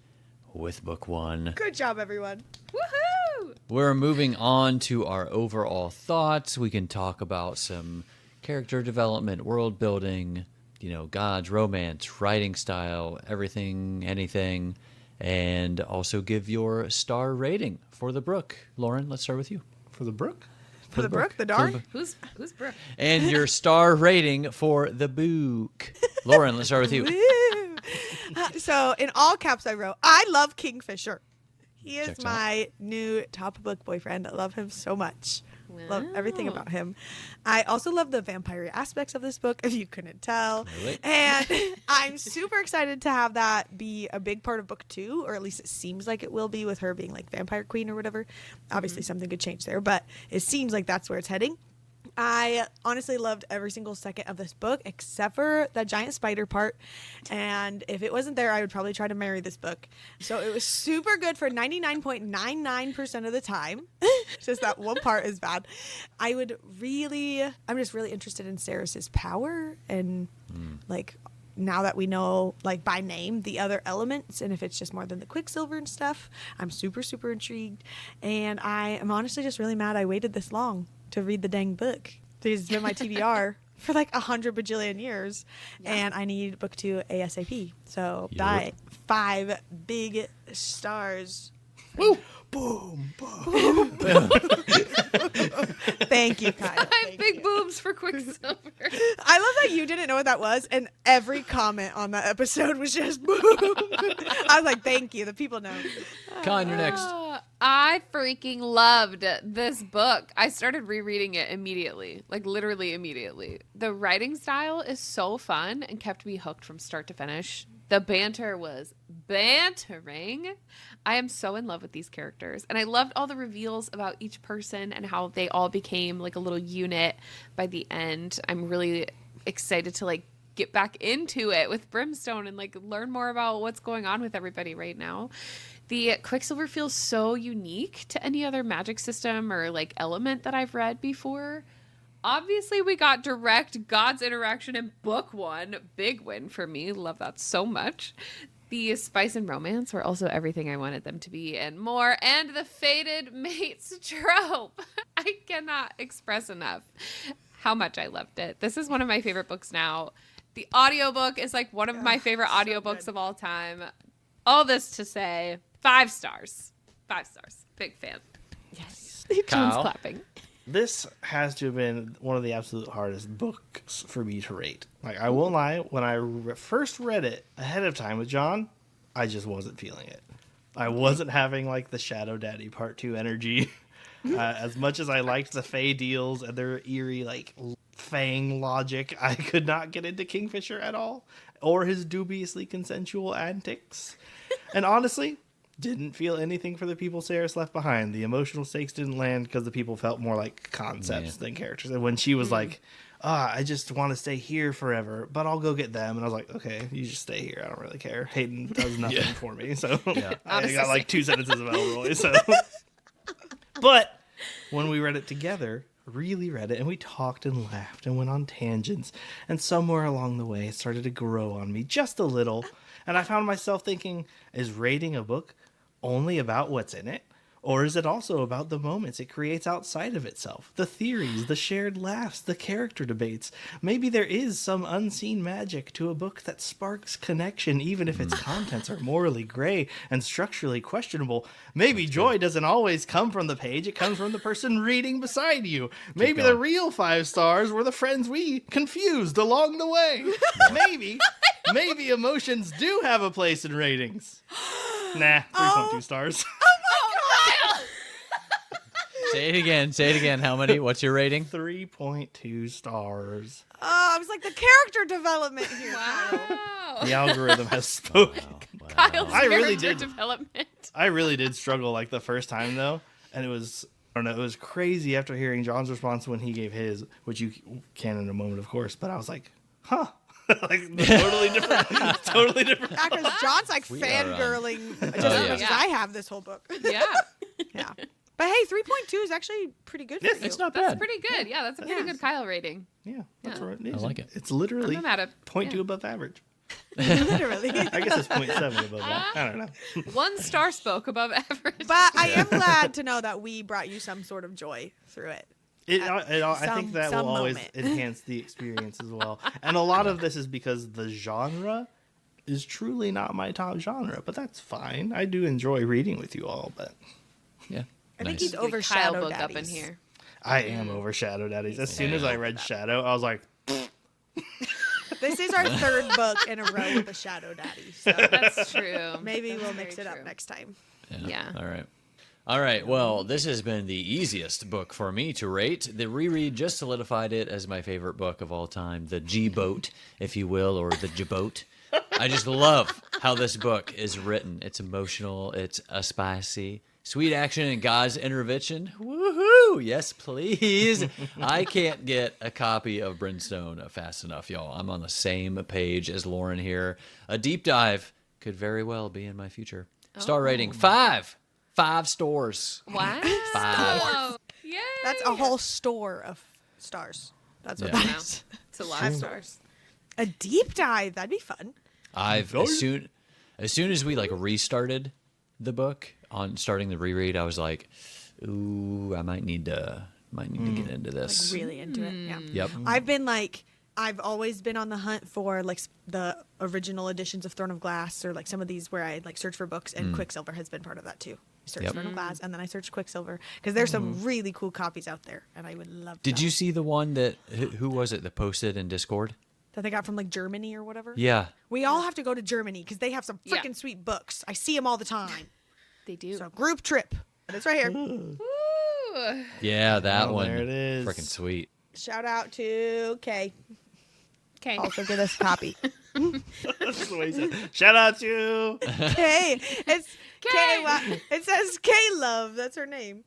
with book 1. Good job, everyone. Woohoo! We're moving on to our overall thoughts. We can talk about some character development, world building, gods, romance, writing style, everything, anything, and also give your star rating for the book. Lauren, let's start with you. For the brook? For the brook, the dark. Who's Brooke? And your star rating for the book. Lauren, let's start with you. Woo. So in all caps, I wrote, I love Kingfisher. He is Checks my new top book boyfriend. I love him so much. Love everything Wow. about him. I also love the vampire aspects of this book, if you couldn't tell. Really? And I'm super excited to have that be a big part of book 2, or at least it seems like it will be with her being like vampire queen or whatever. Obviously something could change there, but it seems like that's where it's heading. I honestly loved every single second of this book except for that giant spider part. And if it wasn't there, I would probably try to marry this book. So it was super good for 99.99% of the time. Just that one part is bad. I'm just really interested in Saras's power and like now that we know like by name the other elements and if it's just more than the Quicksilver and stuff. I'm super, super intrigued. And I am honestly just really mad I waited this long to read the dang book. It's been my TBR for like 100 bajillion years, and I need book 2 ASAP. So Yep. that 5 big stars. Woo! Boom, boom. Thank you, Kyle. Thank Big you. boobs for Quicksilver. I love that you didn't know what that was, and every comment on that episode was just boom. I was like, thank you. The people know. Con, you're next. I freaking loved this book. I started rereading it immediately, like literally immediately. The writing style is so fun and kept me hooked from start to finish. The banter was bantering. I am so in love with these characters. And I loved all the reveals about each person and how they all became like a little unit by the end. I'm really excited to like get back into it with Brimstone and like learn more about what's going on with everybody right now. The Quicksilver feels so unique to any other magic system or like element that I've read before. Obviously, we got direct God's interaction in book 1. Big win for me. Love that so much. The spice and romance were also everything I wanted them to be and more. And the fated mates trope. I cannot express enough how much I loved it. This is one of my favorite books now. The audiobook is like one of my favorite audiobooks of all time. All this to say, 5 stars. 5 stars. Big fan. Yes. John's Kyle? clapping. This has to have been one of the absolute hardest books for me to rate. Like, I won't lie, when I first read it ahead of time with John, I just wasn't feeling it. I wasn't having, like, the Shadow Daddy Part 2 energy. As much as I liked the Fae deals and their eerie, like, Fang logic, I could not get into Kingfisher at all, or his dubiously consensual antics. And honestly, didn't feel anything for the people Saras left behind. The emotional stakes didn't land because the people felt more like concepts than characters. And when she was like, I just want to stay here forever, but I'll go get them. And I was like, okay, you just stay here. I don't really care. Hayden does nothing for me. So I got like 2 sentences of Elroy. So, but when we read it together, really read it, and we talked and laughed and went on tangents. And somewhere along the way, it started to grow on me just a little. And I found myself thinking, is rating a book only about what's in it? Or is it also about the moments it creates outside of itself? The theories, the shared laughs, the character debates. Maybe there is some unseen magic to a book that sparks connection, even if its contents are morally gray and structurally questionable. Maybe joy doesn't always come from the page, it comes from the person reading beside you. Maybe the real 5 stars were the friends we confused along the way. Maybe emotions do have a place in ratings. Nah, 3.2 stars. Say it again. How many? What's your rating? 3.2 stars. I was like, the character development here. Wow. The algorithm has spoken. Kyle's I really character did. development. I really did struggle like the first time though, and it was, I don't know, it was crazy after hearing John's response when he gave his, which you can in a moment, of course. But I was like, huh. Like totally different. Totally different. Yeah, because John's like We are, fangirling just Oh, as yeah. much as I have this whole book. Yeah. Yeah. But hey, 3.2 is actually pretty good for Yes, you. It's not That's bad. pretty good. Yeah, that's a pretty good Kyle rating. Yeah, that's Yeah. right. It is. I like it. It's literally I'm not mad at 0.2 yeah. above average. Literally. I guess it's 0.7 above that. I don't know. 1 star spoke above average. But I am glad to know that we brought you some sort of joy through it. I think that some will always moment. enhance the experience as well. And a lot of this is because the genre is truly not my top genre, but that's fine. I do enjoy reading with you all, but Yeah. I think Nice. he's Kyle overshadowed book up in Daddies. here. I am overshadowed Daddies. As soon as I read Shadow, I was like, This is our third book in a row with a Shadow Daddy. So That's true. maybe we'll That's mix it very up true. next time. Yeah. All right. All right. Well, this has been the easiest book for me to rate. The reread just solidified it as my favorite book of all time, the G-Boat, if you will, or the J-Boat. I just love how this book is written. It's emotional. It's a spicy, sweet action, and God's intervention. Woohoo! Yes, please. I can't get a copy of Brimstone fast enough, y'all. I'm on the same page as Lauren here. A deep dive could very well be in my future. Star rating 5. 5 stars. Wow. 5. Yay. That's a whole store of stars. That's what Yeah. that Wow. is. It's a lot of stars. A deep dive. That'd be fun. As soon as we like restarted the book on starting the reread, I was like, ooh, I might need to get into this. Like really into it. Yeah. Yep. I've always been on the hunt for like the original editions of Throne of Glass, or like some of these where I like search for books, and Quicksilver has been part of that too. I searched Yep. Throne of Glass, and then I searched Quicksilver because there's some really cool copies out there, and I would love. Did them. you see the one that who was it that posted in Discord? that they got from like Germany or whatever? Yeah. We all have to go to Germany because they have some Yeah. freaking sweet books. I see them all the time. They do. So group trip. And it's right here. Woo. Yeah, that Oh, one. there it is. Freaking sweet. Shout out to Kay. Okay. Also give us a copy. That's the way he said. Shout out to Kay. It's Kay. Kay. It says Kay Love. That's her name.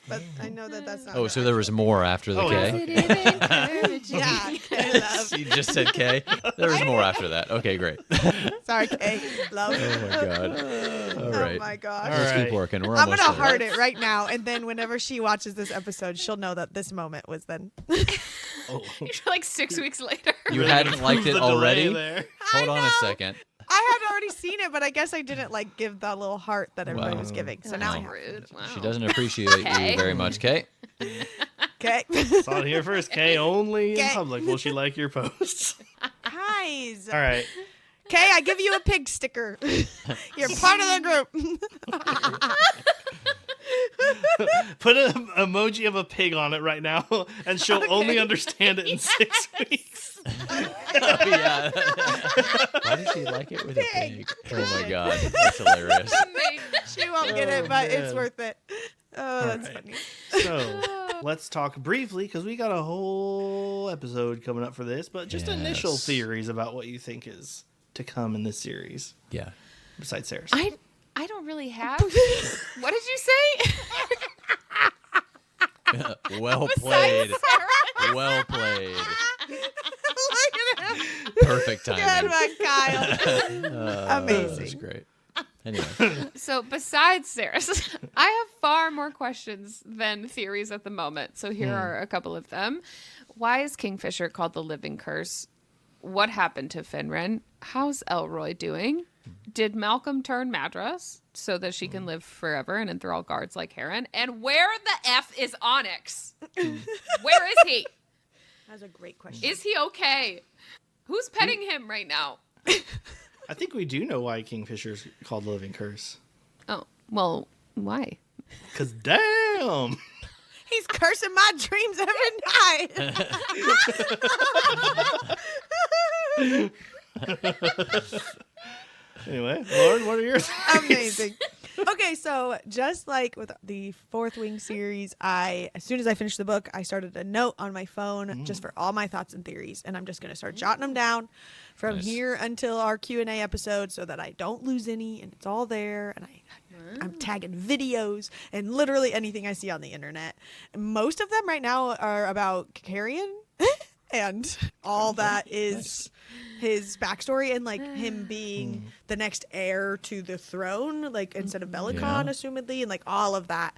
But I know that that's not Oh, her so there was more after the Oh, K. Positive encouraging. Yeah, Kay Love. You just said K. There was more after that. Okay, great. Sorry, Kay Love. Oh my god. All right. Oh my gosh. All Let's right. keep working. We're I'm almost gonna there. heart it right now, and then whenever she watches this episode, she'll know that this moment was then. Like 6 weeks later. You hadn't liked it the delay already? there. Hold on a know. second. I had already seen it, but I guess I didn't like give that little heart that everybody Wow. was giving. So That's now I have. rude. Wow. She doesn't appreciate Okay. you very much, Kate. Okay. Saw it here first. K only in K. public. Will she like your posts? Guys. All right. Kay, I give you a pig sticker. You're part of the group. Put an emoji of a pig on it right now, and she'll only understand it in 6 weeks. Oh, yeah. Why did she like it with a pig? Oh my god. That's hilarious. She won't get it, but it's man. worth it. Oh, that's right. funny. So let's talk briefly, because we got a whole episode coming up for this, but just initial Yes. theories about what you think is to come in this series, Yeah. besides Saras. I don't really have. What did you say? Well played. Well played. Look at him. Perfect Good timing. one, Kyle. That's Amazing. great. Anyway. So besides Saras, I have far more questions than theories at the moment. So here are a couple of them. Why is Kingfisher called the Living Curse? What happened to Finran? How's Elroy doing? Did Malcolm turn Madras so that she can live forever and enthrall guards like Heron? And where the F is Onyx? Where is he? That's a great question. Is he okay? Who's petting him right now? I think we do know why Kingfisher's called the Living Curse. Oh, well, why? Because damn! He's cursing my dreams every night. Anyway, Lauren, what are your theories? Amazing. Okay, so just like with the Fourth Wing series, as soon as I finished the book, I started a note on my phone just for all my thoughts and theories, and I'm just going to start jotting them down from Nice. here until our Q&A episode so that I don't lose any, and it's all there, and I'm tagging videos and literally anything I see on the internet. Most of them right now are about Carrion. and all that is his backstory, and like him being the next heir to the throne, like instead of Belicon, assumedly, and like all of that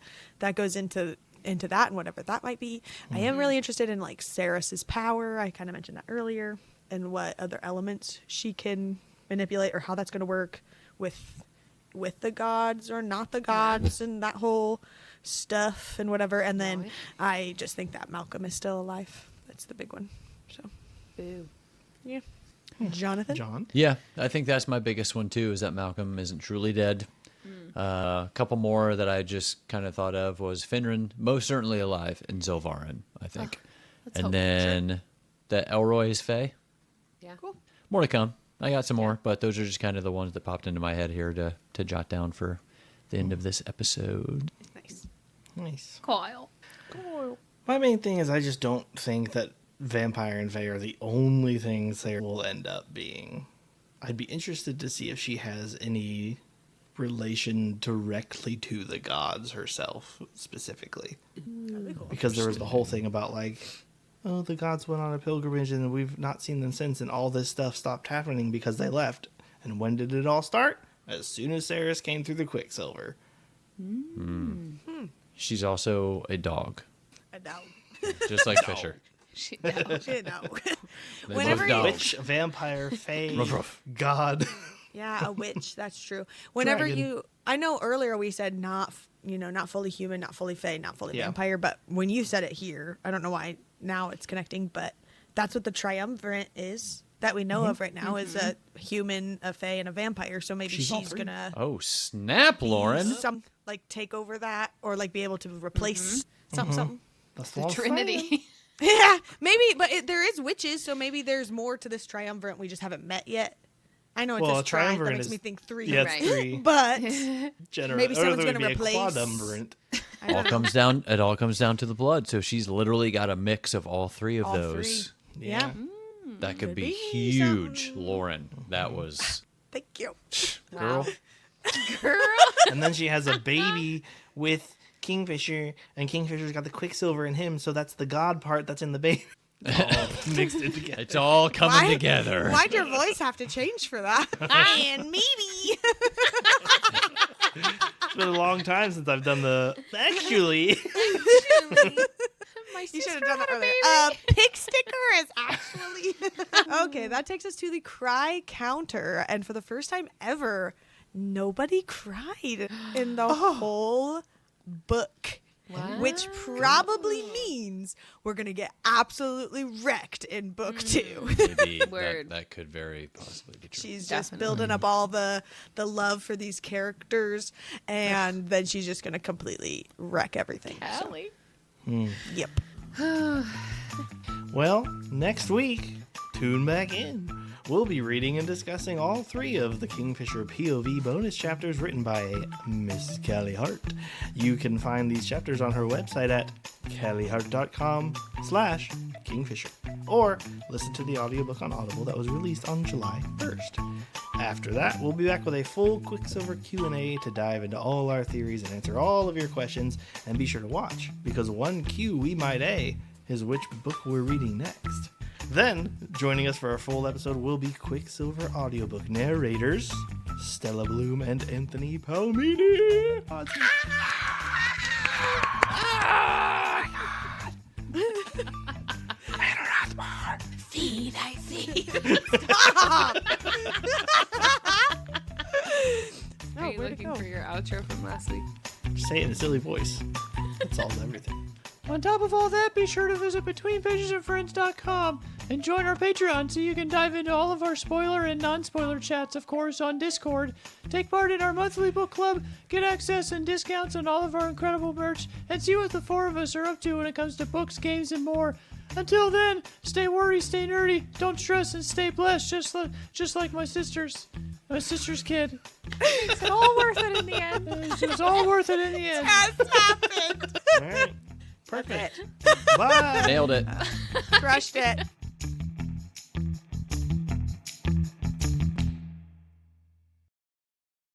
goes into that and whatever that might be. I am really interested in like Saras's power. I kind of mentioned that earlier, and what other elements she can manipulate, or how that's going to work with the gods or not the gods, and that whole stuff and whatever. And then I just think that Malcolm is still alive. That's the big one. So, Boo. yeah. Jonathan? John? Yeah, I think that's my biggest one too, is that Malcolm isn't truly dead. A couple more that I just kind of thought of was Finran, most certainly alive, and Zilvarin, I think. And then that Elroy is Fae. Yeah. Cool. More to come. I got some more, but those are just kind of the ones that popped into my head here to jot down for the end of this episode. Nice. Kyle. My main thing is I just don't think that Vampire and Fae are the only things they will end up being. I'd be interested to see if she has any relation directly to the gods herself, specifically. Because there was the whole thing about like, oh, the gods went on a pilgrimage and we've not seen them since, and all this stuff stopped happening because they left. And when did it all start? As soon as Saras came through the Quicksilver. She's also a dog, A dog. just like Fisher. No. They Whenever both you, dog. Witch, vampire, Fae, Ruff, ruff. god. yeah, a witch. That's true. Whenever Dragon. I know earlier we said not fully human, not fully Fae, not fully Yeah. vampire. But when you said it here, I don't know why now it's connecting, but that's what the triumvirate is that we know of right now, is a human, a Fae, and a vampire. So maybe She's all she's three. gonna Oh, snap, Lauren. some like take over that, or like be able to replace something. That's The all Trinity. Yeah, maybe, but there is witches, so maybe there's more to this triumvirate we just haven't met yet. I know it's Well, a a tri, that triumvirate makes is- me think three. Yeah, Right. it's three. But Maybe Maybe someone's would gonna be replace- a quadumvirate. I don't know. It all comes down to the blood. So she's literally got a mix of all three of All those. three. Yeah. That could Could be be huge, something. Lauren. That was Thank you. girl. Girl. And then she has a baby with Kingfisher, and Kingfisher's got the Quicksilver in him, so that's the god part that's in the baby. All mixed in together. It's all coming Why- together. Why'd your voice have to change for that? And maybe. It's been a long time since I've done the. Actually, My You should sister have done that had a earlier. baby. Pig sticker is actually. Okay, that takes us to the cry counter. And for the first time ever, nobody cried in the whole book. Which probably means we're going to get absolutely wrecked in book 2. Maybe Word. that could very possibly be true. She's just Definitely. building up all the love for these characters, and then she's just going to completely wreck everything. So, Callie. yep. well, next week, tune back in. We'll be reading and discussing all 3 of the Kingfisher POV bonus chapters written by Miss Callie Hart. You can find these chapters on her website at calliehart.com/Kingfisher, or listen to the audiobook on Audible that was released on July 1st. After that, we'll be back with a full Quicksilver Q&A to dive into all our theories and answer all of your questions, and be sure to watch, because one Q we might A is which book we're reading next. Then, joining us for our full episode will be Quicksilver audiobook narrators Stella Bloom and Anthony Palmini. Feed, I feed. Stop! Are you looking for your outro from last week? Say it in a silly voice. That solves everything. On top of all that, be sure to visit BetweenPagesAndFriends.com and join our Patreon so you can dive into all of our spoiler and non-spoiler chats, of course, on Discord. Take part in our monthly book club, get access and discounts on all of our incredible merch, and see what the 4 of us are up to when it comes to books, games, and more. Until then, stay worry, stay nerdy, don't stress, and stay blessed, just like my sister's kid. It's all worth it in the end. It was all worth it in the end. Has happened. All right. Perfect. Bye. Nailed it. Crushed it.